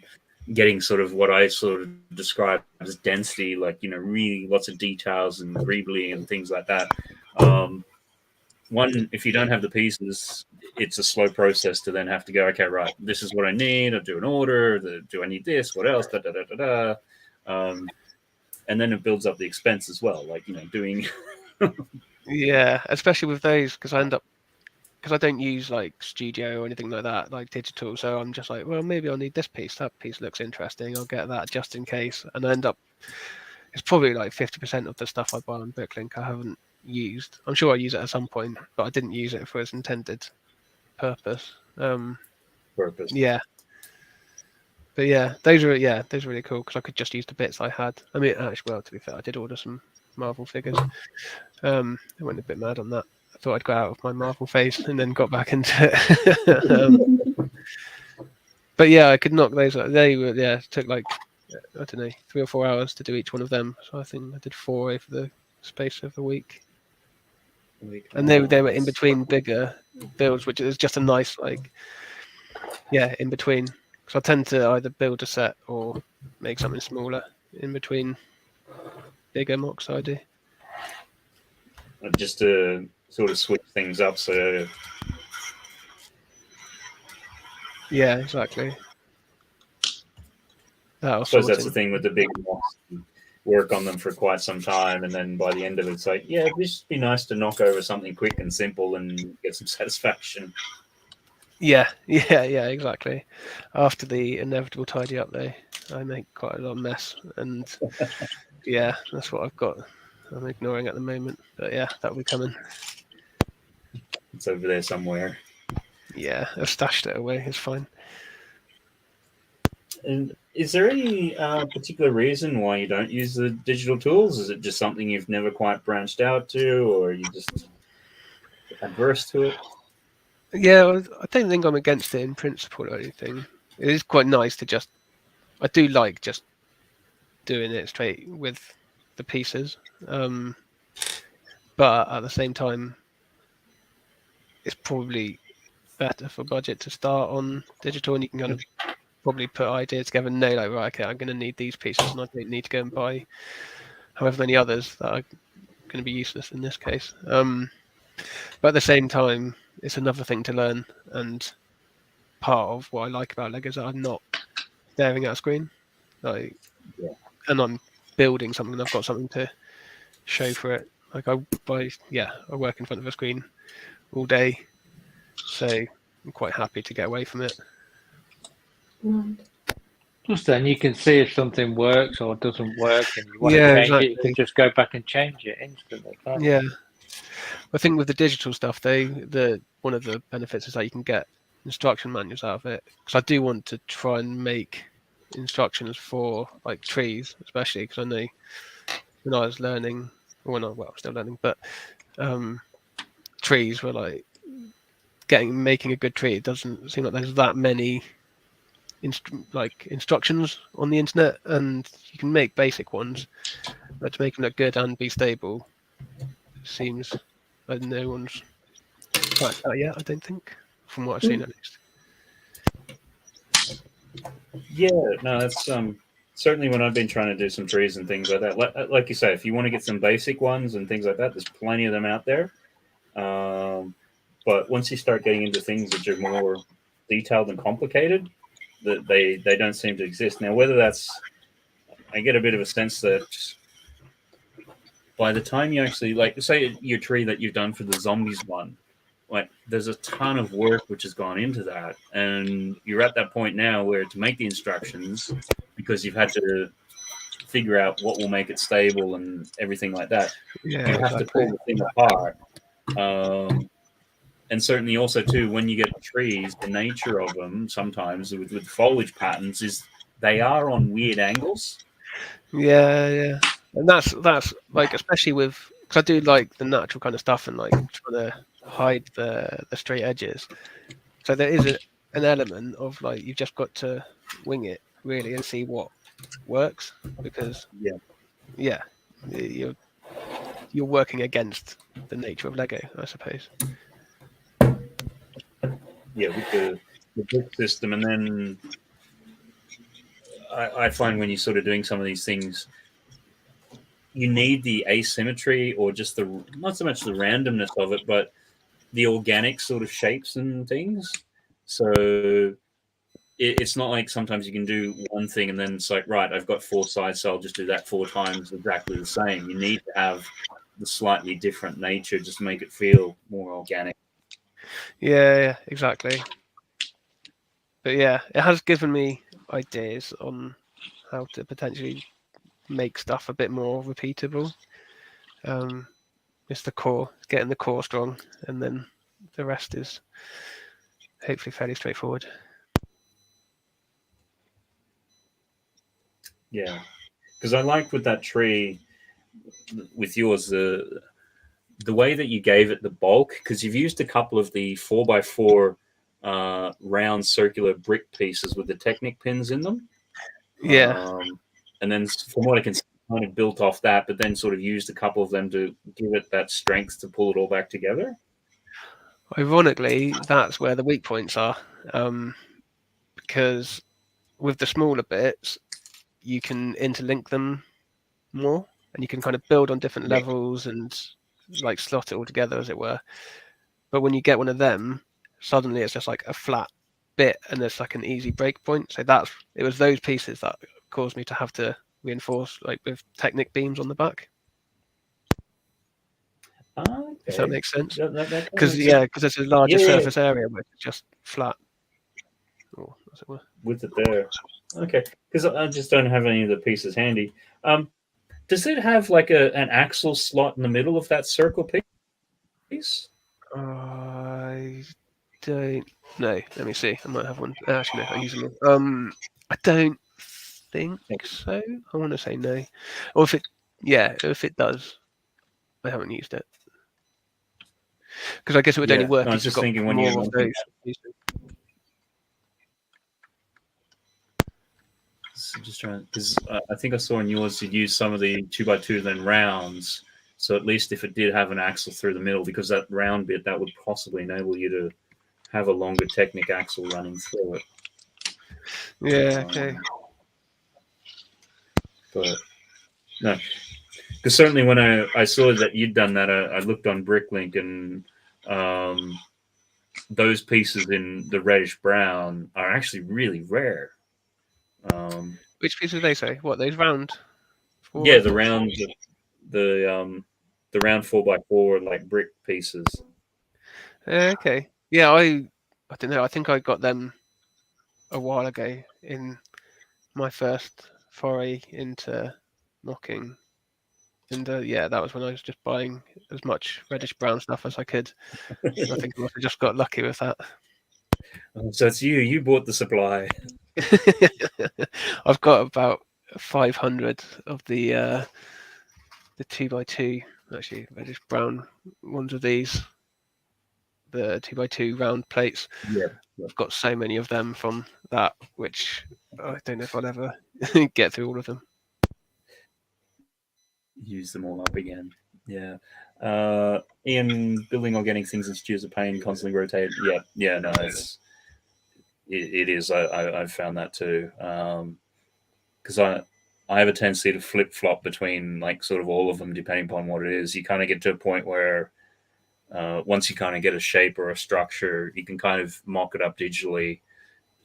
getting sort of what I sort of describe as density, like really lots of details and greebly and things like that. One, if you don't have the pieces, it's a slow process to then have to go, okay, right, this is what I need. I'll do an order. Do I need this? What else? Da da da da da. And then it builds up the expense as well, like doing. Yeah, especially with those because I don't use like Studio or anything like that, like digital. So I'm just like, well, maybe I'll need this piece. That piece looks interesting. I'll get that just in case. And I end up, it's probably like 50% of the stuff I buy on Booklink I haven't used. I'm sure I use it at some point, but I didn't use it for its intended purpose. Yeah. But yeah, those are really cool because I could just use the bits I had. I mean, actually, well, to be fair, I did order some Marvel figures. I went a bit mad on that. I thought I'd go out of my Marvel phase and then got back into it. But yeah, I could knock those out. They were, took like, I don't know, 3 or 4 hours to do each one of them. So I think I did 4 over the space of a week. And they were in between bigger builds, which is just a nice, like, in between. I tend to either build a set or make something smaller in between bigger mocks I do. Just to sort of switch things up. So Yeah, exactly. I suppose that's the thing with the big mocks. You work on them for quite some time, and then by the end of it, it's like, yeah, it'd just be nice to knock over something quick and simple and get some satisfaction. Yeah, exactly. After the inevitable tidy up, though, I make quite a lot of mess, and yeah, that's what I've got. I'm ignoring at the moment, but yeah, that'll be coming. It's over there somewhere. Yeah, I've stashed it away. It's fine. And is there any particular reason why you don't use the digital tools? Is it just something you've never quite branched out to, or are you just adverse to it? Yeah, well, I don't think I'm against it in principle or anything. It is quite nice to just. I do like just doing it straight with the pieces, but at the same time, it's probably better for budget to start on digital, and you can kind of probably put ideas together and know, like, right, okay, I'm going to need these pieces, and I don't need to go and buy however many others that are going to be useless in this case. But at the same time, it's another thing to learn, and part of what I like about Lego is that I'm not staring at a screen, and I'm building something. I've got something to show for it. Like I work in front of a screen all day, so I'm quite happy to get away from it. Right. Plus, then you can see if something works or doesn't work, and you want to change it. You can just go back and change it instantly. Yeah. I think with the digital stuff, one of the benefits is that you can get instruction manuals out of it. Because I do want to try and make instructions for like trees, especially because I know when I was learning, I'm still learning, but trees were like making a good tree. It doesn't seem like there's that many instructions on the internet, and you can make basic ones, but to make them look good and be stable, seems like no one's tried that yet, I don't think, from what I've seen at least. Yeah, no, that's certainly when I've been trying to do some trees and things like that. Like you say, if you want to get some basic ones and things like that, there's plenty of them out there. But once you start getting into things which are more detailed and complicated, that they don't seem to exist. Now, whether that's, I get a bit of a sense that by the time you actually, like, say your tree that you've done for the zombies one, like, there's a ton of work which has gone into that, and you're at that point now where to make the instructions, because you've had to figure out what will make it stable and everything like that, you have to pull the thing apart. And certainly also too, when you get trees, the nature of them sometimes with foliage patterns is they are on weird angles. Yeah, and that's like, especially with, because I do like the natural kind of stuff and like trying to hide the straight edges. So there is an element of like you've just got to wing it really and see what works, because you're working against the nature of Lego, I suppose. Yeah, with the brick system, and then I find when you're sort of doing some of these things, you need the asymmetry, or just not so much the randomness of it, but the organic sort of shapes and things. So it's not like sometimes you can do one thing and then it's like, right, I've got 4 sides, so I'll just do that 4 times exactly the same. You need to have the slightly different nature just to make it feel more organic. Yeah, exactly. But yeah, it has given me ideas on how to potentially make stuff a bit more repeatable. It's the core, getting the core strong, and then the rest is hopefully fairly straightforward. Yeah, because I liked with that tree, with yours, the way that you gave it the bulk, because you've used a couple of the 4x4 round circular brick pieces with the Technic pins in them. Yeah. And then from what I can see, kind of built off that, but then sort of used a couple of them to give it that strength to pull it all back together. Ironically, that's where the weak points are, because with the smaller bits, you can interlink them more, and you can kind of build on different levels and like slot it all together, as it were. But when you get one of them, suddenly it's just like a flat bit, and there's like an easy break point. So it was those pieces that caused me to have to reinforce like with Technic beams on the back. Okay. Does that make sense? That Because it's a larger surface area, but it's just flat. Or, as it were. With it there. Okay, because I just don't have any of the pieces handy. Does it have like an axle slot in the middle of that circle piece? I don't know. Let me see. I might have one. Actually, no, I use them. I don't think so. I want to say no. Or if it does, I haven't used it. Because I guess it would only work. I was if just you've got thinking when more you of those pieces. So just trying, because I think I saw in yours you'd use some of the 2x2 then rounds. So at least if it did have an axle through the middle, because that round bit, that would possibly enable you to have a longer Technic axle running through it. Yeah. Okay. But no, because certainly when I saw that you'd done that, I looked on Bricklink, and those pieces in the reddish brown are actually really rare. Which pieces they say? What, those round? Yeah, the round, the round 4x4 like brick pieces. Okay. Yeah, I don't know. I think I got them a while ago in my first foray into mocking, and that was when I was just buying as much reddish brown stuff as I could. I think I must have just got lucky with that. So it's you bought the supply. I've got about 500 of the 2x2, actually reddish brown ones of these, the 2x2 round plates. Yeah, I've got so many of them from that, which I don't know if I'll ever get through all of them. Use them all up again. Yeah. Ian, building or getting things in stews of pain, constantly rotate. Yeah, no, it is. I've found that too. Because I have a tendency to flip flop between like sort of all of them depending upon what it is. You kind of get to a point where once you kind of get a shape or a structure, you can kind of mock it up digitally,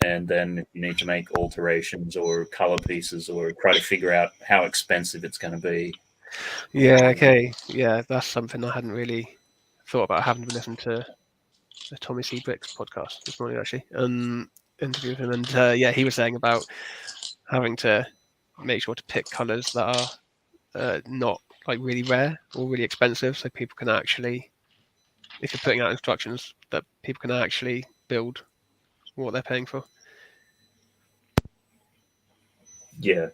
and then if you need to make alterations or color pieces or try to figure out how expensive it's going to be. Yeah, okay. Yeah, that's something I hadn't really thought about. I haven't been listening to the Tommy C. Bricks podcast this morning, actually. Interview with him, and he was saying about having to make sure to pick colours that are not like really rare or really expensive, so people can actually, if you're putting out instructions, that people can actually build what they're paying for. Yeah.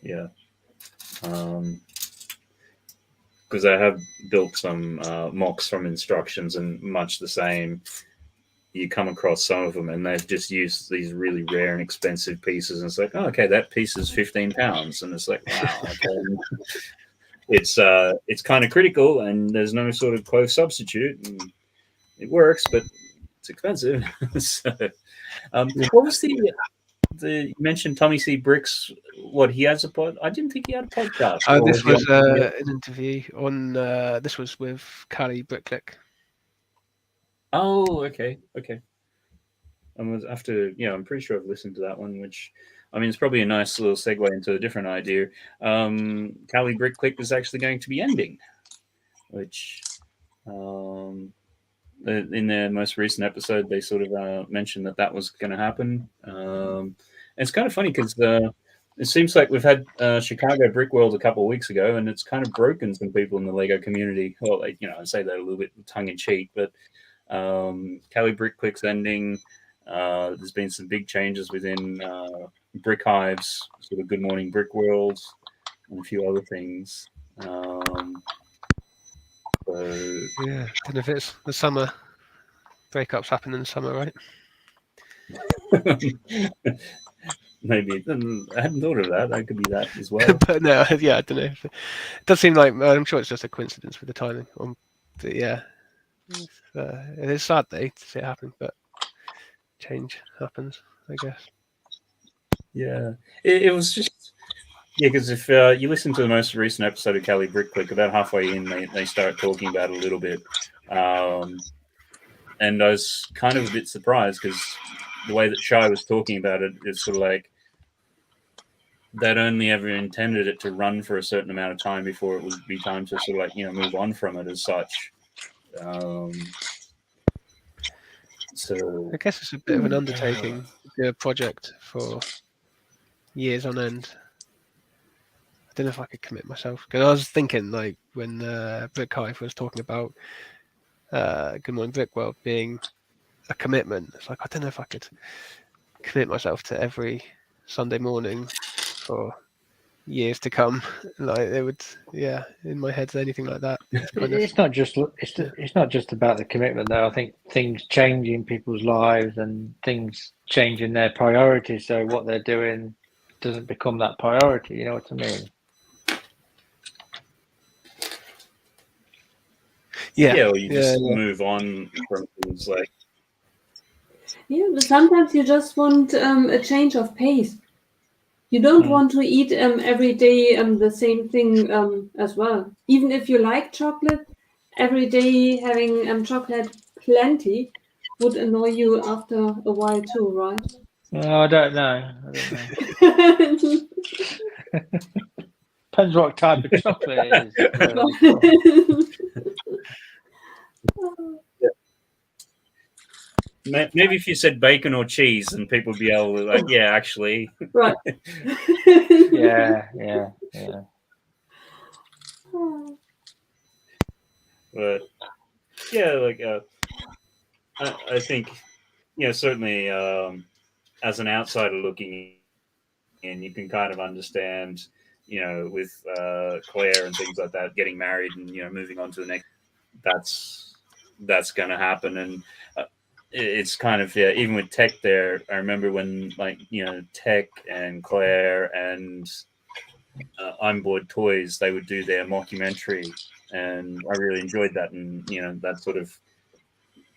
Because I have built some mocks from instructions, and much the same. You come across some of them, and they've just used these really rare and expensive pieces, and it's like, oh, okay, that piece is £15, and it's like, wow, okay. It's kind of critical, and there's no sort of close substitute, and it works, but it's expensive. So, what was the you mentioned Tommy C. Bricks? What, he has a pod? I didn't think he had a podcast. This was an interview on. This was with Callie Bricklick. Oh, okay. I'm pretty sure I've listened to that one, which, I mean, it's probably a nice little segue into a different idea. Callie Bricklick is actually going to be ending, which in their most recent episode, they sort of mentioned that was going to happen. And it's kind of funny because it seems like we've had Chicago Brick World a couple of weeks ago, and it's kind of broken some people in the Lego community. Well, I say that a little bit tongue in cheek, but Callie Bricklick's ending. There's been some big changes within Brick Hive's sort of Good Morning Brick World and a few other things. Yeah, I don't know if it's the summer. Breakups happen in the summer, right? Maybe. I hadn't thought of that. That could be that as well. But no, I don't know. It does seem like, I'm sure it's just a coincidence with the timing. But yeah, it is sad though to see it happen, but change happens, I guess. Yeah, it was just because if you listen to the most recent episode of Cali Bricklick, about halfway in, they start talking about it a little bit, and I was kind of a bit surprised because the way that Shai was talking about it is sort of like that only ever intended it to run for a certain amount of time before it would be time to sort of like move on from it as such. So I guess it's a bit of an undertaking to do a project for years on end. I don't know if I could commit myself, because I was thinking, like, when Brick Hive was talking about Good Morning Brick World being a commitment, it's like, I don't know if I could commit myself to every Sunday morning for years to come. Like, it would, in my head, anything like that. It's not just about the commitment, though. I think things change in people's lives and things change in their priorities. So what they're doing doesn't become that priority. You know what I mean? Or you just move on from things like. Yeah, but sometimes you just want a change of pace. You don't want to eat every day the same thing as well. Even if you like chocolate, every day having chocolate plenty would annoy you after a while too, right? I don't know. Depends what type of chocolate it is. Maybe if you said bacon or cheese, and people would be able to like, yeah, actually. Right. Yeah. But yeah, like I think certainly as an outsider looking in, you can kind of understand, with Claire and things like that, getting married and moving on to the next. That's going to happen, and it's kind of even with Tech there. I remember when Tech and Claire and I'm Bored Toys, they would do their mockumentary, and I really enjoyed that. And that sort of,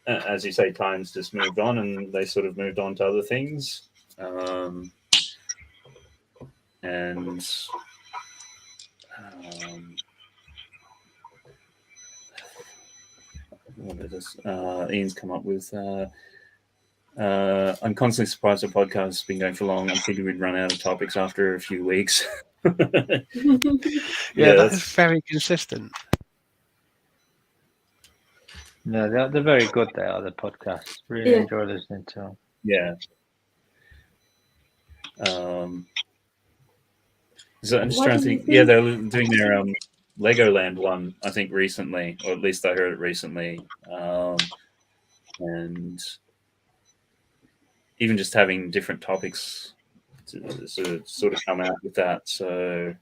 as you say, times just moved on, and they sort of moved on to other things. What is this? Ian's come up with. I'm constantly surprised the podcast has been going for long. I figured we'd run out of topics after a few weeks. That's very consistent. No, they're very good. They are, the podcasts. Really enjoy listening to them. Yeah. So I'm just trying to think. Yeah, they're doing their Legoland one, I think, recently, or at least I heard it recently. And even just having different topics to sort of come out with that. So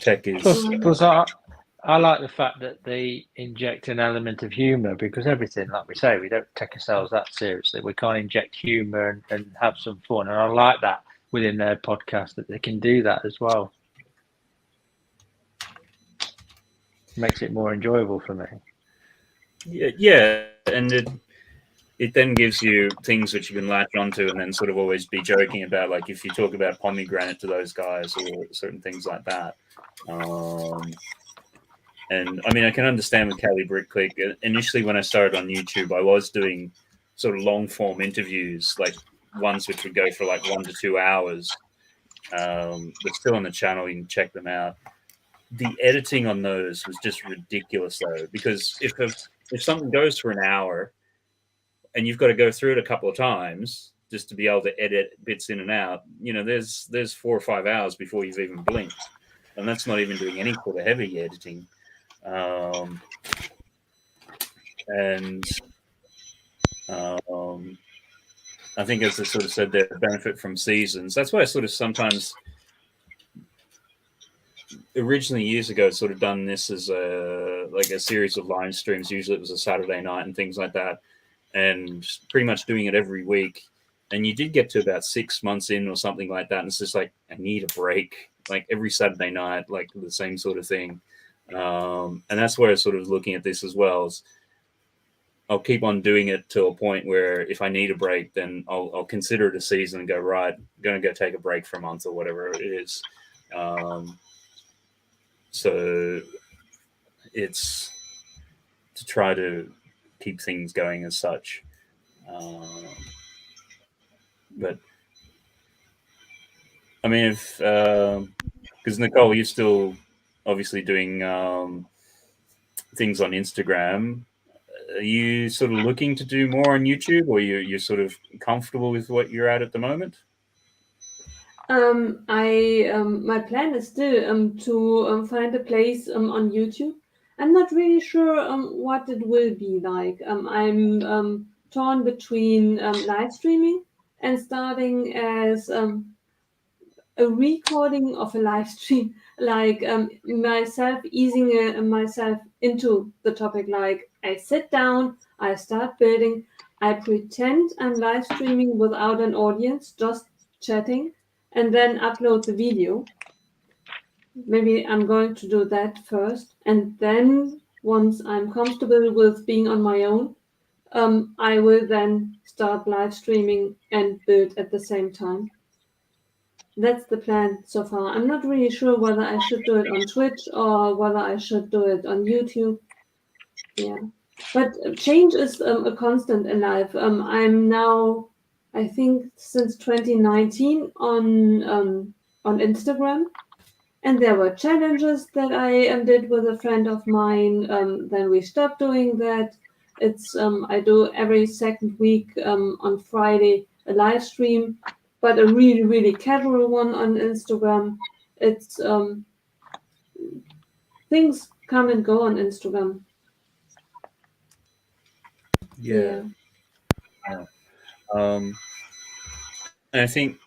Tech is. Plus, I like the fact that they inject an element of humour, because everything, like we say, we don't take ourselves that seriously. We can't inject humour and have some fun. And I like that within their podcast, that they can do that as well. Makes it more enjoyable for me. Yeah, and it then gives you things which you can latch onto and then sort of always be joking about, like if you talk about pomegranate to those guys or certain things like that. And I mean, I can understand with Cali Bricklick. Initially, when I started on YouTube, I was doing sort of long form interviews, like ones which would go for like 1 to 2 hours. They're still on the channel. You can check them out. The editing on those was just ridiculous, though, because if something goes for an hour and you've got to go through it a couple of times just to be able to edit bits in and out, there's 4 or 5 hours before you've even blinked, and that's not even doing any sort of heavy editing. I think, as I sort of said, they benefit from seasons. That's why I sort of sometimes, originally years ago, sort of done this as a series of live streams. Usually it was a Saturday night and things like that, and pretty much doing it every week. And you did get to about 6 months in or something like that, and it's just like, I need a break. Like every Saturday night, like the same sort of thing. And that's where I was sort of looking at this as well. I'll keep on doing it to a point where if I need a break, then I'll consider it a season and go, right, I'm going to go take a break for a month or whatever it is. So it's to try to keep things going as such. But I mean, if because Nicole, you're still obviously doing things on Instagram. Are you sort of looking to do more on YouTube, or you're sort of comfortable with what you're at the moment? My plan is still to find a place on YouTube. I'm not really sure what it will be like. I'm torn between live streaming and starting as a recording of a live stream, like myself easing myself into the topic. Like I sit down, I start building, I pretend I'm live streaming without an audience, just chatting, and then upload the video. Maybe I'm going to do that first, and then once I'm comfortable with being on my own, I will then start live streaming and build at the same time. That's the plan so far. I'm not really sure whether I should do it on Twitch or whether I should do it on YouTube. Yeah, but change is a constant in life. I'm now, I think, since 2019 on Instagram, and there were challenges that I did with a friend of mine. Then we stopped doing that. It's I do every second week on Friday a live stream, but a really, really casual one on Instagram. It's things come and go on Instagram. Yeah. And I think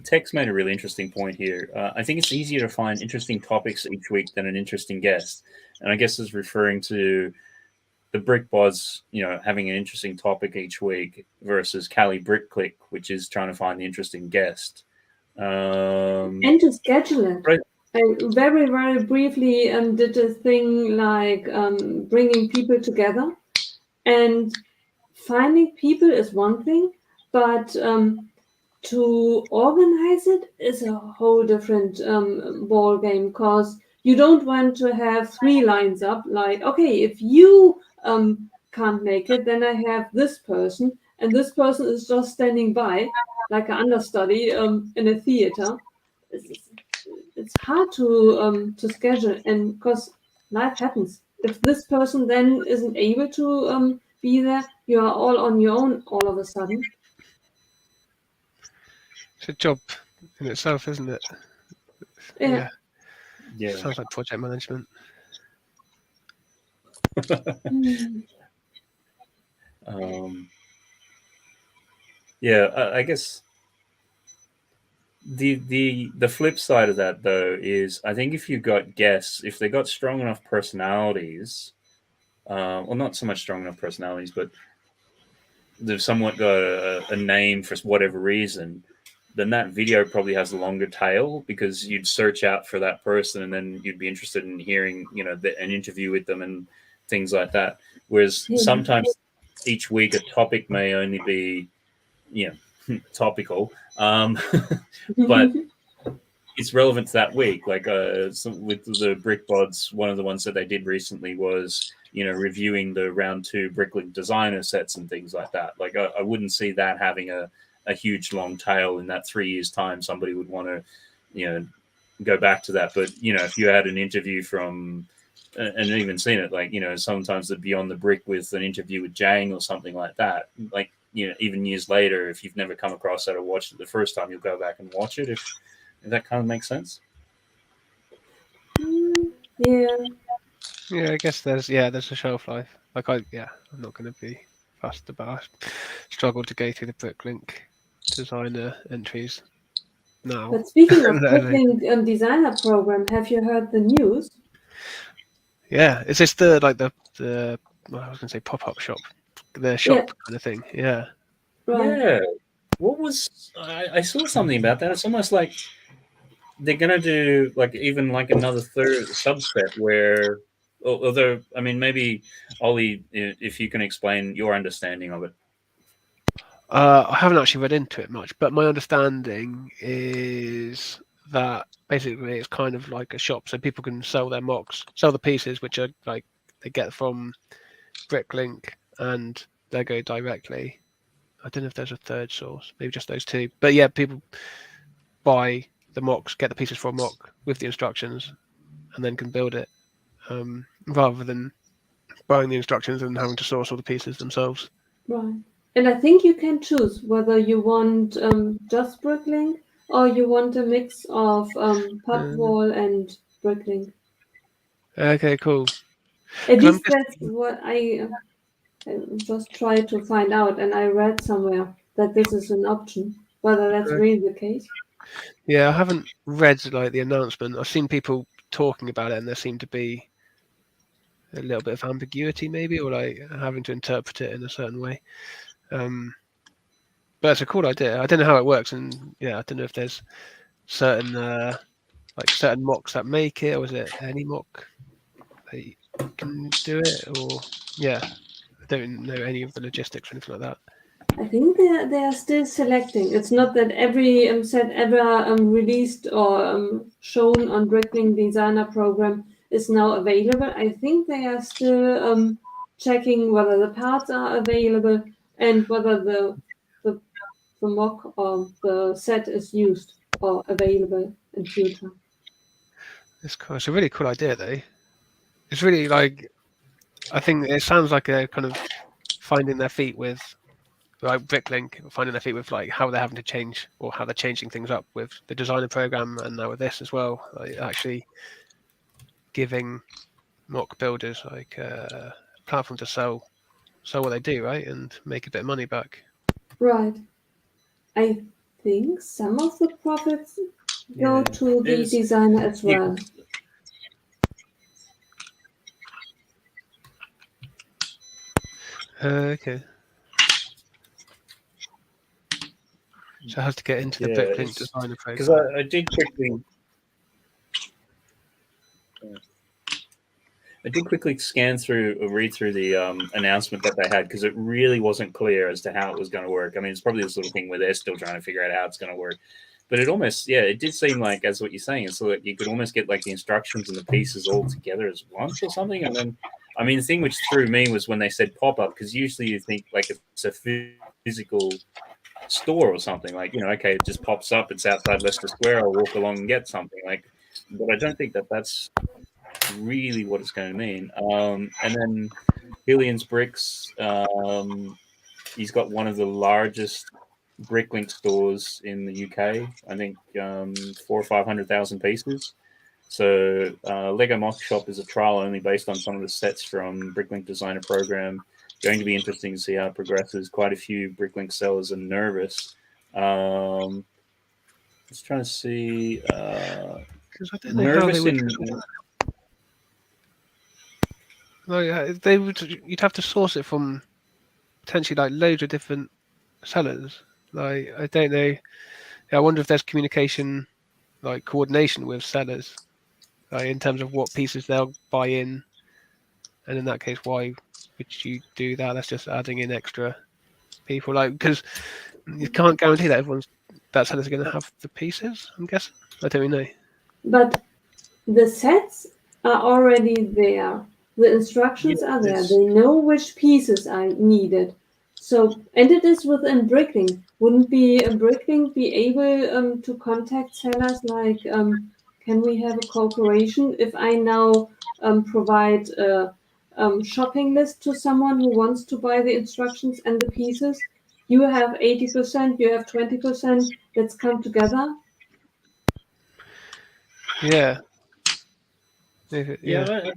Tex made a really interesting point here. I think it's easier to find interesting topics each week than an interesting guest. And I guess it's referring to the Brick Bods, having an interesting topic each week versus Cali Brick Click, which is trying to find the interesting guest. And to schedule it. Right. I very, very briefly did a thing like bringing people together, and finding people is one thing, but to organize it is a whole different ball game, because you don't want to have 3 lines up like, okay, if you can't make it, then I have this person, and this person is just standing by like an understudy in a theater. It's hard to schedule, and because life happens. If this person then isn't able to be there, you are all on your own all of a sudden. It's a job in itself, isn't it? Yeah. Sounds like project management. I guess the flip side of that, though, is I think if you've got guests, if they got strong enough personalities, well, not so much strong enough personalities, but they've somewhat got a name for whatever reason, then that video probably has a longer tail, because you'd search out for that person and then you'd be interested in hearing, an interview with them and things like that. Whereas sometimes each week a topic may only be, topical, but it's relevant to that week. Like with the Brick Bods, one of the ones that they did recently was, reviewing the round 2 Bricklink designer sets and things like that. Like I wouldn't see that having a huge long tail in that 3 years time. Somebody would want to, go back to that. But, if you had an interview from, and even seen it, like, sometimes the Beyond the Brick with an interview with Jang or something like that, like, even years later, if you've never come across that or watched it the first time, you'll go back and watch it, if that kind of makes sense. Yeah, I guess there's a shelf life. Like I'm not going to be fussed about. I struggle to go through the Bricklink designer entries now. but speaking of Bricklink designer program, have you heard the news? Yeah, is this the well, I was going to say pop-up shop, the shop kind of thing? Yeah. Right. Yeah. What was I saw something about that? It's almost like they're gonna do like even like another third subset where Although, I mean, maybe Ollie, if you can explain your understanding of it. I haven't actually read into it much, but my understanding is that basically it's kind of like a shop, so people can sell their mocks, sell the pieces, which are like they get from Bricklink and Lego directly. I don't know if there's a third source, maybe just those two. But yeah, people buy the mocks, get the pieces for a mock with the instructions, and then can build it, rather than buying the instructions and having to source all the pieces themselves. Right. And I think you can choose whether you want just Bricklink or you want a mix of pub wall and Bricklink. Okay, cool. At least that's what I just tried to find out, and I read somewhere that this is an option. Whether that's really the case. Yeah, I haven't read like the announcement. I've seen people talking about it, and there seemed to be a little bit of ambiguity, maybe, or like having to interpret it in a certain way. But it's a cool idea. I don't know how it works, and yeah, I don't know if there's certain like certain mocks that make it, or is it any mock that you can do it, or yeah, I don't know any of the logistics or anything like that. I think they are still selecting. It's not that every set ever released or shown on Bricklink Designer program is now available. I think they are still checking whether the parts are available and whether the mock or the set is used or available in future. It's cool. It's a really cool idea, though. It's really like, I think it sounds like a kind of finding their feet with like Bricklink, finding their feet with like how they're having to change or how they're changing things up with the designer program, and now with this as well, like actually giving mock builders like a platform to sell what they do, right, and make a bit of money back. Right. I think some of the profits go to the designer as well. Okay. So I have to get into the Bricklink designer program. Because I did quickly scan through or read through the announcement that they had, because it really wasn't clear as to how it was going to work. I mean, it's probably the sort of thing where they're still trying to figure out how it's going to work. But it almost, it did seem like, as what you're saying, it's like you could almost get like the instructions and the pieces all together as once or something. And then, I mean, the thing which threw me was when they said pop-up, because usually you think like if it's a physical store or something, like, you know, okay, it just pops up, it's outside Leicester Square, I'll walk along and get something. Like, but I don't think that that's really what it's going to mean. And then Billions Bricks, he's got one of the largest Bricklink stores in the UK. I think 400,000 or 500,000 pieces. So Lego Mock Shop is a trial only based on some of the sets from Bricklink Designer Program. Going to be interesting to see how it progresses. Quite a few Bricklink sellers are nervous. Just trying to see. Nervous in. Well, yeah, you'd have to source it from potentially like loads of different sellers. Like, I don't know. I wonder if there's communication, like coordination with sellers, like in terms of what pieces they'll buy in, and in that case, why would you do that? That's just adding in extra people, like, because you can't guarantee that that sellers are going to have the pieces. I'm guessing. I don't really know. But the sets are already there. The instructions are there. They know which pieces are needed. So, and it is within Bricklink. Wouldn't Bricklink be able to contact sellers like, can we have a cooperation if I now provide a shopping list to someone who wants to buy the instructions and the pieces? You have 80%, you have 20%. Let's come together. Yeah. Yeah.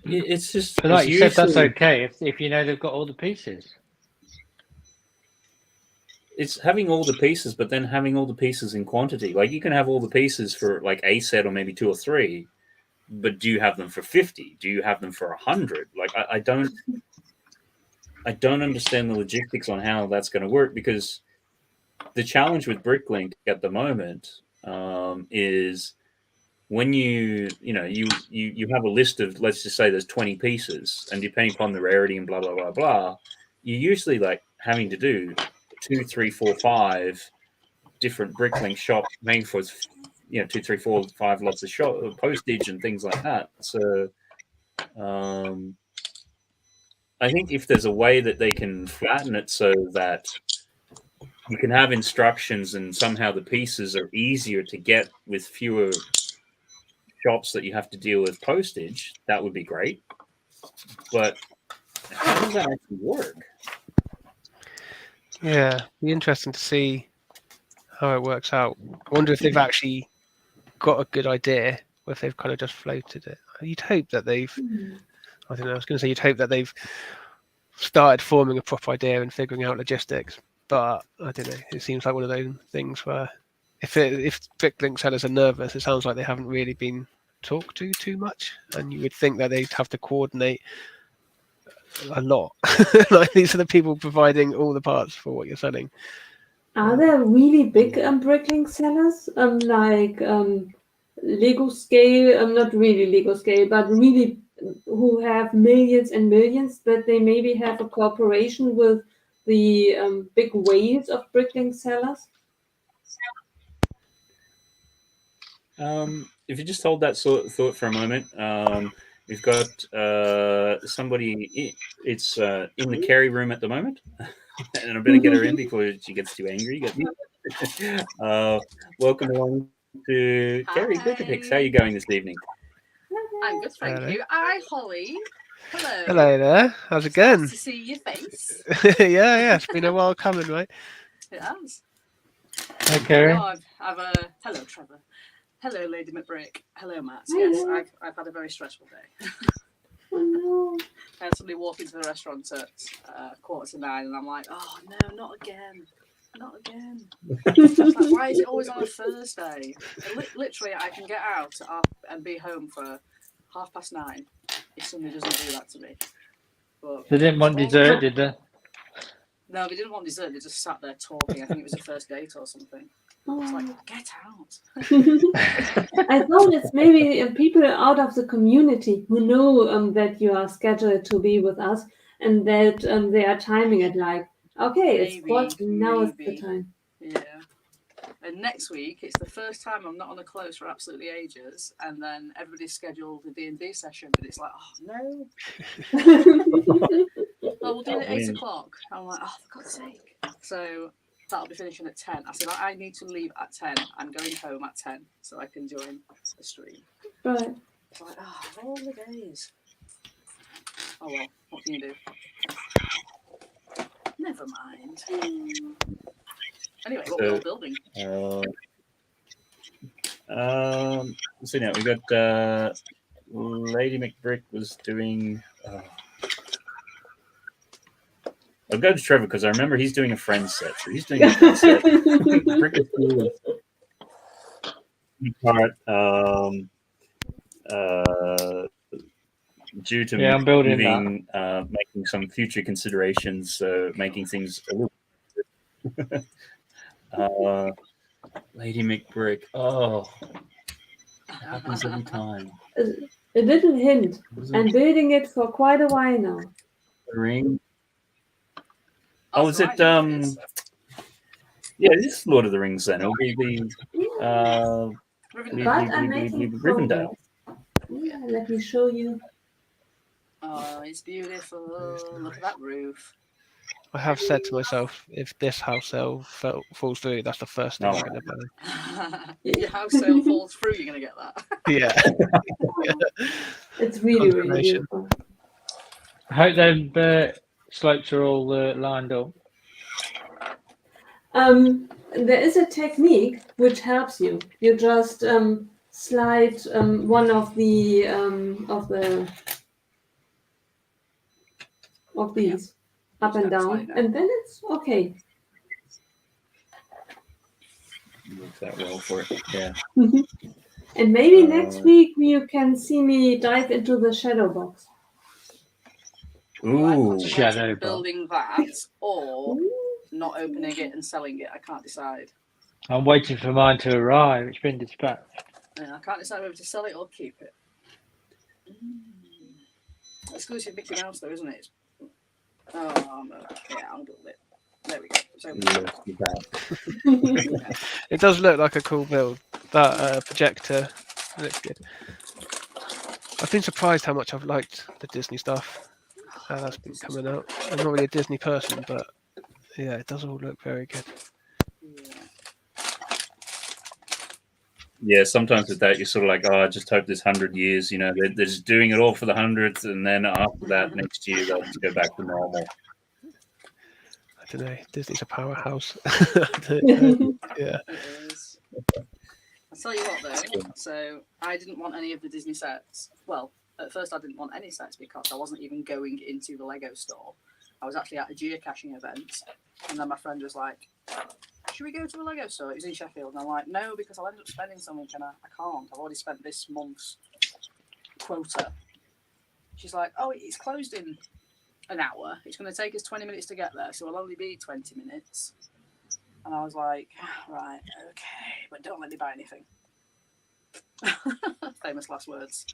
It's just, but like you said, that's okay if you know they've got all the pieces. It's having all the pieces, but then having all the pieces in quantity. Like, you can have all the pieces for like a set or maybe 2 or 3, but do you have them for 50? Do you have them for 100? Like, I don't understand the logistics on how that's going to work, because the challenge with Bricklink at the moment is when you have a list of, let's just say there's 20 pieces, and depending upon the rarity and blah blah blah blah, you're usually like having to do 2, 3, 4, 5 different bricklink shops, paying for 2, 3, 4, 5 lots of postage and things like that. So I think if there's a way that they can flatten it so that you can have instructions and somehow the pieces are easier to get with fewer shops that you have to deal with postage, that would be great. But how does that actually work? Yeah, be interesting to see how it works out. I wonder if they've actually got a good idea, or if they've kind of just floated it. You'd hope that they've, I don't know, I was going to say you'd hope that they've started forming a proper idea and figuring out logistics, but I don't know. It seems like one of those things where if bricklink sellers are nervous, it sounds like they haven't really been talked to too much, and you would think that they'd have to coordinate a lot. Like these are the people providing all the parts for what you're selling. Are there really big bricklink sellers, like Lego scale? Not really Lego scale, but really who have millions and millions, but they maybe have a cooperation with the big whales of bricklink sellers? If you just hold that thought for a moment, we've got somebody. It's in the Kerry room at the moment, and I better get her in before she gets too angry. Welcome along to Kerry Glyphics. How are you going this evening? I'm good, thank you. Hi, Holly. Hello. Hello there. How's it going? Nice to see your face. yeah. It's been a while coming, right? It has. Hi, Kerry. Oh, hello, Trevor. Hello, Lady McBrick. Hello, Matt. Yes, I've had a very stressful day. Oh no. I had somebody walk into the restaurant at 9:15, and I'm like, oh no, not again. Not again. Like, why is it always on a Thursday? Literally, I can get out and be home for 9:30 if somebody doesn't do that to me. But They didn't want dessert, did they? No, they didn't want dessert. They just sat there talking. I think it was a first date or something. I was like, get out. I thought it's maybe people out of the community who know that you are scheduled to be with us, and that they are timing it like, okay, it's what now is the time. Yeah. And next week, it's the first time I'm not on a close for absolutely ages, and then everybody's scheduled a D&D session, but it's like, oh no. Oh, we'll do it at 8 o'clock. I'm like, oh, for God's sake. So that'll be finishing at 10. I said, I need to leave at 10. I'm going home at 10 so I can join the stream. Right. It's like, all the days. Oh well, what can you do? Never mind. Anyway, what we're all building. So now we got Lady McBrick was doing. I'll go to Trevor because I remember he's doing a friend set. So he's doing a friend set. Brick is cool. Part, due to I'm building moving, making some future considerations, making things a little. Lady McBrick. Oh, it happens every time. A little hint. I'm building it for quite a while now. The ring. Oh, is it? Yeah, this is Lord of the Rings. Then it'll be Rivendell. Yeah, let me show you. Oh, it's beautiful. Look at that roof. I have said to myself, if this house sale falls through, that's the first thing I'm going to buy. If your house sale falls through, you're going to get that. Yeah. It's really beautiful. I hope them slopes are all lined up. There is a technique which helps you. You just slide one of these up and down, and then it's okay. Works that well for it, yeah. And maybe next week you can see me dive into the shadow box. Ooh, shadow building that or not opening it and selling it. I can't decide. I'm waiting for mine to arrive. It's been dispatched. I can't decide whether to sell it or keep it. Exclusive Mickey Mouse, though, isn't it? Oh, no. Yeah, I'll build it. There we go. It does look like a cool build. That projector looks good. I've been surprised how much I've liked the Disney stuff that's been coming out. I'm not really a Disney person, but yeah, it does all look very good. Yeah, sometimes with that, you're sort of like, oh, I just hope this 100 years, you know, they're just doing it all for the 100th, and then after that, next year, they'll just go back to normal. I don't know. Disney's a powerhouse. Yeah. I'll tell you what, though. So I didn't want any of the Disney sets. Well, at first I didn't want any sets because I wasn't even going into the Lego store. I was actually at a geocaching event, and then my friend was like, should we go to the Lego store? It was in Sheffield, and I'm like, no, because I'll end up spending something, and I can't. I've already spent this month's quota. She's like, oh, it's closed in an hour. It's going to take us 20 minutes to get there, so it'll only be 20 minutes. And I was like, right, okay, but don't let me buy anything. Famous last words.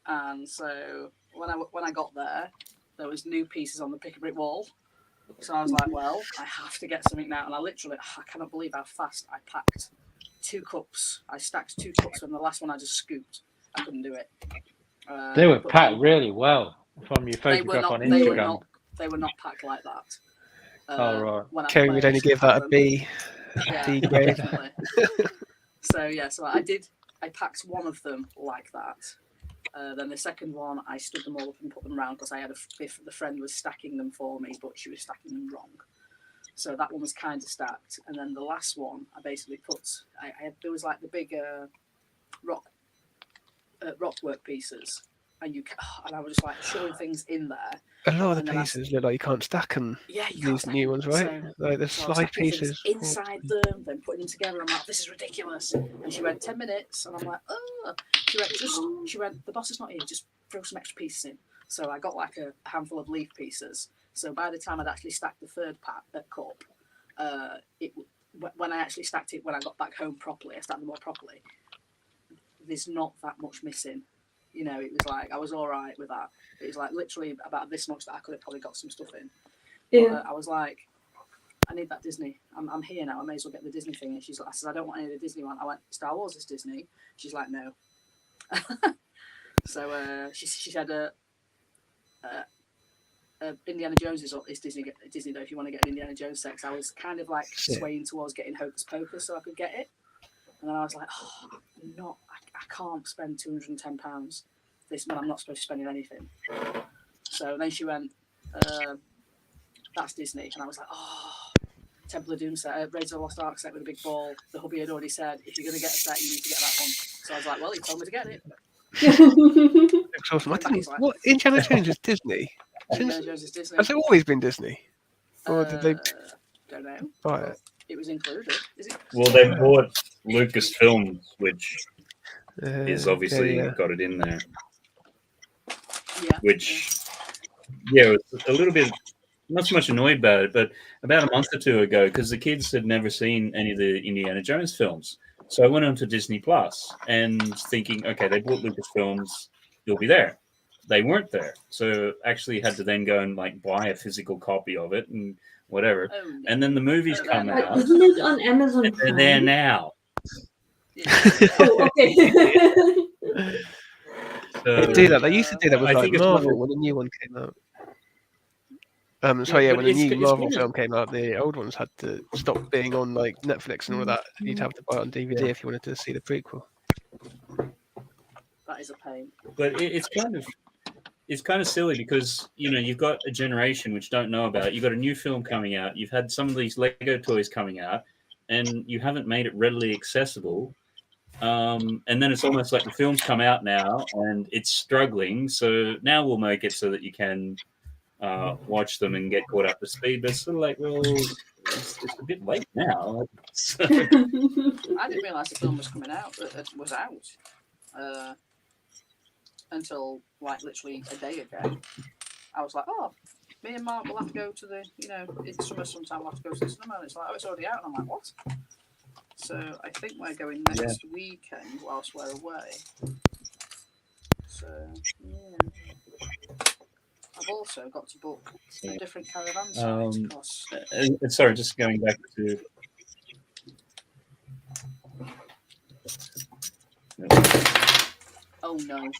And so when I got there was new pieces on the pick-a-brick wall. So I was like, well, I have to get something now. And I cannot believe how fast I packed 2 cups. I stacked 2 cups, and the last one I just scooped. I couldn't do it. They were packed really well from your photograph on Instagram. They were not packed like that. Right. Kerry would only give that a B. Yeah, D grade. definitely. So I packed one of them like that. Then the second one, I stood them all up and put them around because the friend was stacking them for me, but she was stacking them wrong. So that one was kind of stacked. And then the last one, I basically there was like the big rock work pieces, and I was just like shoving things in there. A lot of the pieces look like you can't stack them. Yeah, you these new ones, right? Like the slide pieces inside them, then putting them together. I'm like, this is ridiculous. And she went 10 minutes, and I'm like, oh. She went. The boss is not here. Just throw some extra pieces in. So I got like a handful of leaf pieces. So by the time I'd actually stacked the third cup, when I actually stacked it, when I got back home properly, I stacked them all properly. There's not that much missing. You know, it was like I was all right with that. It was like literally about this much that I could have probably got some stuff in. Yeah. But, I was like, I need that Disney. I'm here now. I may as well get the Disney thing. And she's like, I said, I don't want any of the Disney one. I went, Star Wars is Disney. She's like, no. So she said, Indiana Jones is Disney though. If you want to get an Indiana Jones set, I was kind of like swaying towards getting Hocus Pocus so I could get it. And then I was like, oh, I can't spend £210 this month. I'm not supposed to spend anything. So then she went, that's Disney. And I was like, oh, Temple of Doom set, Raiders of the Lost Ark set with a big ball. The hubby had already said, if you're going to get a set, you need to get that one. So I was like, well, he told me to get it. Looks awesome. What Indiana Jones is Disney? Indiana Jones is Disney. Has it always been Disney? Or did they don't know. buy it? It was included. Is it? Well, they bought Lucasfilm, which is obviously got it in there. Yeah. Which, yeah, it was a little bit, not so much annoyed about it, but about a month or two ago, because the kids had never seen any of the Indiana Jones films. So I went on to Disney Plus and thinking, okay, they bought Lucasfilms, they'll be there. They weren't there. So actually had to then go and like buy a physical copy of it and whatever. Oh, no. And then the movies come out. Isn't it on Amazon And they're there now. Oh, okay. They do that. They used to do that with I like think it's Marvel one of- when the new one came out. Sorry, but when the new it's Marvel kind of- film came out, the old ones had to stop being on like Netflix and all that. You'd have to buy it on DVD if you wanted to see the prequel. That is a pain. But it's kind of silly because, you know, you've got a generation which don't know about it. You've got a new film coming out. You've had some of these Lego toys coming out, and you haven't made it readily accessible. And then it's almost like the films come out now and it's struggling. So now we'll make it so that you can watch them and get caught up to speed. But it's sort of like, well, it's a bit late now. So, I didn't realise the film was coming out. It was out until like literally a day ago. I was like, oh, me and Mark will have to go to the, you know, it's summer sometime. We'll have to go to the cinema. And it's like, oh, it's already out. And I'm like, what? So I think we're going next weekend whilst we're away. So yeah. I've also got to book a different caravan site because. Sorry, just going back to. Oh no.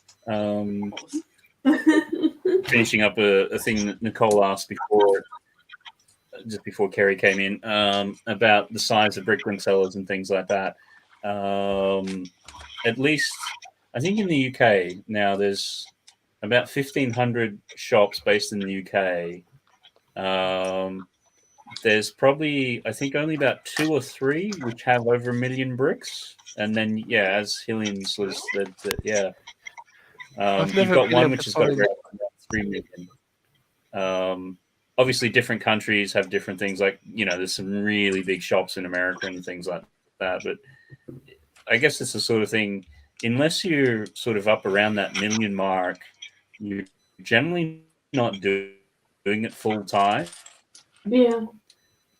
Finishing up a thing that Nicole asked before, just before Kerry came in, about the size of bricklink sellers and things like that. At least, I think in the UK now, there's about 1,500 shops based in the UK. There's probably, I think, only about 2 or 3 which have over 1 million bricks. And then, yeah, as Hillian sort of said, you've got one which has got around 3 million. Obviously, different countries have different things. Like, there's some really big shops in America and things like that. But I guess it's the sort of thing, unless you're sort of up around that million mark, you're generally not doing it full time. Yeah.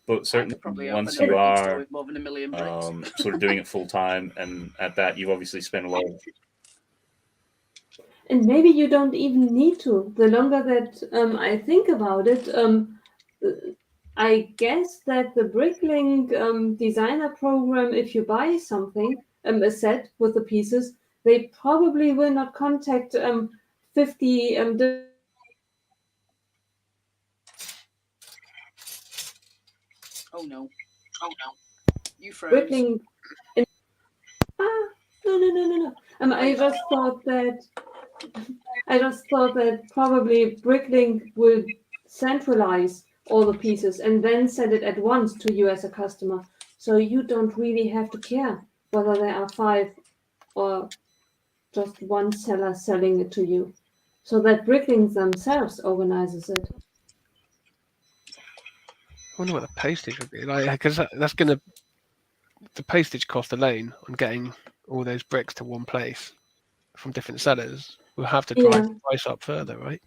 But certainly once you are with more than 1 million bricks. sort of doing it full time, and at that, you've obviously spent a lot of. And maybe you don't even need to. The longer that I think about it, I guess that the Bricklink designer program, if you buy something, a set with the pieces, they probably will not contact 50 Oh no. You froze. Bricklink. No. I just thought that probably Bricklink will centralize all the pieces and then send it at once to you as a customer. So you don't really have to care whether there are 5 or just one seller selling it to you. So that Bricklink themselves organizes it. I wonder what the postage would be like, because that's going to, the postage cost alone on getting all those bricks to one place from different sellers will have to drive the price up further, right?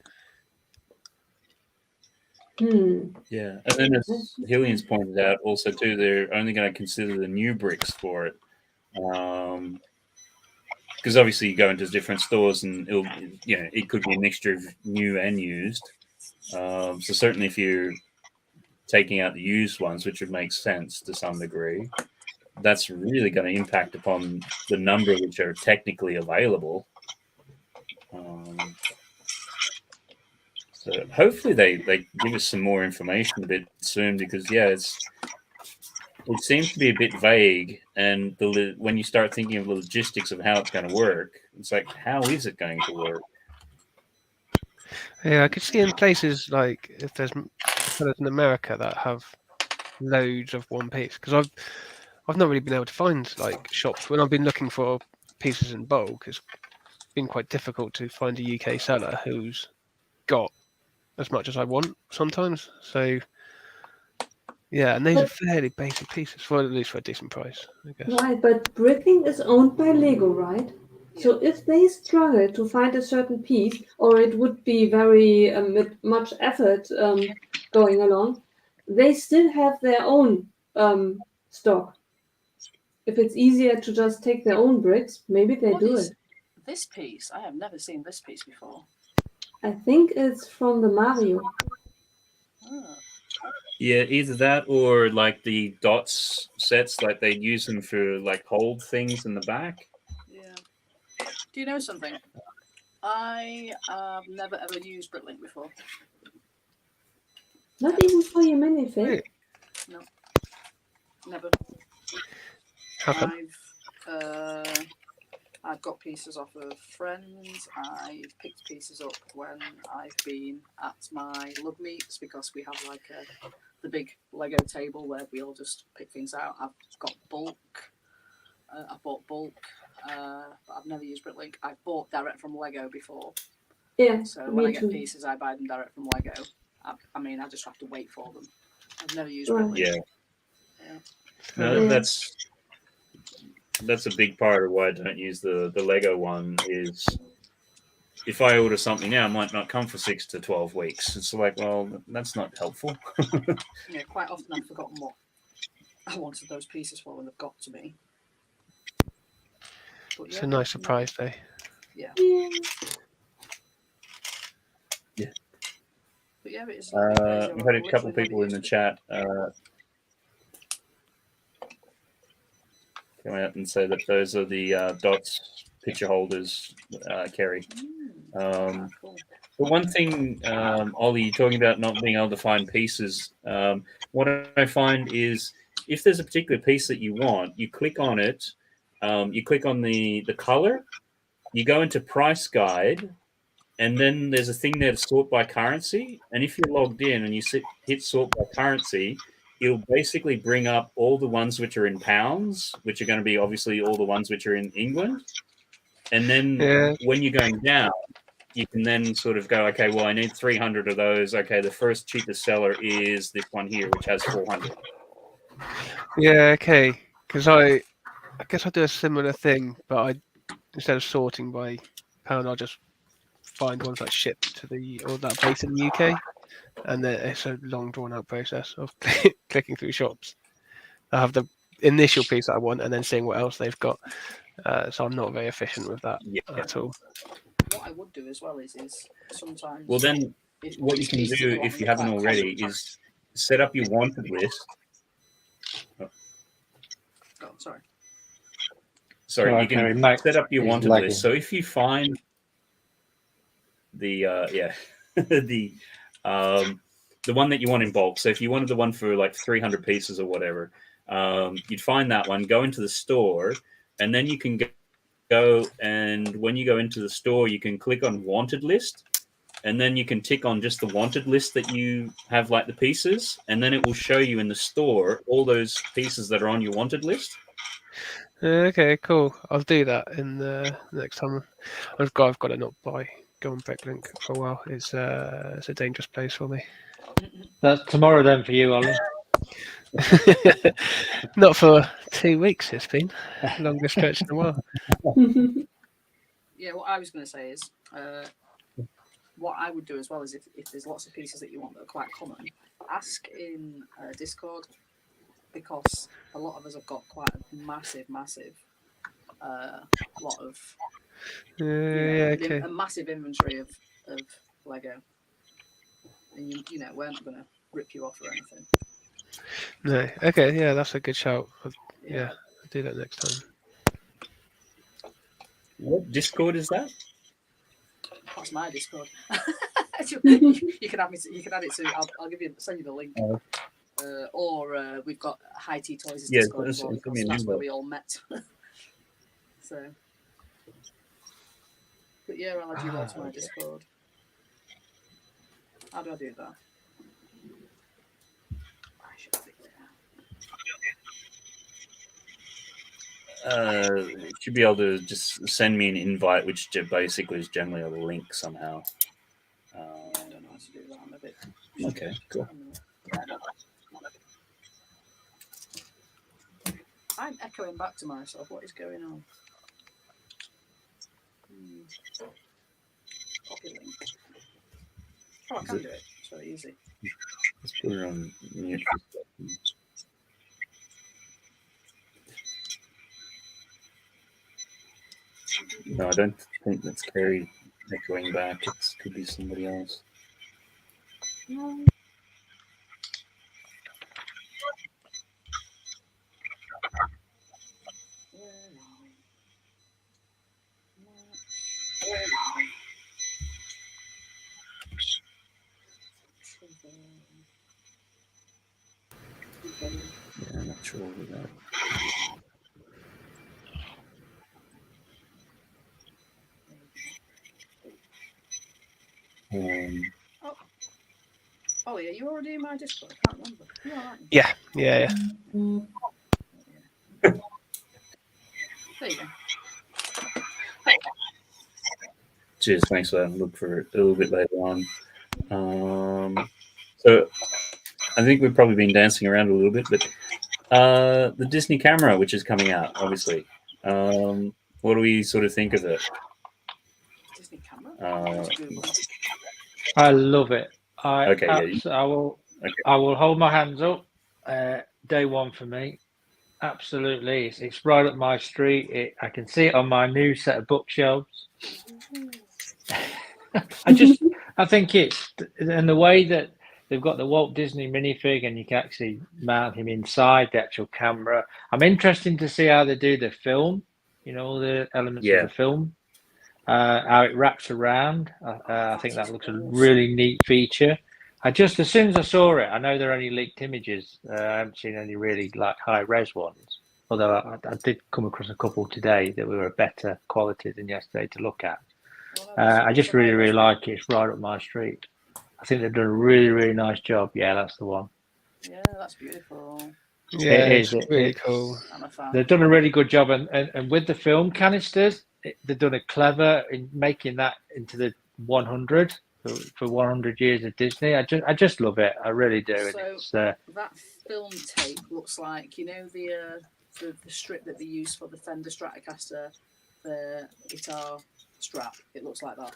Yeah, and then as Hillian's pointed out, also too, they're only going to consider the new bricks for it, because obviously you go into different stores and it could be a mixture of new and used. So certainly if you're taking out the used ones, which would make sense to some degree, that's really going to impact upon the number which are technically available. So hopefully they give us some more information a bit soon, because it seems to be a bit vague, and when you start thinking of the logistics of how it's going to work, it's like, how is it going to work? Yeah, I could see in places like if there's sellers in America that have loads of one piece, because I've not really been able to find like shops when I've been looking for pieces in bulk. It's been quite difficult to find a UK seller who's got as much as I want sometimes. So yeah, and these are fairly basic pieces, at least for a decent price, I guess. Right, but Bricklink is owned by Lego, right? So if they struggle to find a certain piece, or it would be very much effort going along, they still have their own stock. If it's easier to just take their own bricks, maybe they do it. This piece, I have never seen this piece before. I think it's from the Mario. Yeah, either that or like the dots sets, like they use them for like hold things in the back. Yeah. Do you know something? I have never ever used Bricklink before. Not even for your minifig? Really? No. Never. How come? I've got pieces off of friends. I've picked pieces up when I've been at my lug meets, because we have like the big Lego table where we all just pick things out. I've got bulk. I bought bulk, but I've never used Bricklink. I've bought direct from Lego before. Yeah. So when I get pieces, I buy them direct from Lego. I just have to wait for them. I've never used Bricklink. Yeah. No, that's a big part of why I don't use the Lego one. Is if I order something now, it might not come for 6 to 12 weeks. It's like, well, that's not helpful. Yeah, quite often I've forgotten what I wanted those pieces for when they've got to me. But It's a nice surprise, though. Yeah. Yeah. But yeah, it's We've had a couple people in the chat come out and say that those are the Dots picture holders, Kerry. Cool. But one thing, Ollie, talking about not being able to find pieces, what I find is if there's a particular piece that you want, you click on it, you click on the color, you go into price guide, and then there's a thing there to sort by currency. And if you're logged in and you hit sort by currency, it'll basically bring up all the ones which are in pounds, which are going to be obviously all the ones which are in England. And then when you're going down, you can then sort of go, okay, well, I need 300 of those. Okay, the first cheapest seller is this one here, which has 400. Yeah, okay. Because I guess I do a similar thing, but instead of sorting by pound, I'll just find ones that ship to that base in the UK, and then it's a long drawn out process of clicking through shops. I have the initial piece that I want, and then seeing what else they've got. So I'm not very efficient with that at all. What I would do as well is sometimes. Well, then what you can do if you haven't already is set up your wanted list. Oh, sorry. Sorry, you can set up your wanted list. So if you find the the one that you want in bulk. So if you wanted the one for like 300 pieces or whatever, you'd find that one, go into the store, and then you can go, and when you go into the store, you can click on wanted list, and then you can tick on just the wanted list that you have, like the pieces, and then it will show you in the store all those pieces that are on your wanted list. Okay, cool. I'll do that in the next time. I've got to not go on Bricklink for a while. It's a dangerous place for me. That's tomorrow then for you, Ollie. Not for 2 weeks. It's been longest stretch in a while. Yeah, what I was going to say is, what I would do as well is if there's lots of pieces that you want that are quite common, ask in Discord, because a lot of us have got quite a massive lot of a massive inventory of Lego, and you know we're not going to rip you off or anything. No, okay, yeah, that's a good shout. Yeah, I'll do that next time. What Discord is that? That's my Discord. You can add it to. I'll send you the link. Or we've got High Tea Toys' Discord as well, because that's where we all met. So, but yeah, I'll add you all to my Discord. How do I do that? I should have it there. You should be able to just send me an invite, which basically is generally a link somehow. I don't know how to do that. I'm a bit. Okay, cool. I'm echoing back to myself. What is going on? Copy link. Oh, I can do it. It's very easy. Let's put it on mute. No, I don't think that's Kerry echoing back. It could be somebody else. No. Yeah, I'm not sure with that. Oh yeah, you already in my Discord? I can't remember. You all right? Yeah. There you go. Cheers, thanks for that. I'll look for it a little bit later on. So I think we've probably been dancing around a little bit, but the Disney camera, which is coming out, obviously. What do we sort of think of it? Disney camera? I love it. I Okay, will hold my hands up day one for me. Absolutely, it's right up my street. I can see it on my new set of bookshelves. I think it's and the way that they've got the Walt Disney minifig, and you can actually mount him inside the actual camera. I'm interested to see how they do the film. You know, all the elements of the film, how it wraps around. I think that looks a really neat feature. As soon as I saw it, I know they're only leaked images. I haven't seen any really like high res ones. Although I did come across a couple today that were better quality than yesterday to look at. I just really, really like it. It's right up my street. I think they've done a really, really nice job. Yeah, that's the one. Yeah, that's beautiful. Yeah, it's really cool. I'm a fan. They've done a really good job, and with the film canisters, they've done a clever in making that into the 100 for 100 years of Disney. I just love it. I really do. So that film tape looks like, you know, the strip that they use for the Fender Stratocaster, the guitar strap. It looks like that.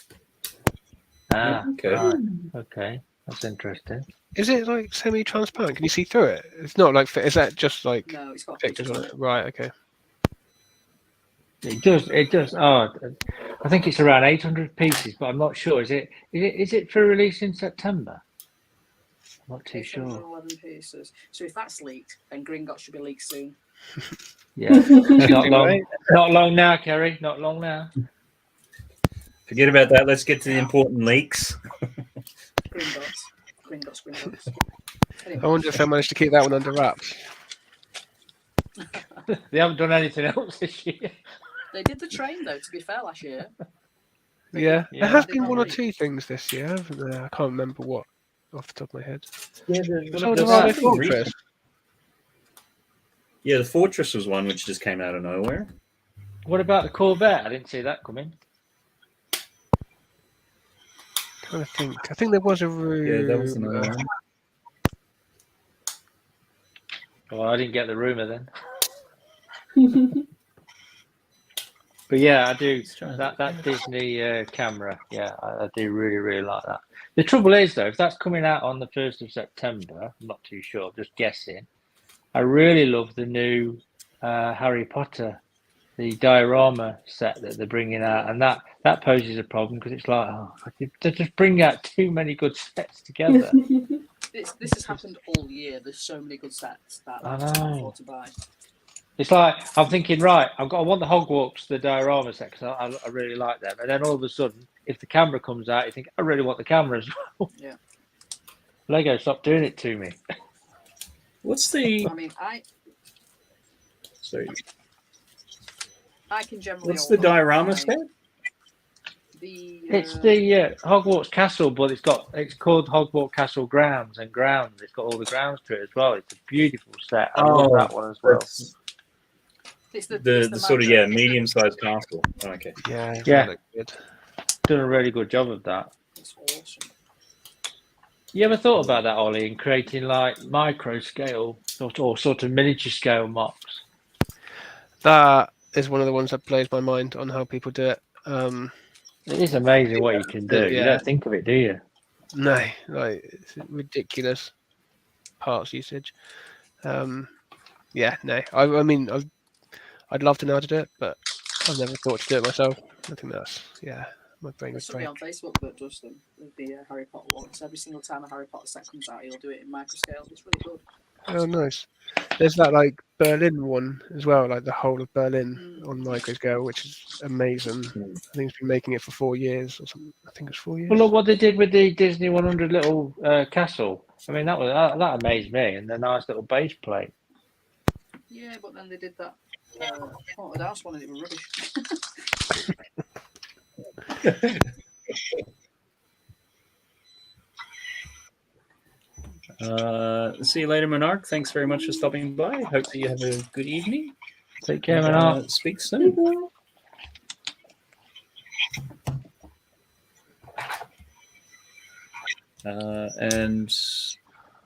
Okay. Right. Okay, that's interesting. Is it like semi-transparent? Can you see through it? It's not like. Is that just like no, it's got pictures on it? Right. Okay. It does. Oh, I think it's around 800 pieces, but I'm not sure. Is it for release in September? I'm not too sure. 11 pieces. So if that's leaked, then Gringotts should be leaked soon. Yeah, not long. Not long now, Kerry. Not long now. Forget about that. Let's get to the important leaks. Gringotts. I wonder if they managed to keep that one under wraps. They haven't done anything else this year. They did the train though, to be fair, last year. Yeah, there have been one or two things this year, haven't there? I can't remember what off the top of my head. Yeah, the Fortress. Yeah, the Fortress was one which just came out of nowhere. What about the Corvette? I didn't see that coming. I think there was a room. Yeah, that was another one. Well, I didn't get the rumor then. But yeah, I do that Disney camera. Yeah, I do really, really like that. The trouble is though, if that's coming out on the 1st of September, I'm not too sure. Just guessing. I really love the new Harry Potter, the diorama set that they're bringing out, and that poses a problem because it's like, they just bring out too many good sets together. This has happened all year. There's so many good sets that I know. can't afford to buy. It's like I'm thinking, right, I want the Hogwarts, the diorama set, because I really like them, and then all of a sudden, if the camera comes out, you think I really want the camera as well. Yeah. Lego, stop doing it to me. What's the? I mean, Sorry. I can generally. What's the diorama set? It's the Hogwarts Castle, but it's called Hogwarts Castle Grounds and Grounds. It's got all the grounds to it as well. It's a beautiful set. I love that one as well. It's the sort of medium-sized castle. Okay. Yeah. Good. Done a really good job of that. It's awesome. You ever thought about that, Ollie, in creating like micro scale or sort of miniature scale mocks? That is one of the ones that blows my mind on how people do it. It is amazing what you can do. You don't think of it, do you? No, like it's ridiculous parts usage. No. I mean, I'd love to know how to do it, but I've never thought to do it myself. I think that's my brain There's would break. somebody on Facebook that does them with the Harry Potter ones. Every single time a Harry Potter set comes out, he'll do it in micro scale. It's really good. Oh, nice. There's that like Berlin one as well, like the whole of Berlin on micro scale, which is amazing. I think he's been making it for 4 years or something. I think it's 4 years. Well, look what they did with the Disney 100 little castle. I mean, that amazed me, and the nice little base plate. Yeah, but then they did that haunted house one, and it was rubbish. See you later, Monarch. Thanks very much for stopping by. Hope that you have a good evening. Take care, Monarch. Speak soon. And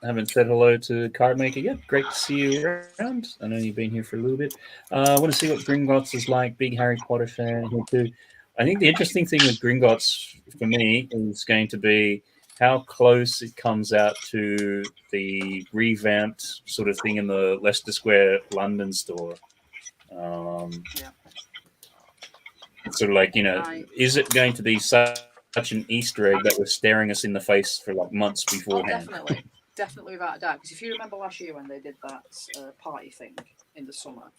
I haven't said hello to Cardmaker yet. Great to see you around. I know you've been here for a little bit. I want to see what Gringotts is like. Big Harry Potter fan here too. I think the interesting thing with Gringotts for me is going to be how close it comes out to the revamped sort of thing in the Leicester Square London store. It's sort of like, is it going to be such an Easter egg that was staring us in the face for like months beforehand? Definitely without a doubt. Because if you remember last year when they did that party thing in the summer,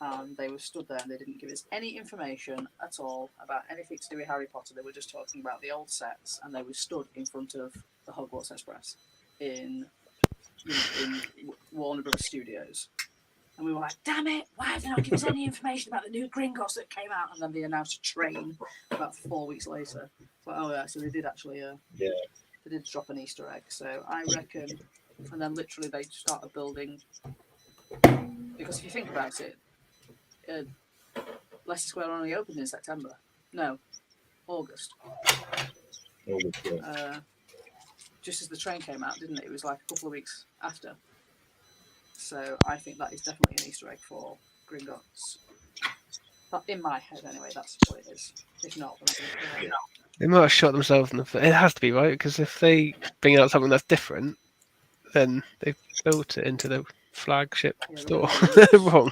and they were stood there and they didn't give us any information at all about anything to do with Harry Potter. They were just talking about the old sets, and they were stood in front of the Hogwarts Express in Warner Bros. Studios. And we were like, damn it, why have they not given us any information about the new Gringotts that came out? And then they announced a train about 4 weeks later. But oh yeah, so they did actually they did drop an Easter egg. So I reckon, and then literally they started building, because if you think about it, Leicester Square only opened in September. No, August. Just as the train came out, didn't it? It was like a couple of weeks after. So I think that is definitely an Easter egg for Gringotts. But in my head, anyway, that's what it is. If not, then They might have shot themselves in the foot. It has to be, right? Because if they bring out something that's different, then they've built it into the flagship store. Wrong.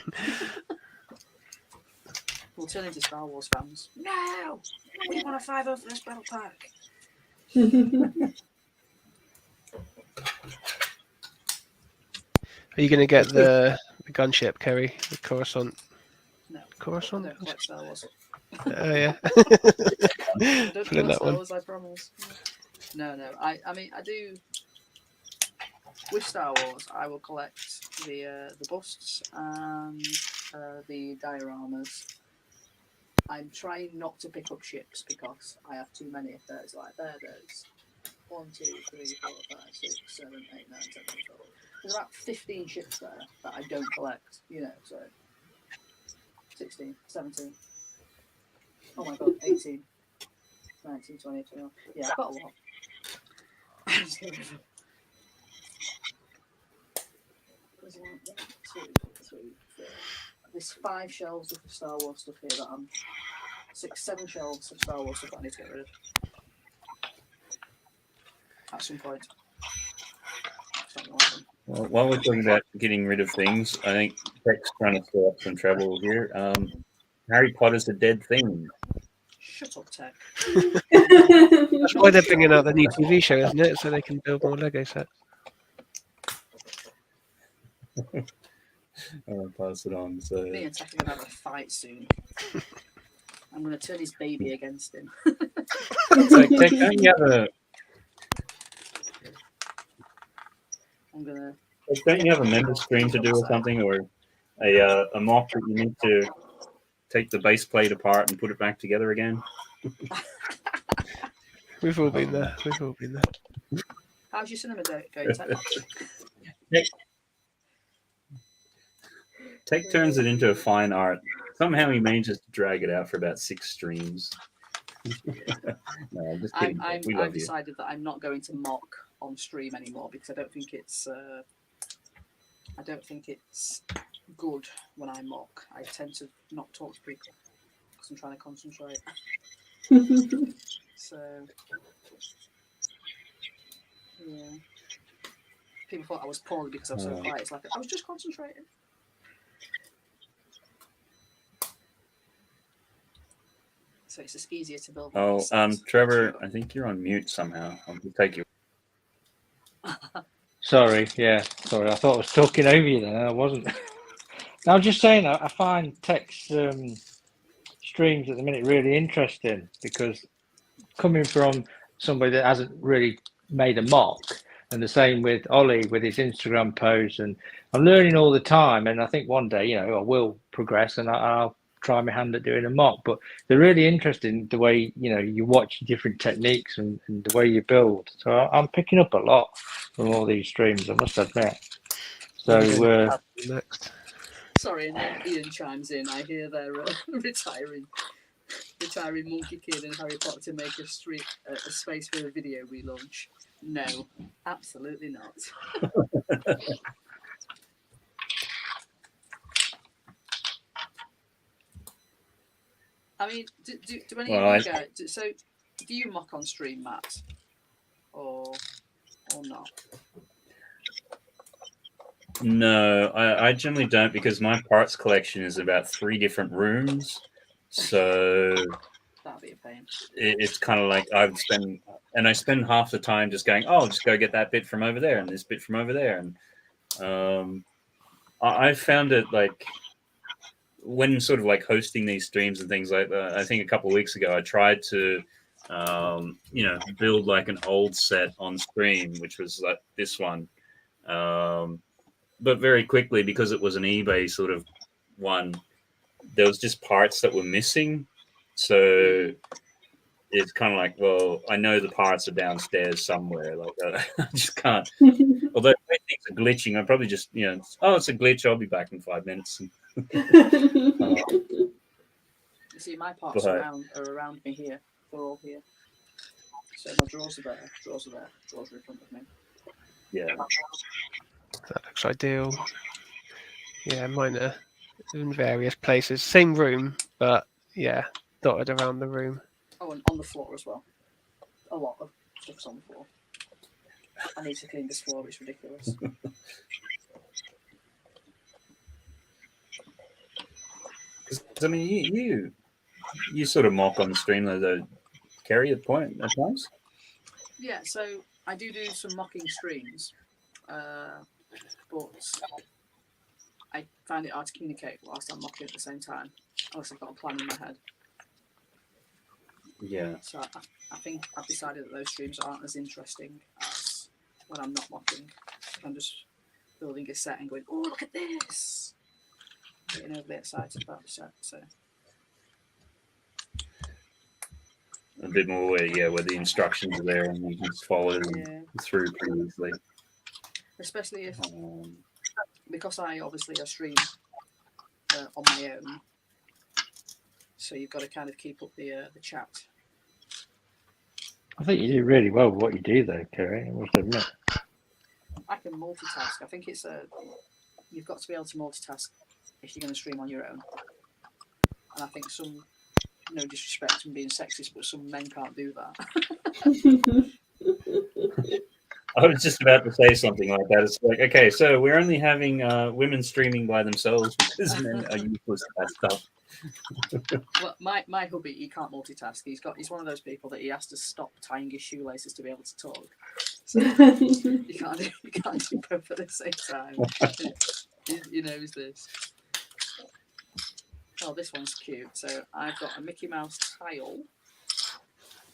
We'll turn into Star Wars fans. No! We want a 5 for this battle pack. Are you going to get the gunship, Kerry? The Coruscant? No. Coruscant? I don't collect Star Wars. Oh, yeah. I don't Fill in collect that Star one. Wars, I promise. No. I mean, I do... With Star Wars, I will collect the busts and the dioramas. I'm trying not to pick up ships because I have too many. There's 1, 2, 3, 4, 5, 6, 7, 8, 9, 10, 11, 12. There's about 15 ships there that I don't collect, so 16, 17. Oh my god, 18, 19, 20, 21. Yeah, I've got a lot. There's 1, 2, 3, 4. There's 5 shelves of Star Wars stuff here that I'm 6, 7 shelves of Star Wars stuff that I need to get rid of at some point. Well, while we're talking about getting rid of things, I think Tech's trying to stir up some trouble here. Harry Potter's a dead thing. Shut up, Tech. That's why they're bringing out the new TV show, isn't it? So they can build more Lego sets. I'll pass it on. So Me and Tech are going to have a fight soon. I'm going to turn his baby against him. So, Tech, don't you have a... Don't you have a member stream to do or something, or a mock that you need to take the base plate apart and put it back together again? We've all been there. How's your cinema going, Tech? Tech turns it into a fine art. Somehow he manages to drag it out for about 6 streams. No, I'm just kidding. I've decided that I'm not going to mock on stream anymore because I don't think it's good when I mock. I tend to not talk to people because I'm trying to concentrate. So yeah, people thought I was poorly because I was so quiet. It's like I was just concentrating. So it's just easier to build. Trevor, I think you're on mute somehow. I'll take you. Sorry, I thought I was talking over you then. I wasn't. I was just saying, I find Tech's streams at the minute really interesting because coming from somebody that hasn't really made a mock, and the same with Ollie with his Instagram posts, and I'm learning all the time. And I think one day, I will progress and I'll try my hand at doing a mock. But they're really interesting the way you watch different techniques and the way you build. So I'm picking up a lot from all these streams, I must admit. So next. Sorry, and then Ian chimes in. I hear they're retiring Monkey Kid and Harry Potter to make a space for a video relaunch. No, absolutely not. I mean, do any of you guys? So, do you mock on stream, Matt? or not? No, I generally don't, because my parts collection is about 3 different rooms. So That'd be a pain. it's kind of like I spend half the time just going, oh, just go get that bit from over there and this bit from over there. And I found it like when sort of like hosting these streams and things like that, I think a couple of weeks ago, I tried to, build like an old set on stream, which was like this one. But very quickly, because it was an eBay sort of one, there was just parts that were missing. So it's kind of like, well, I know the parts are downstairs somewhere. Like I just can't. Although if things are glitching, I probably just, it's a glitch. I'll be back in 5 minutes. You see, my parts are around me here. They're all here. So my drawers are there. Drawers are there. Drawers are in front of me. Yeah. That looks ideal. Yeah, mine are in various places. Same room, but yeah, dotted around the room. Oh, and on the floor as well. A lot of stuff's on the floor. I need to clean this floor. It's ridiculous. I mean, you sort of mock on the stream though, Kerry, at times. Yeah, so I do some mocking streams, but I find it hard to communicate whilst I'm mocking at the same time, unless I've got a plan in my head. Yeah. So I think I've decided that those streams aren't as interesting as when I'm not mocking. I'm just building a set and going, oh, look at this! Getting overly excited about the set, so... A bit more where the instructions are there and you can just follow them through pretty easily. Especially if, because I obviously stream on my own, so you've got to kind of keep up the chat. I think you do really well with what you do, though, Kerry. I must admit. I can multitask. I think it's you've got to be able to multitask if you're going to stream on your own. And I think no disrespect and being sexist, but some men can't do that. I was just about to say something like that. It's like, okay, so we're only having women streaming by themselves because men are useless at that stuff. Well, my hubby, he can't multitask. He's one of those people that he has to stop tying his shoelaces to be able to talk. So you can't do both at the same time. He knows this. Oh, this one's cute. So I've got a Mickey Mouse tile,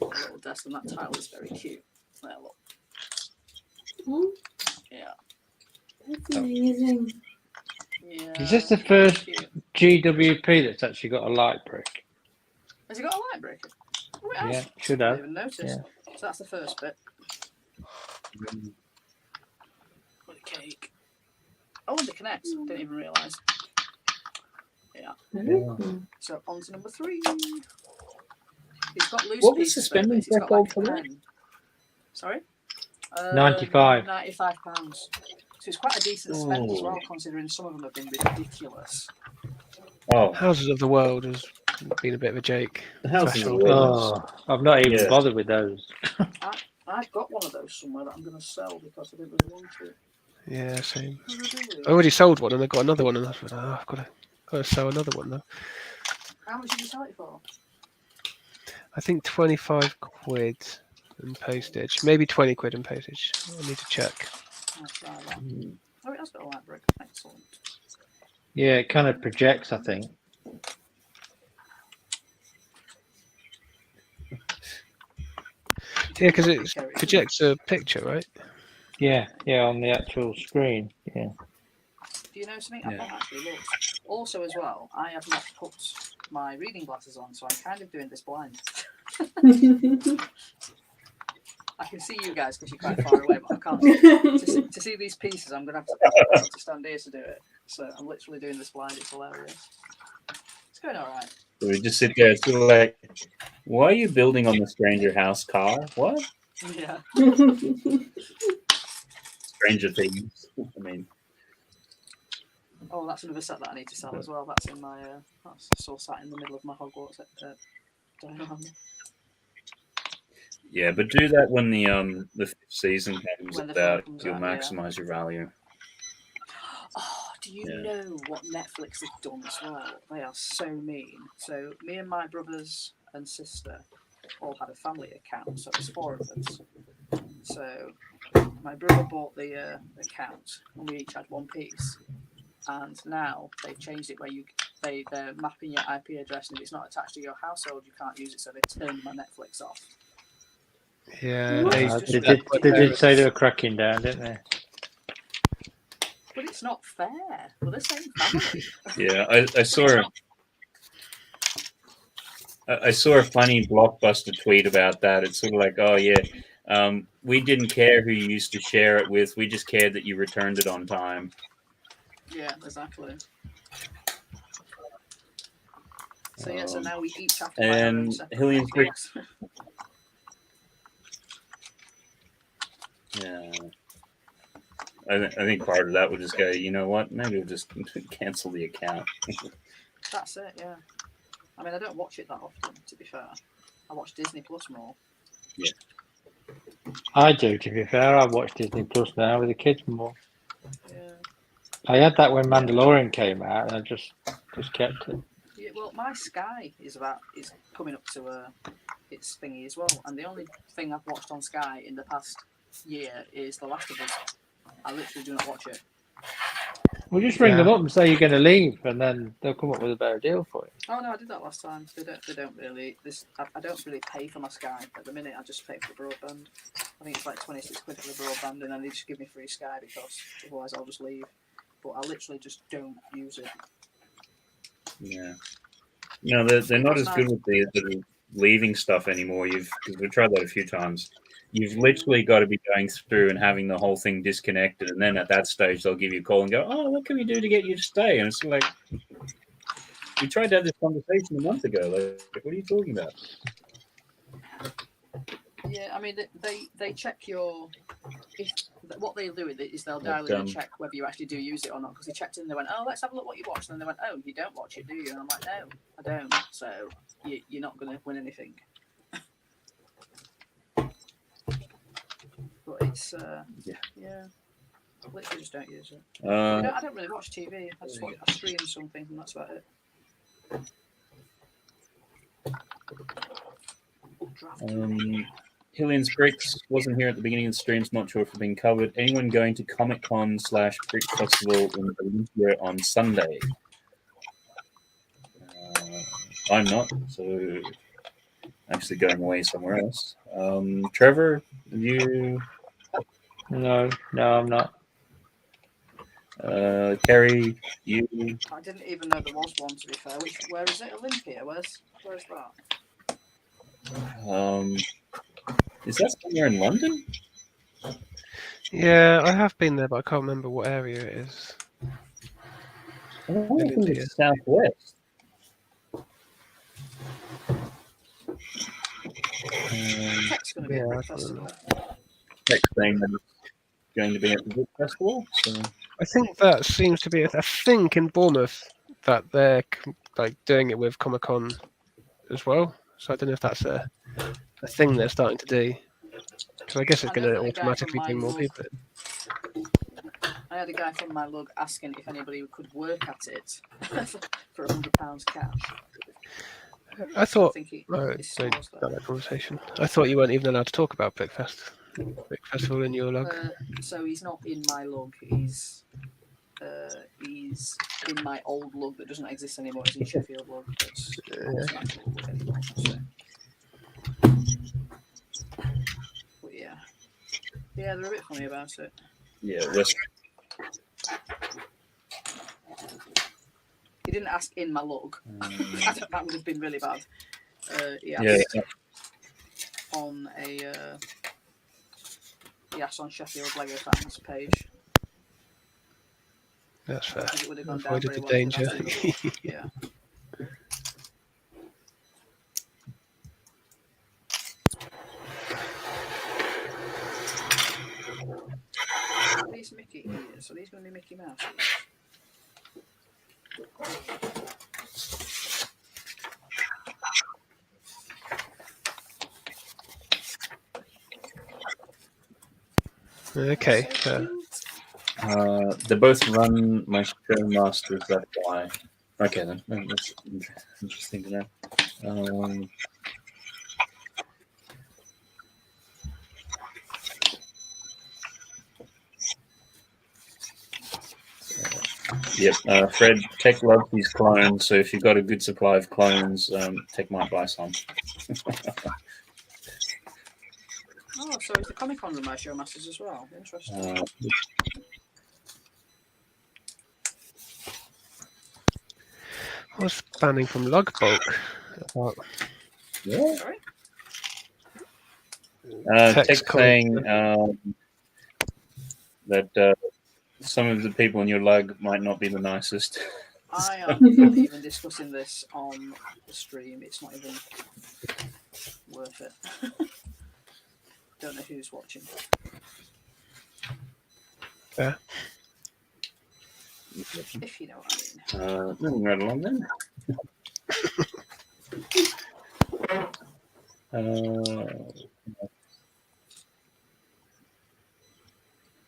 a little desk, and that tile is very cute. There, look. Oh, yeah. That's amazing. Yeah. Is this the first GWP that's actually got a light brick? Has it got a light brick? Oh, it has. Yeah, should have. I didn't even notice. Yeah. So that's the first bit. What a cake. Oh, and it connects. Didn't even realise. Yeah. So on to number 3. He's got loose what was pieces. suspending He's got threshold like for that? Sorry? 95. £95. So it's quite a decent spend as well, considering some of them have been ridiculous. Oh, Houses of the World has been a bit of a joke. Oh, I've not even bothered with those. I've got one of those somewhere that I'm going to sell because I didn't really want to. Yeah, same. I already sold one and I got another one, and I thought, I've got to sell another one though. How much did you sell it for? I think 25 quid and postage, maybe 20 quid and postage. I need to check. I'll try that. Oh, it has got a light brick. Excellent. Yeah, it kind of projects, I think. Yeah, because it projects a picture, right? Yeah, on the actual screen. Yeah. Do you know something? I've not actually looked. Also, as well, I have not put my reading glasses on, so I'm kind of doing this blind. I can see you guys because you're quite far away, but I can't. To see these pieces, I'm going to have to stand here to do it. So I'm literally doing this blind. It's hilarious. It's going all right. So we just sit there. It's like, why are you building on the Stranger House car? What? Yeah. Stranger Things. I mean. Oh, that's another set that I need to sell as well. That's in my. That's still sat in the middle of my Hogwarts diorama. Yeah, but do that when the fifth season comes When the film out. comes You'll out, yeah. maximize your value. Oh, do you know what Netflix have done as well? They are so mean. So me and my brothers and sister all had a family account, so it's 4 of us. So my brother bought the account, and we each had one piece. And now they've changed it where they're mapping your IP address, and if it's not attached to your household, you can't use it. So they turned my Netflix off. Yeah, They did say they were cracking down, didn't they? But it's not fair. We're the same family. Yeah, I saw a funny Blockbuster tweet about that. It's sort of like, oh yeah, we didn't care who you used to share it with. We just cared that you returned it on time. Yeah, exactly. So yeah, so now we each have to buy our own And separate Hillian's Netflix. Yeah. I think part of that would just go, you know what? Maybe we'll just cancel the account. That's it, yeah. I mean, I don't watch it that often, to be fair. I watch Disney Plus more. Yeah. I do, to be fair. I watch Disney Plus now with the kids more. Yeah. I had that when Mandalorian came out, and I just kept it. Yeah, well, my Sky is coming up to its thingy as well, and the only thing I've watched on Sky in the past year is The Last of Us. I literally do not watch it. Well, just ring them up and say you're going to leave, and then they'll come up with a better deal for it. Oh no, I did that last time. They don't really. I don't really pay for my Sky at the minute. I just pay for the broadband. I think it's like 26 quid for the broadband, and then they just give me free Sky because otherwise I'll just leave. But I literally just don't use it. Yeah. No, they're not as good with the leaving stuff anymore. Because we've tried that a few times. You've literally got to be going through and having the whole thing disconnected, and then at that stage they'll give you a call and go, "Oh, what can we do to get you to stay?" And it's like, we tried to have this conversation a month ago. Like, what are you talking about? Yeah, I mean, they check your. What they'll do is they'll dial in and check whether you actually do use it or not. Because they checked in and they went, "Oh, let's have a look what you watched," and then they went, "Oh, you don't watch it, do you?" And I'm like, "No, I don't." So you're not going to win anything. But it's yeah. I literally just don't use it. I don't really watch TV. I stream something, and that's about it. Hillian's Bricks wasn't here at the beginning of the streams. Not sure if it's been covered. Anyone going to Comic-Con / Brick Festival in Olympia on Sunday? I'm not, so actually going away somewhere else. Trevor, have you? No, I'm not. Kerry, you? I didn't even know there was one, to be fair. Where is it? Olympia? Where's that? Is that somewhere in London? Yeah, I have been there, but I can't remember what area it is. I think it's southwest. Tech's going to be a Brick Festival. Tech's saying that it's going to be at the Brick Festival. So. I think that seems to be. I think in Bournemouth that they're like doing it with Comic-Con as well. So I don't know if that's a thing they're starting to do. Because I guess it's going to automatically bring more people in. I had a guy from my lug asking if anybody could work at it for £100 cash. I thought that conversation. I thought you weren't even allowed to talk about Brick Festival in your log. So he's not in my log. He's in my old log that doesn't exist anymore. He's in Sheffield log. That's not actual log anymore. So. But yeah, they're a bit funny about it. Yeah, He didn't ask in my log. That would have been really bad. He asked on he asked on Sheffield legofans page. That's fair. It would have gone Avoided down the very danger. well. Yeah. These Mickey ears, are these going to be Mickey Mouse? Okay. They both run my show masters. That's why. Okay, then that's interesting to know. Yep, Fred, Tech loves his clones, so if you've got a good supply of clones, Tech might buy some. Oh, so is the Comic Con run my show masters as well? Interesting. What's banning from Lugbulk? Yeah. Sorry? Tech saying that some of the people in your lug might not be the nicest. I am not even discussing this on the stream. It's not even worth it. Don't know who's watching. Yeah. If you know what I mean. Moving right along then.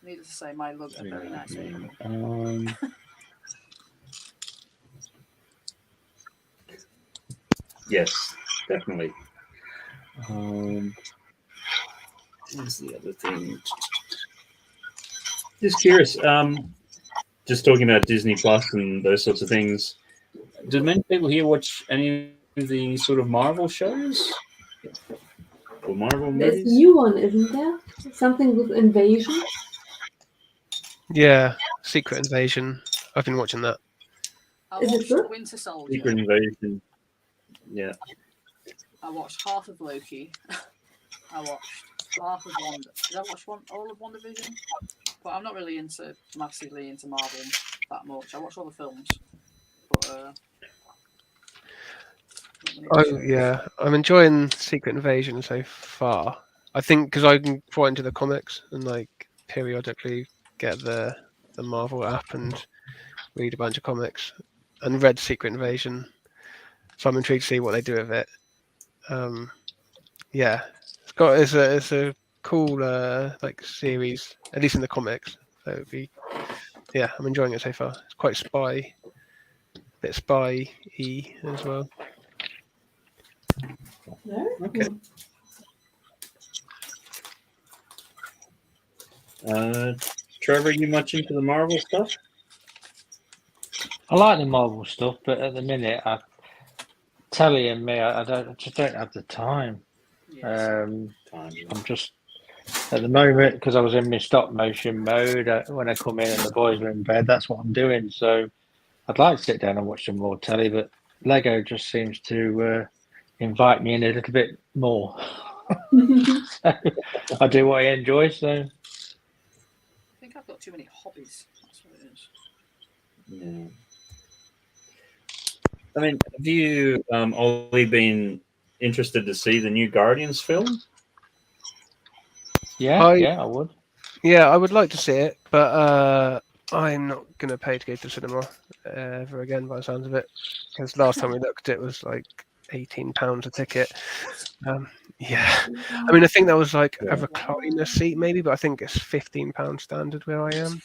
Needless to say, my lug are very nice. Yes, definitely. What's the other thing? Just curious. Just talking about Disney Plus and those sorts of things. Do many people here watch any of the sort of Marvel shows or Marvel There's movies? a new one, isn't there? Something with invasion. Yeah, Secret Invasion. I've been watching that. I Is it watched good? Winter Soldier. Secret Invasion. Yeah. I watched half of Loki. I watched half of Wanda. Did I watch all of WandaVision? But I'm not really massively into Marvel that much. I watch all the films. But Oh yeah, I'm enjoying Secret Invasion so far. I think because I can quite into the comics and like periodically get the Marvel app and read a bunch of comics and read Secret Invasion, so I'm intrigued to see what they do with it. Yeah, it's a cool like series, at least in the comics. So it'd be, yeah, I'm enjoying it so far. It's quite a bit spy-y as well. Okay. Trevor, you much into the Marvel stuff? I like the Marvel stuff, but at the minute, Telly and me, I just don't have the time. I'm just at the moment, because I was in my stop motion mode. When I come in and the boys are in bed, that's what I'm doing. So I'd like to sit down and watch some more telly, but Lego just seems to invite me in a little bit more. So I do what I enjoy. So I think I've got too many hobbies. That's what it is. Yeah. I mean, have you, Ollie, been interested to see the new Guardians film? yeah, I would. Yeah, I would like to see it, but I'm not going to pay to go to the cinema ever again by the sounds of it. Because last time we looked, it was like £18 a ticket. Yeah, I mean, I think that was like a recliner seat maybe, but I think it's £15 standard where I am.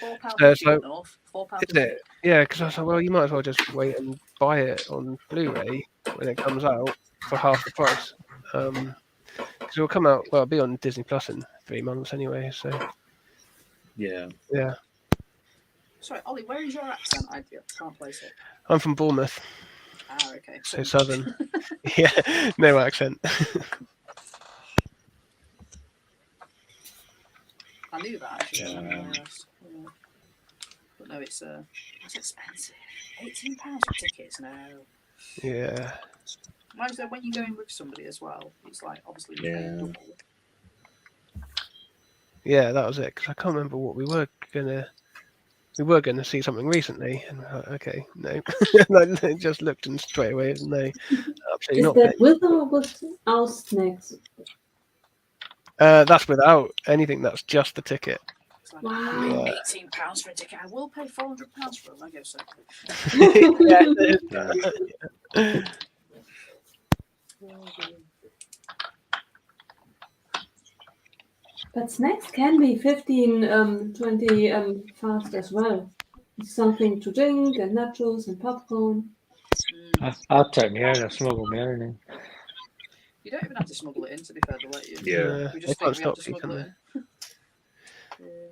£4 is it? Yeah, because I was like, well, you might as well just wait and buy it on Blu-ray when it comes out for half the price. Because it'll come out, well, it'll be on Disney Plus in 3 months anyway. So yeah. Sorry, Ollie, where is your accent? I can't place it. I'm from Bournemouth. Ah, okay. So southern. Yeah, no accent. I knew that actually. But no, it's expensive. £18 for tickets now. Yeah. Why is there when you're going with somebody as well? It's like obviously you pay double. Yeah, that was it. Because I can't remember what we were gonna see something recently, and okay, no. I just looked and straight away, no, absolutely Is not. that with or without snacks? That's without anything. That's just the ticket. Like, wow. £18 for a ticket. I will pay £400 for a Lego set. But snacks can be 15, 20 fast as well. Something to drink and nachos and popcorn. I'll take my own. I'll smuggle my own in. You don't even have to smuggle it in, to be fair, they'll let you. Yeah. We They just can't think we have stop to you, can smuggle they? it in. Yeah.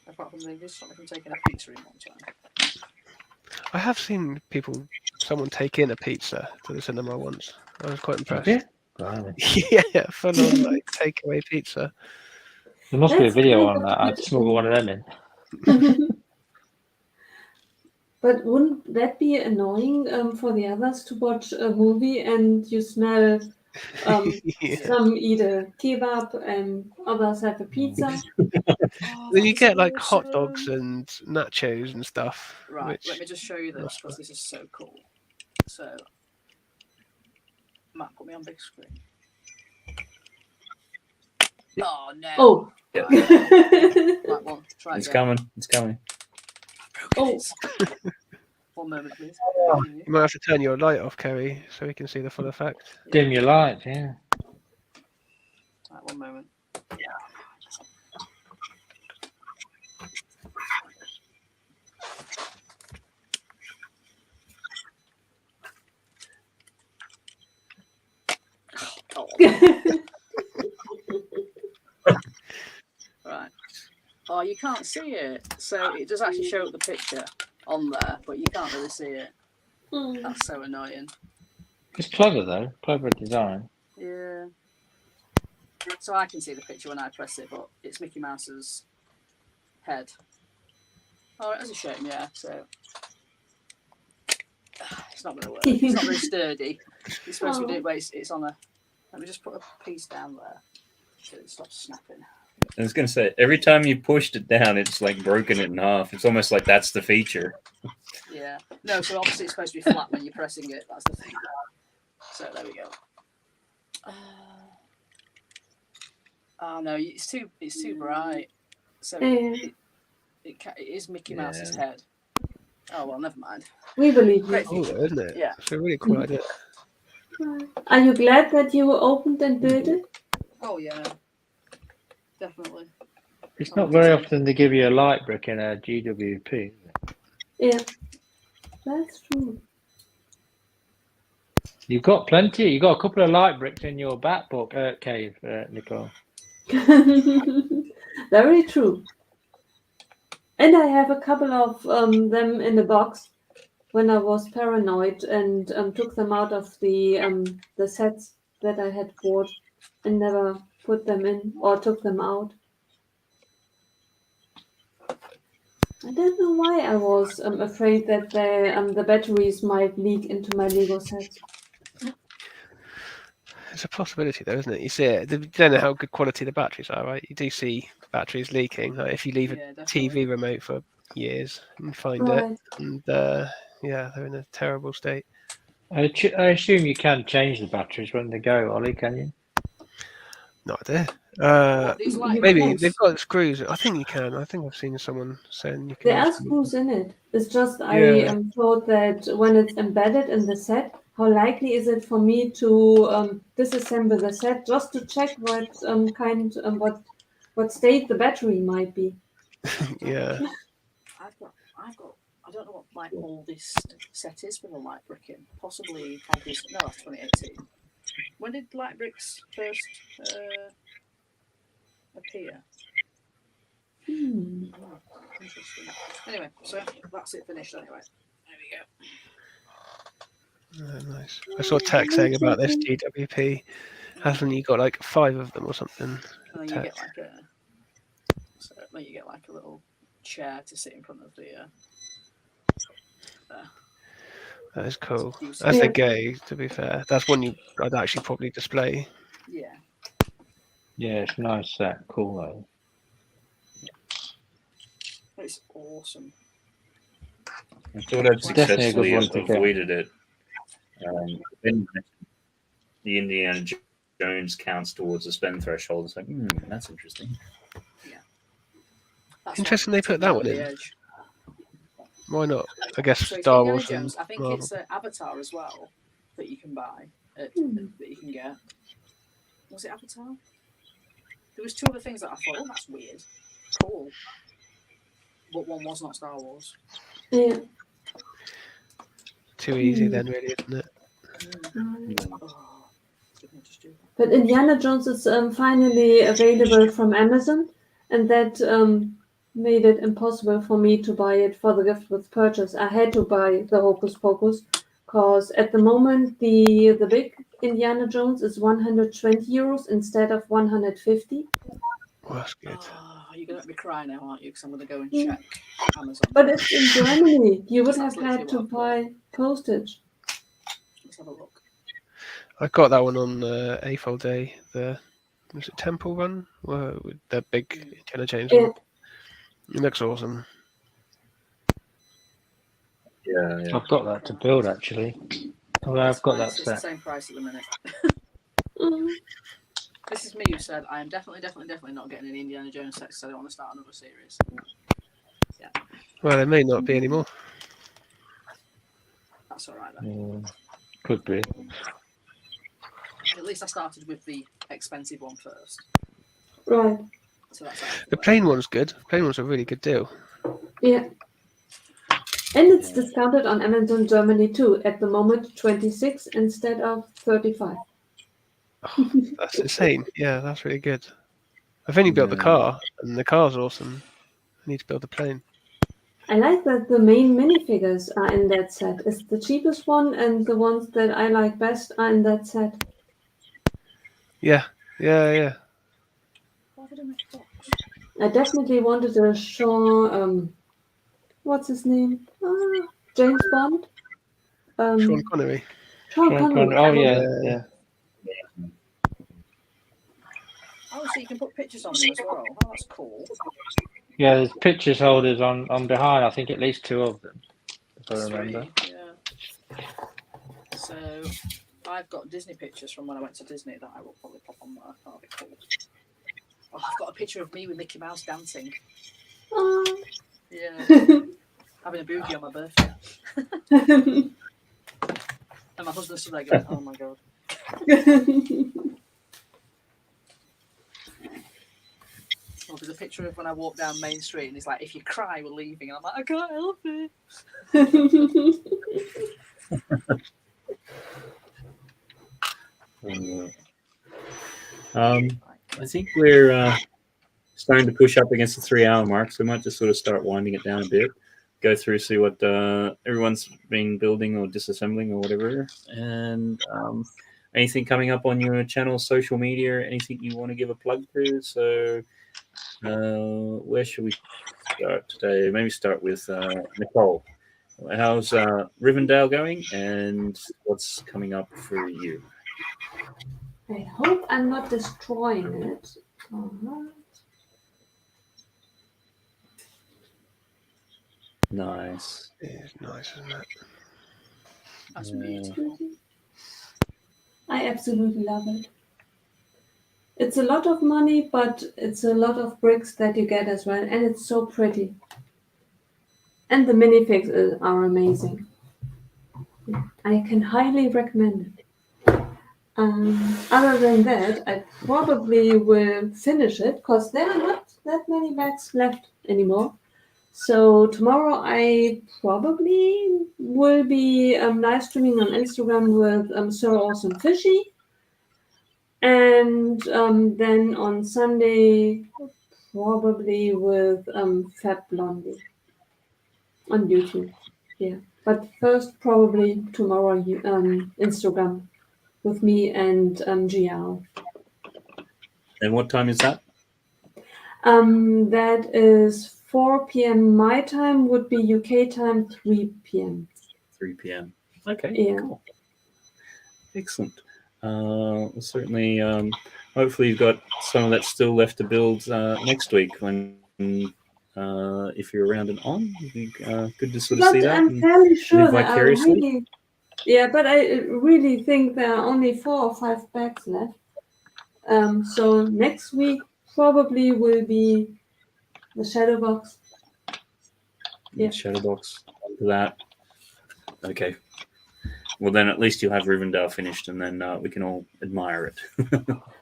Apart from they did stop me from taking a pizza in one time. I have seen someone take in a pizza to the cinema once. I was quite impressed. Yeah. Blimey. Yeah, full on like takeaway pizza. There must be a That's video kind on of that. I'd smuggle one of them in. But wouldn't that be annoying for the others to watch a movie and you smell some eat a kebab and others have a pizza? Then you get like hot dogs and nachos and stuff. Right, let me just show you this because this is so cool. So, Matt, put me on big screen. Oh no! Oh, Right, well, try It's again. coming. It's coming. Oh. One moment, please. You might have to turn your light off, Kerry, so we can see the full effect. Dim your lights, yeah. Right, one moment. Right. Oh, you can't see it. So it does actually show up the picture on there, but you can't really see it. That's so annoying. It's clever though. Clever design. Yeah. So I can see the picture when I press it, but it's Mickey Mouse's head. Oh, that's a shame, yeah. So it's not going to work. It's not very sturdy. It's supposed to be, but it's on a. Let me just put a piece down there so it stops snapping. I was gonna say, every time you pushed it down, it's like broken it in half. It's almost like that's the feature. Yeah. No, so obviously it's supposed to be flat when you're pressing it. That's the thing. So there we go. Oh no, it's too bright. So it is Mickey Mouse's head. Oh well, never mind. We believe you. Great Oh, feature. isn't it? Yeah. It's a really cool idea. Are you glad that you opened and built it? Oh yeah, definitely. It's not very often they give you a light brick in a GWP, is it? Yeah, that's true. You've got plenty. You've got a couple of light bricks in your back book, cave, Nicole. Very true. And I have a couple of them in the box when I was paranoid and took them out of the sets that I had bought and never put them in or took them out. I don't know why I was afraid that the batteries might leak into my Lego sets. It's a possibility, though, isn't it? You see it. You don't know how good quality the batteries are, right? You do see batteries leaking. Like if you leave a TV remote for years and find it, and yeah, they're in a terrible state. I assume you can change the batteries when they go, Ollie, can you? No idea. Maybe Maybe they've got screws. I think you can. I think I've seen someone saying you can. There are screws in it. It's just I thought that when it's embedded in the set, how likely is it for me to disassemble the set just to check what what state the battery might be? Yeah. I've got. I don't know what my oldest set is with a light brick in. Possibly Hagrid's. No, that's 2018. When did light bricks first appear? Oh, interesting. Anyway, so that's it finished anyway. There we go. Oh, nice. I saw tech saying about this GWP. Hasn't you got like 5 of them or something? And then you get like a little chair to sit in front of the. That is cool. As they go, to be fair, that's one I'd actually probably display. Yeah. Yeah, it's a nice set. Cool though. It's awesome. I thought I'd successfully avoided it. The Indiana Jones counts towards the spend threshold. It's like, that's interesting. Yeah. That's interesting they put that one in. Edge. Why not? I guess So Star Indiana Wars. Jones, I think Marvel. it's Avatar as well that you can buy, that you can get. Was it Avatar? There was two other things that I thought, oh, that's weird. Cool. But one was not Star Wars. Yeah. Too easy then, really, isn't it? But Indiana Jones is finally available from Amazon, and that made it impossible for me to buy it for the gift with purchase. I had to buy the Hocus Pocus, because at the moment the big Indiana Jones is 120 euros instead of 150. Well, that's good. Oh, you're going to make me cry now, aren't you? Because I'm going to go and check Amazon. But it's in Germany. You would That's have had to literally what I've buy postage. Let's have a look. I got that one on AFOL Day. Was it Temple Run? With the big Indiana Jones one. It looks awesome. Yeah. I've got that to build actually. Well, I've got that It's the set. same price at the minute. This is me who said I am definitely not getting an Indiana Jones set because I don't want to start another series. Yeah. Well, there may not be anymore. That's all right then. Could be. At least I started with the expensive one first. Right. So that's The plain one's good. The plain one's a really good deal. Yeah. And it's discounted on Amazon Germany too. At the moment, 26 instead of 35. Oh, that's insane. Yeah, that's really good. I've only built the car, and the car's awesome. I need to build the plane. I like that the main minifigures are in that set. It's the cheapest one, and the ones that I like best are in that set. Yeah. I definitely wanted to show, what's his name? James Bond? Sean Connery. Sean Connery. Oh, yeah. Oh, so you can put pictures on them as well. Oh, that's cool. Yeah, there's pictures holders on behind. I think at least two of them, if I remember. Yeah. So I've got Disney pictures from when I went to Disney that I will probably pop on there. That'll be cool. Oh, I've got a picture of me with Mickey Mouse dancing. Yeah. Having a boogie on my birthday. And my husband stood there going, oh my god. Well, there's a picture of when I walk down Main Street and he's like, if you cry, we're leaving. And I'm like, I can't help it. I think we're starting to push up against the 3-hour mark, so we might just sort of start winding it down a bit, go through, see what everyone's been building or disassembling or whatever, and anything coming up on your channel, social media, anything you want to give a plug to. So where should we start today? Maybe start with Nicole. How's Rivendell going, and what's coming up for you? I hope I'm not destroying it. All right. Nice. It's nice, isn't it? That's beautiful. I absolutely love it. It's a lot of money, but it's a lot of bricks that you get as well, and it's so pretty. And the minifigs are amazing. I can highly recommend it. Other than that, I probably will finish it because there are not that many bags left anymore. So tomorrow I probably will be live streaming on Instagram with Sir Awesome Fishy. And then on Sunday, probably with Fat Blondie on YouTube. Yeah. But first, probably tomorrow, Instagram with me and Giao. And what time is that? That is 4 p.m. my time, would be UK time 3 p.m. 3 p.m. Okay. Yeah. Cool. Excellent. Certainly, hopefully you've got some of that still left to build next week when if you're around and on. It'd be good to sort of see that. I'm fairly sure that I vicariously. really, but I really think there are only 4 or 5 bags left. So next week probably will be the shadow box. Yeah. Shadow box. That. Okay. Well, then at least you'll have Rivendell finished, and then we can all admire it.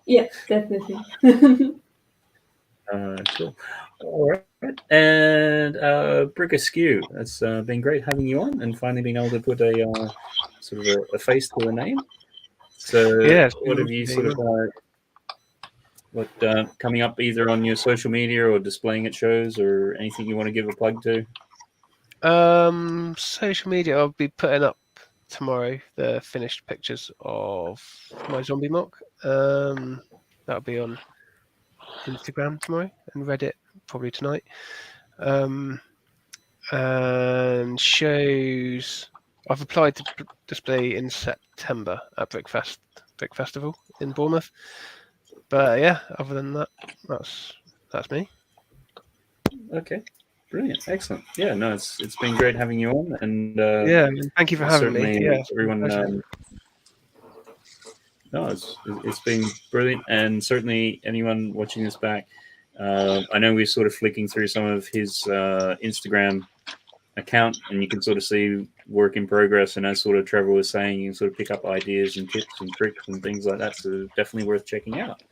Yeah, definitely. Cool. All right. And Brick Askew, it's been great having you on and finally being able to put a sort of a face to a name. So, Yeah, what have you sort of coming up either on your social media or displaying at shows or anything you want to give a plug to? Social media, I'll be putting up tomorrow the finished pictures of my zombie mock. That'll be on Instagram tomorrow and Reddit probably tonight. And shows, I've applied to display in September at Brick Festival in Bournemouth. But yeah, other than that, that's me. Okay, brilliant, excellent. Yeah, no, it's been great having you on, and yeah, thank you for having me. Yeah, everyone. No, it's been brilliant, and certainly anyone watching this back, I know we're sort of flicking through some of his Instagram account, and you can sort of see work in progress. And as sort of Trevor was saying, you can sort of pick up ideas and tips and tricks and things like that. So definitely worth checking out.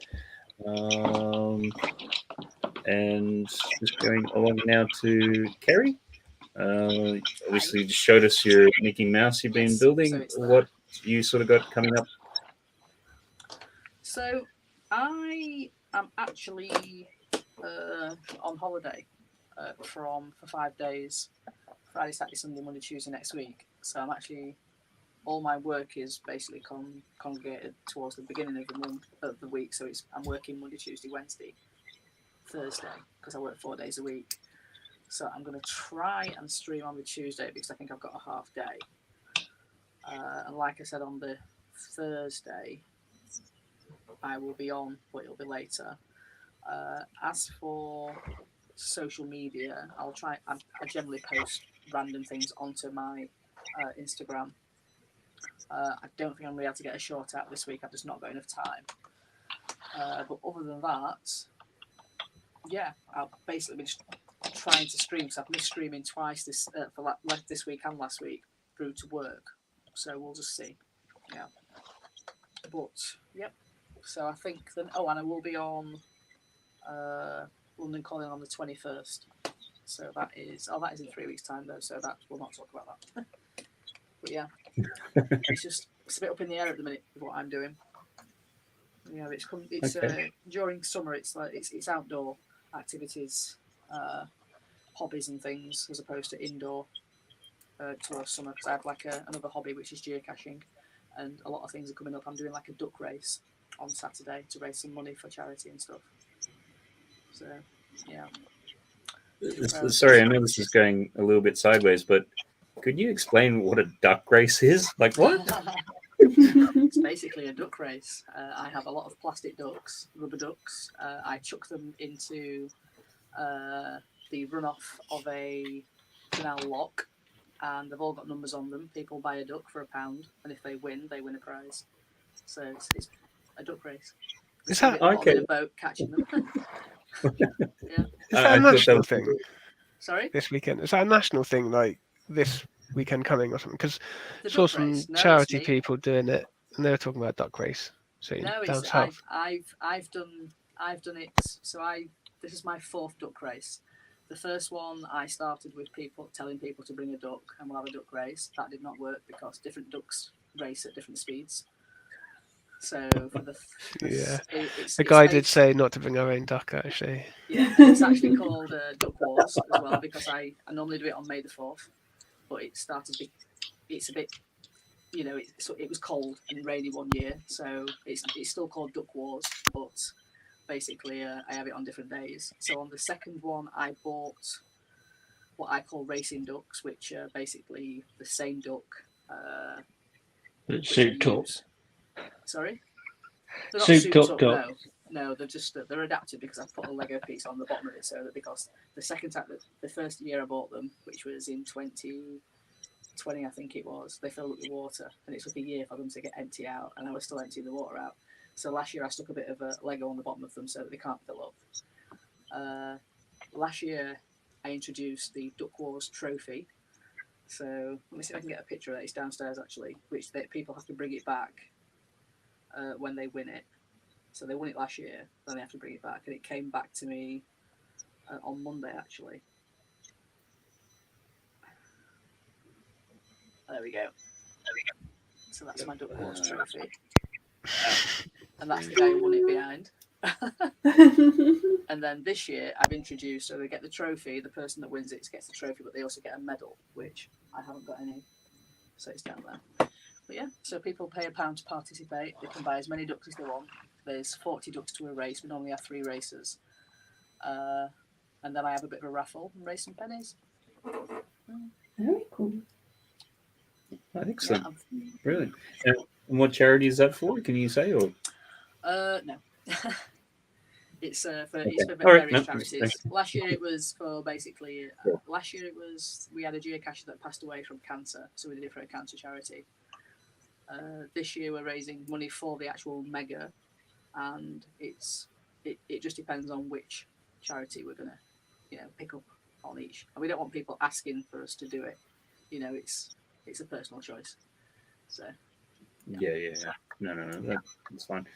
And just going along now to Kerry. Obviously, you just showed us your Mickey Mouse you've been building. What you sort of got coming up? So I am actually on holiday for 5 days. Friday, Saturday, Sunday, Monday, Tuesday next week. So I'm actually, all my work is basically congregated towards the beginning of the week. So I'm working Monday, Tuesday, Wednesday, Thursday, because I work 4 days a week. So I'm going to try and stream on the Tuesday because I think I've got a half day. And like I said, on the Thursday, I will be on, but it'll be later. As for social media, I'll try. I generally post random things onto my Instagram. I don't think I'm really able to get a short out this week. I've just not got enough time. But other than that, yeah, I'll basically be just trying to stream. So I've missed streaming twice this week and last week through to work. So we'll just see. Yeah. But yep. So I think then. Oh, and I will be on London Calling on the 21st. So that is in 3 weeks' time though. So that we'll not talk about that. But yeah, it's a bit up in the air at the minute with what I'm doing. You know, it's okay. During summer it's outdoor activities, hobbies and things as opposed to indoor towards summer because I have like another hobby which is geocaching, and a lot of things are coming up. I'm doing like a duck race on Saturday to raise some money for charity and stuff. So yeah. Sorry, I know this is going a little bit sideways, but could you explain what a duck race is? Like what? It's basically a duck race. I have a lot of plastic ducks, rubber ducks. I chuck them into the runoff of a canal lock, and they've all got numbers on them. People buy a duck for £1, and if they win a prize. So it's a duck race. Is that okay? In a boat catching them. Yeah. Is that a national thing? Sorry? This weekend? Is that a national thing, like this weekend coming or something? Because I saw some No, charity people doing it, and they were talking about duck race. So no, down south. I've done it. So this is my 4th duck race. The first one I started with telling people to bring a duck and we'll have a duck race. That did not work because different ducks race at different speeds. So for the guy did say not to bring our own duck actually. Yeah, it's actually called Duck Wars as well because I normally do it on May the 4th, but it's a bit, you know, it was cold and rainy one year, so it's still called Duck Wars, but basically I have it on different days. So on the second one I bought what I call racing ducks, which are basically the same duck. Souped up. Sorry? They're not souped up. No, they're adapted because I put a Lego piece on the bottom of it so that because the first year I bought them, which was in 2020 I think it was, they filled up with water and it took a year for them to get empty out and I was still emptying the water out. So last year I stuck a bit of a Lego on the bottom of them so that they can't fill up. Last year I introduced the Duck Wars trophy. So let me see if I can get a picture of it. It's downstairs actually, which people have to bring it back when they win it. So they won it last year, then they have to bring it back, and it came back to me on Monday actually. There we go. So that's my duck horse trophy, and that's the guy who won it behind. And then this year I've introduced, so they get the trophy, the person that wins it gets the trophy, but they also get a medal, which I haven't got any, so it's down there. But yeah, so people pay £1 to participate. They can buy as many ducks as they want. There's 40 ducks to a race. We normally have 3 races, and then I have a bit of a raffle and raise some pennies. Very cool. Excellent. Yeah, brilliant. And what charity is that for? Can you say, or? No. It's for various charities. Last year it was for basically. Last year it was we had a geocacher that passed away from cancer, so we did it for a cancer charity. This year we're raising money for the actual mega, and it just depends on which charity we're gonna pick up on each, and we don't want people asking for us to do it. It's a personal choice. So. Yeah. No, that's fine.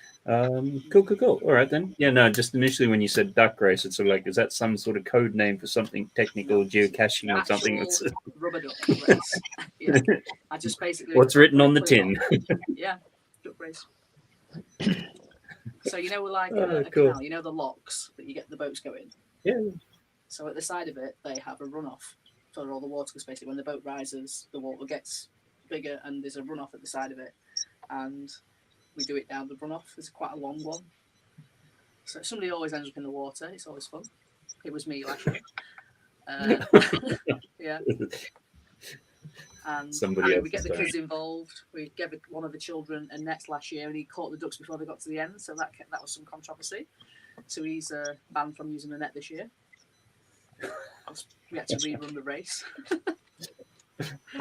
Cool. All right then. Yeah, no, just initially when you said duck race, it's sort of like, is that some sort of code name for something technical, geocaching or something? It's rubber duck race. Yeah, I just basically. What's written on the tin? Yeah, duck race. So we're like Oh, a cool. canal. The locks that you get the boats going. Yeah. So at the side of it, they have a runoff for all the water, because basically when the boat rises, the water gets bigger, and there's a runoff at the side of it. And we do it down the runoff. It's quite a long one, so somebody always ends up in the water. It's always fun. It was me last year. Yeah. And we get the kids involved. We gave one of the children a net last year, and he caught the ducks before they got to the end, so that was some controversy. So he's banned from using the net this year. We had to rerun the race.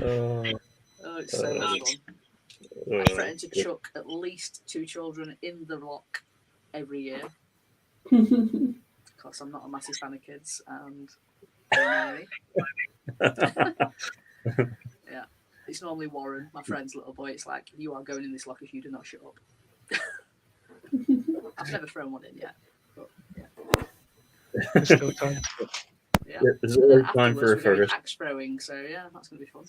It's so much fun. I threaten to chuck at least 2 children in the lock every year, because I'm not a massive fan of kids, and yeah, it's normally Warren, my friend's little boy. It's like, you are going in this lock if you do not shut up. I've never thrown one in yet, but yeah. There's still time. Yeah, there's always time for a we're going first. axe throwing, so yeah, that's going to be fun.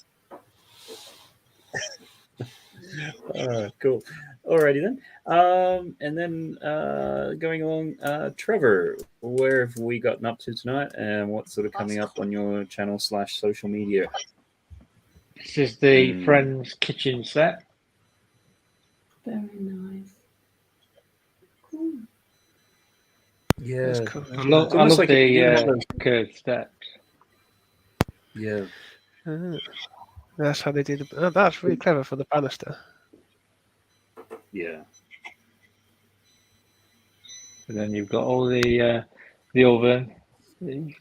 Cool. Alrighty then. And then going along, Trevor, where have we gotten up to tonight, and what's sort of coming up on your channel / social media? This is the Friends kitchen set. Very nice. Cool. Yeah, cool. I love the curved steps. Yeah. That's how they do the. That's really clever for the banister. Yeah. And then you've got all the oven.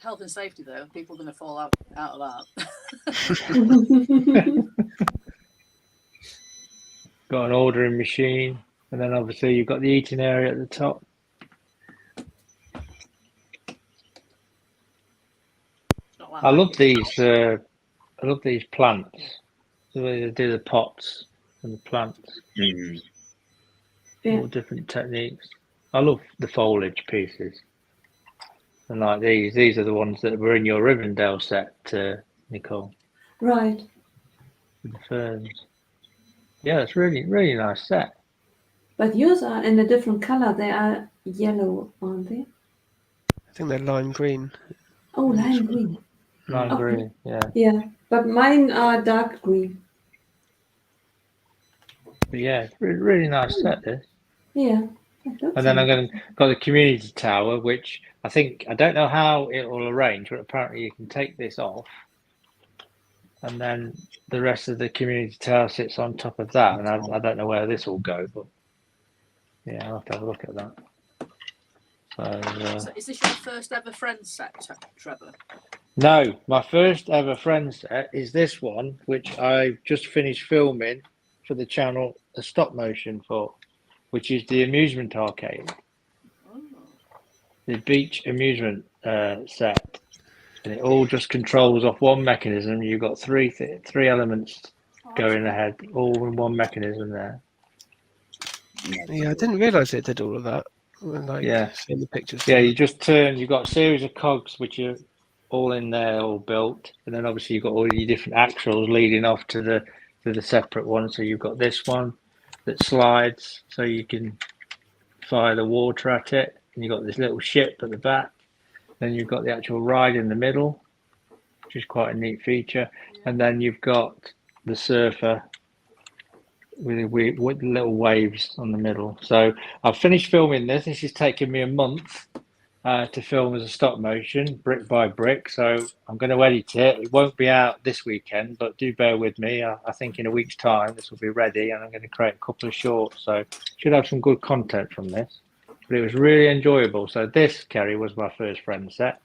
Health and safety, though, people are going to fall out of that. Got an ordering machine, and then obviously you've got the eating area at the top. I love these. I love these plants. The way they do the pots and the plants. All different techniques. I love the foliage pieces. And like these are the ones that were in your Rivendell set, Nicole. Right. With the ferns. Yeah, it's really nice set. But yours are in a different color. They are yellow, aren't they? I think they're lime green. Oh, lime green. Lime green, yeah. Yeah, but mine are dark green. But yeah, really nice set this. Yeah. And then I'm got the community tower, which I don't know how it will arrange, but apparently you can take this off, and then the rest of the community tower sits on top of that. And I don't know where this will go, but yeah, I'll have to have a look at that. So is this your first ever Friends set, Trevor? No, my first ever Friends set is this one, which I just finished filming for the channel, a stop motion for, which is the amusement arcade. The beach amusement set. and it all just controls off one mechanism. You've got three elements going ahead, all in one mechanism there. Yeah, I didn't realise it did all of that. Like, Yeah. seeing the pictures. Yeah, you just turn. You've got a series of cogs which are all in there, all built, and then obviously you've got all your different axles leading off to the separate one. So you've got this one that slides, so you can fire the water at it, and you've got this little ship at the back. Then you've got the actual ride in the middle, which is quite a neat feature, and then you've got the surfer with little waves on the middle. So I've finished filming this. This has taken me a month to film as a stop motion, brick by brick. So I'm going to edit it. It won't be out this weekend, but do bear with me. I think in a week's time this will be ready, and I'm going to create a couple of shorts. So should have some good content from this. But it was really enjoyable. So this, Kerry, was my first friend set.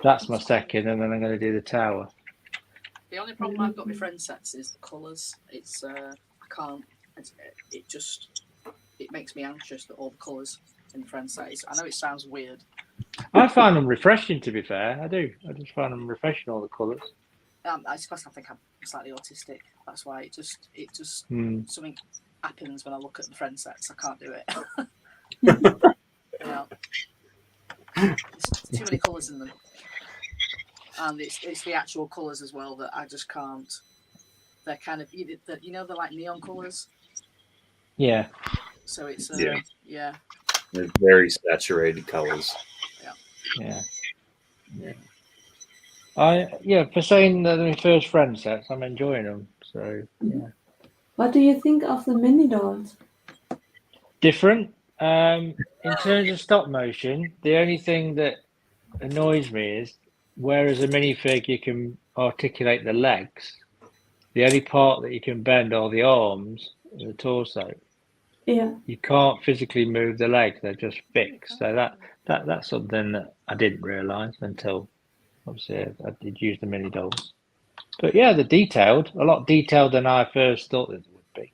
That's my second, and then I'm going to do the tower. The only problem I've got with friend sets is the colours. It's I can't. It makes me anxious that all the colours in the friend set is. I know it sounds weird. I find them refreshing, to be fair. I do. I just find them refreshing, all the colours. I suppose I think I'm slightly autistic. That's why it just something happens when I look at the friend sets. I can't do it. There's too many colours in them, and it's the actual colours as well that I just can't. They're kind of they're like neon colours. Yeah. So it's yeah. They're very saturated colours. Yeah. For saying that my first friend sets, I'm enjoying them. So yeah. What do you think of the mini dolls? Different. In terms of stop motion, the only thing that annoys me is, whereas a minifig you can articulate the legs, the only part that you can bend are the arms and the torso. Yeah. You can't physically move the legs; they're just fixed. So that's something that I didn't realise until obviously I did use the mini dolls. But yeah, they're detailed, a lot detailed than I first thought they would be.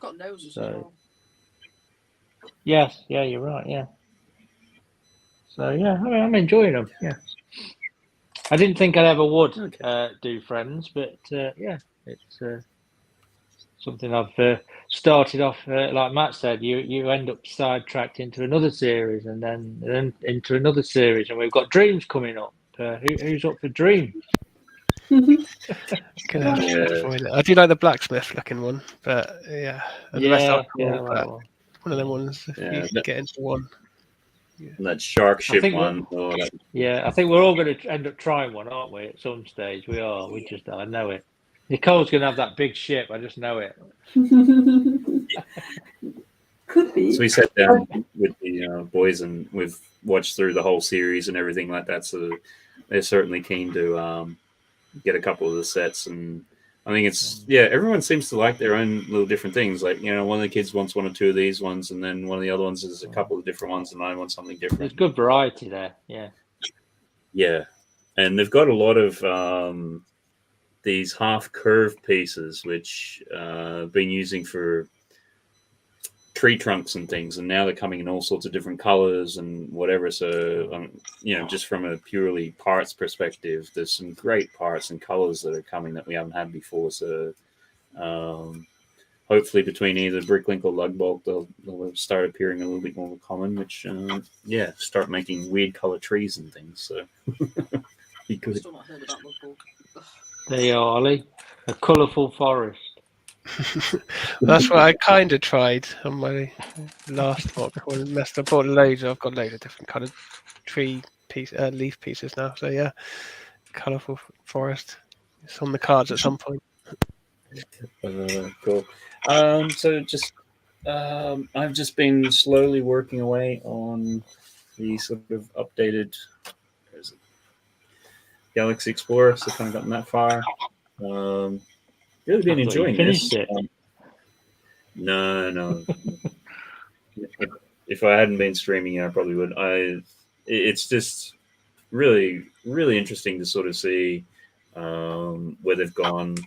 Got noses as well. Yes, yeah, you're right. Yeah. So yeah, I'm enjoying them. Yeah. I didn't think I ever would do friends, but yeah, it's something I've started off. Like Matt said, you end up sidetracked into another series, and then into another series, and we've got Dreams coming up. Who's up for Dream? I do like the blacksmith looking one, but yeah, and the rest are cool, but one of them ones. If you can get into one. That shark ship one. Yeah, I think we're all going to end up trying one, aren't we? At some stage, we are. I know it. Nicole's going to have that big ship. I just know it. Could be. So we sat down with the boys and we've watched through the whole series and everything like that. So they're certainly keen to get a couple of the sets, and I think it's everyone seems to like their own little different things. Like, one of the kids wants one or two of these ones, and then one of the other ones is a couple of different ones, and I want something different. There's good variety there. Yeah, and they've got a lot of these half curved pieces, which been using for tree trunks and things, and now they're coming in all sorts of different colors and whatever. So just from a purely parts perspective, there's some great parts and colors that are coming that we haven't had before. So hopefully between either Bricklink or Lugbolt, they'll start appearing a little bit more common, which start making weird color trees and things. So be good. Still not heard about Lugbolt. There you are, Ollie. A colourful forest. That's what I kind of tried on my last box before I messed up. I bought loads. I've got loads of different kind of leaf pieces now. So yeah, colourful forest. It's on the cards at some point. Cool. So just I've just been slowly working away on the sort of updated Galaxy Explorer. So kind of gotten that far. Really been enjoying this. No. If I hadn't been streaming, I probably would. It's just really, really interesting to sort of see where they've gone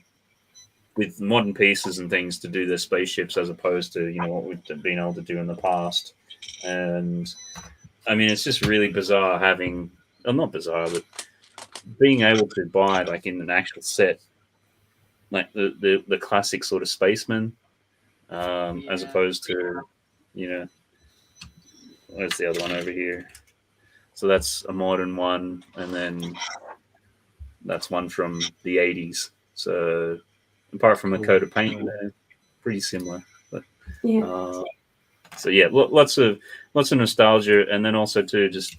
with modern pieces and things to do their spaceships as opposed to what we've been able to do in the past. And I mean, it's just really bizarre having, well, not bizarre, but being able to buy like in an actual set, like the classic sort of spaceman, as opposed to, you know, where's the other one over here? So that's a modern one, and then that's one from the 80s. So apart from a coat of paint, they're pretty similar. But so yeah, lots of nostalgia, and then also too just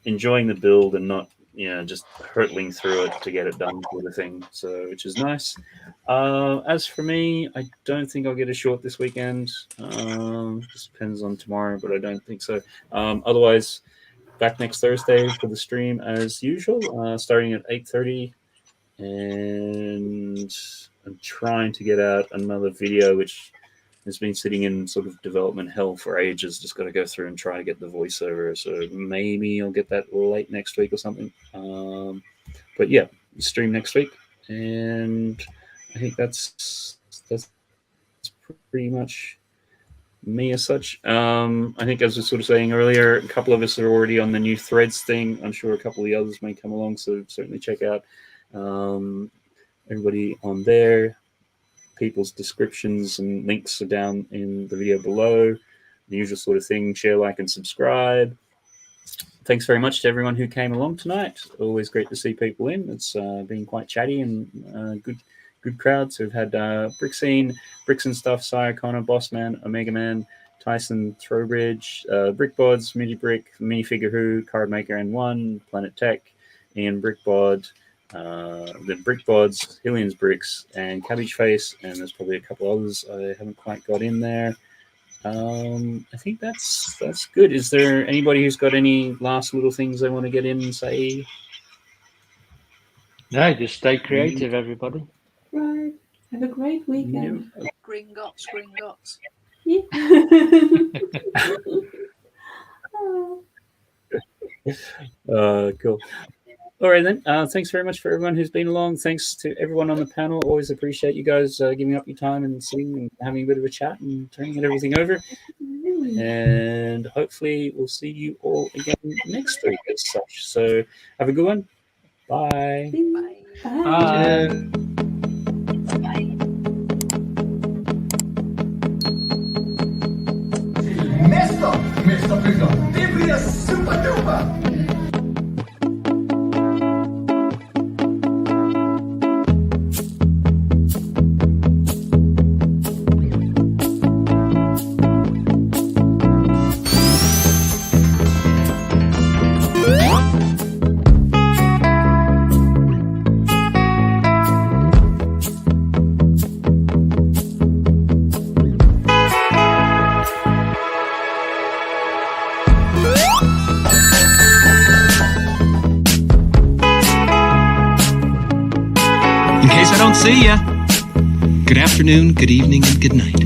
enjoying the build and not, you know, just hurtling through it to get it done sort of thing. So which is nice. As for me, I don't think I'll get a short this weekend. Just depends on tomorrow, but I don't think so. Otherwise, back next Thursday for the stream as usual, starting at 8:30, and I'm trying to get out another video which has been sitting in sort of development hell for ages. Just got to go through and try to get the voiceover. So maybe I'll get that late next week or something. But yeah, stream next week, and I think that's pretty much me as such. I think, as I was sort of saying earlier, a couple of us are already on the new Threads thing. I'm sure a couple of the others may come along, so certainly check out everybody on there. People's descriptions and links are down in the video below. The usual sort of thing: share, like, and subscribe. Thanks very much to everyone who came along tonight. Always great to see people in. It's been quite chatty and good crowd. So we've had Brickscene, Bricks and Stuff, Sire Connor, Bossman, Omega Man, Tyson, Throwbridge, Brickbods, Mini Brick, Minifigure Who, Card Maker N1, Planet Tech, Ian Brickbod, the Brickbods, Hillian's Bricks, and Cabbage Face, and there's probably a couple others I haven't quite got in there. I think that's good. Is there anybody who's got any last little things they want to get in and say? No, just stay creative, everybody. Right. Have a great weekend. Gringotts, Gringotts. Yeah. Cool. All right, then. Thanks very much for everyone who's been along. Thanks to everyone on the panel. Always appreciate you guys giving up your time and sitting and having a bit of a chat and turning everything over. And hopefully we'll see you all again next week as such. So have a good one. Bye. Bye. Mr. Bigger, give me a super duper. See ya. Good afternoon, good evening, and good night.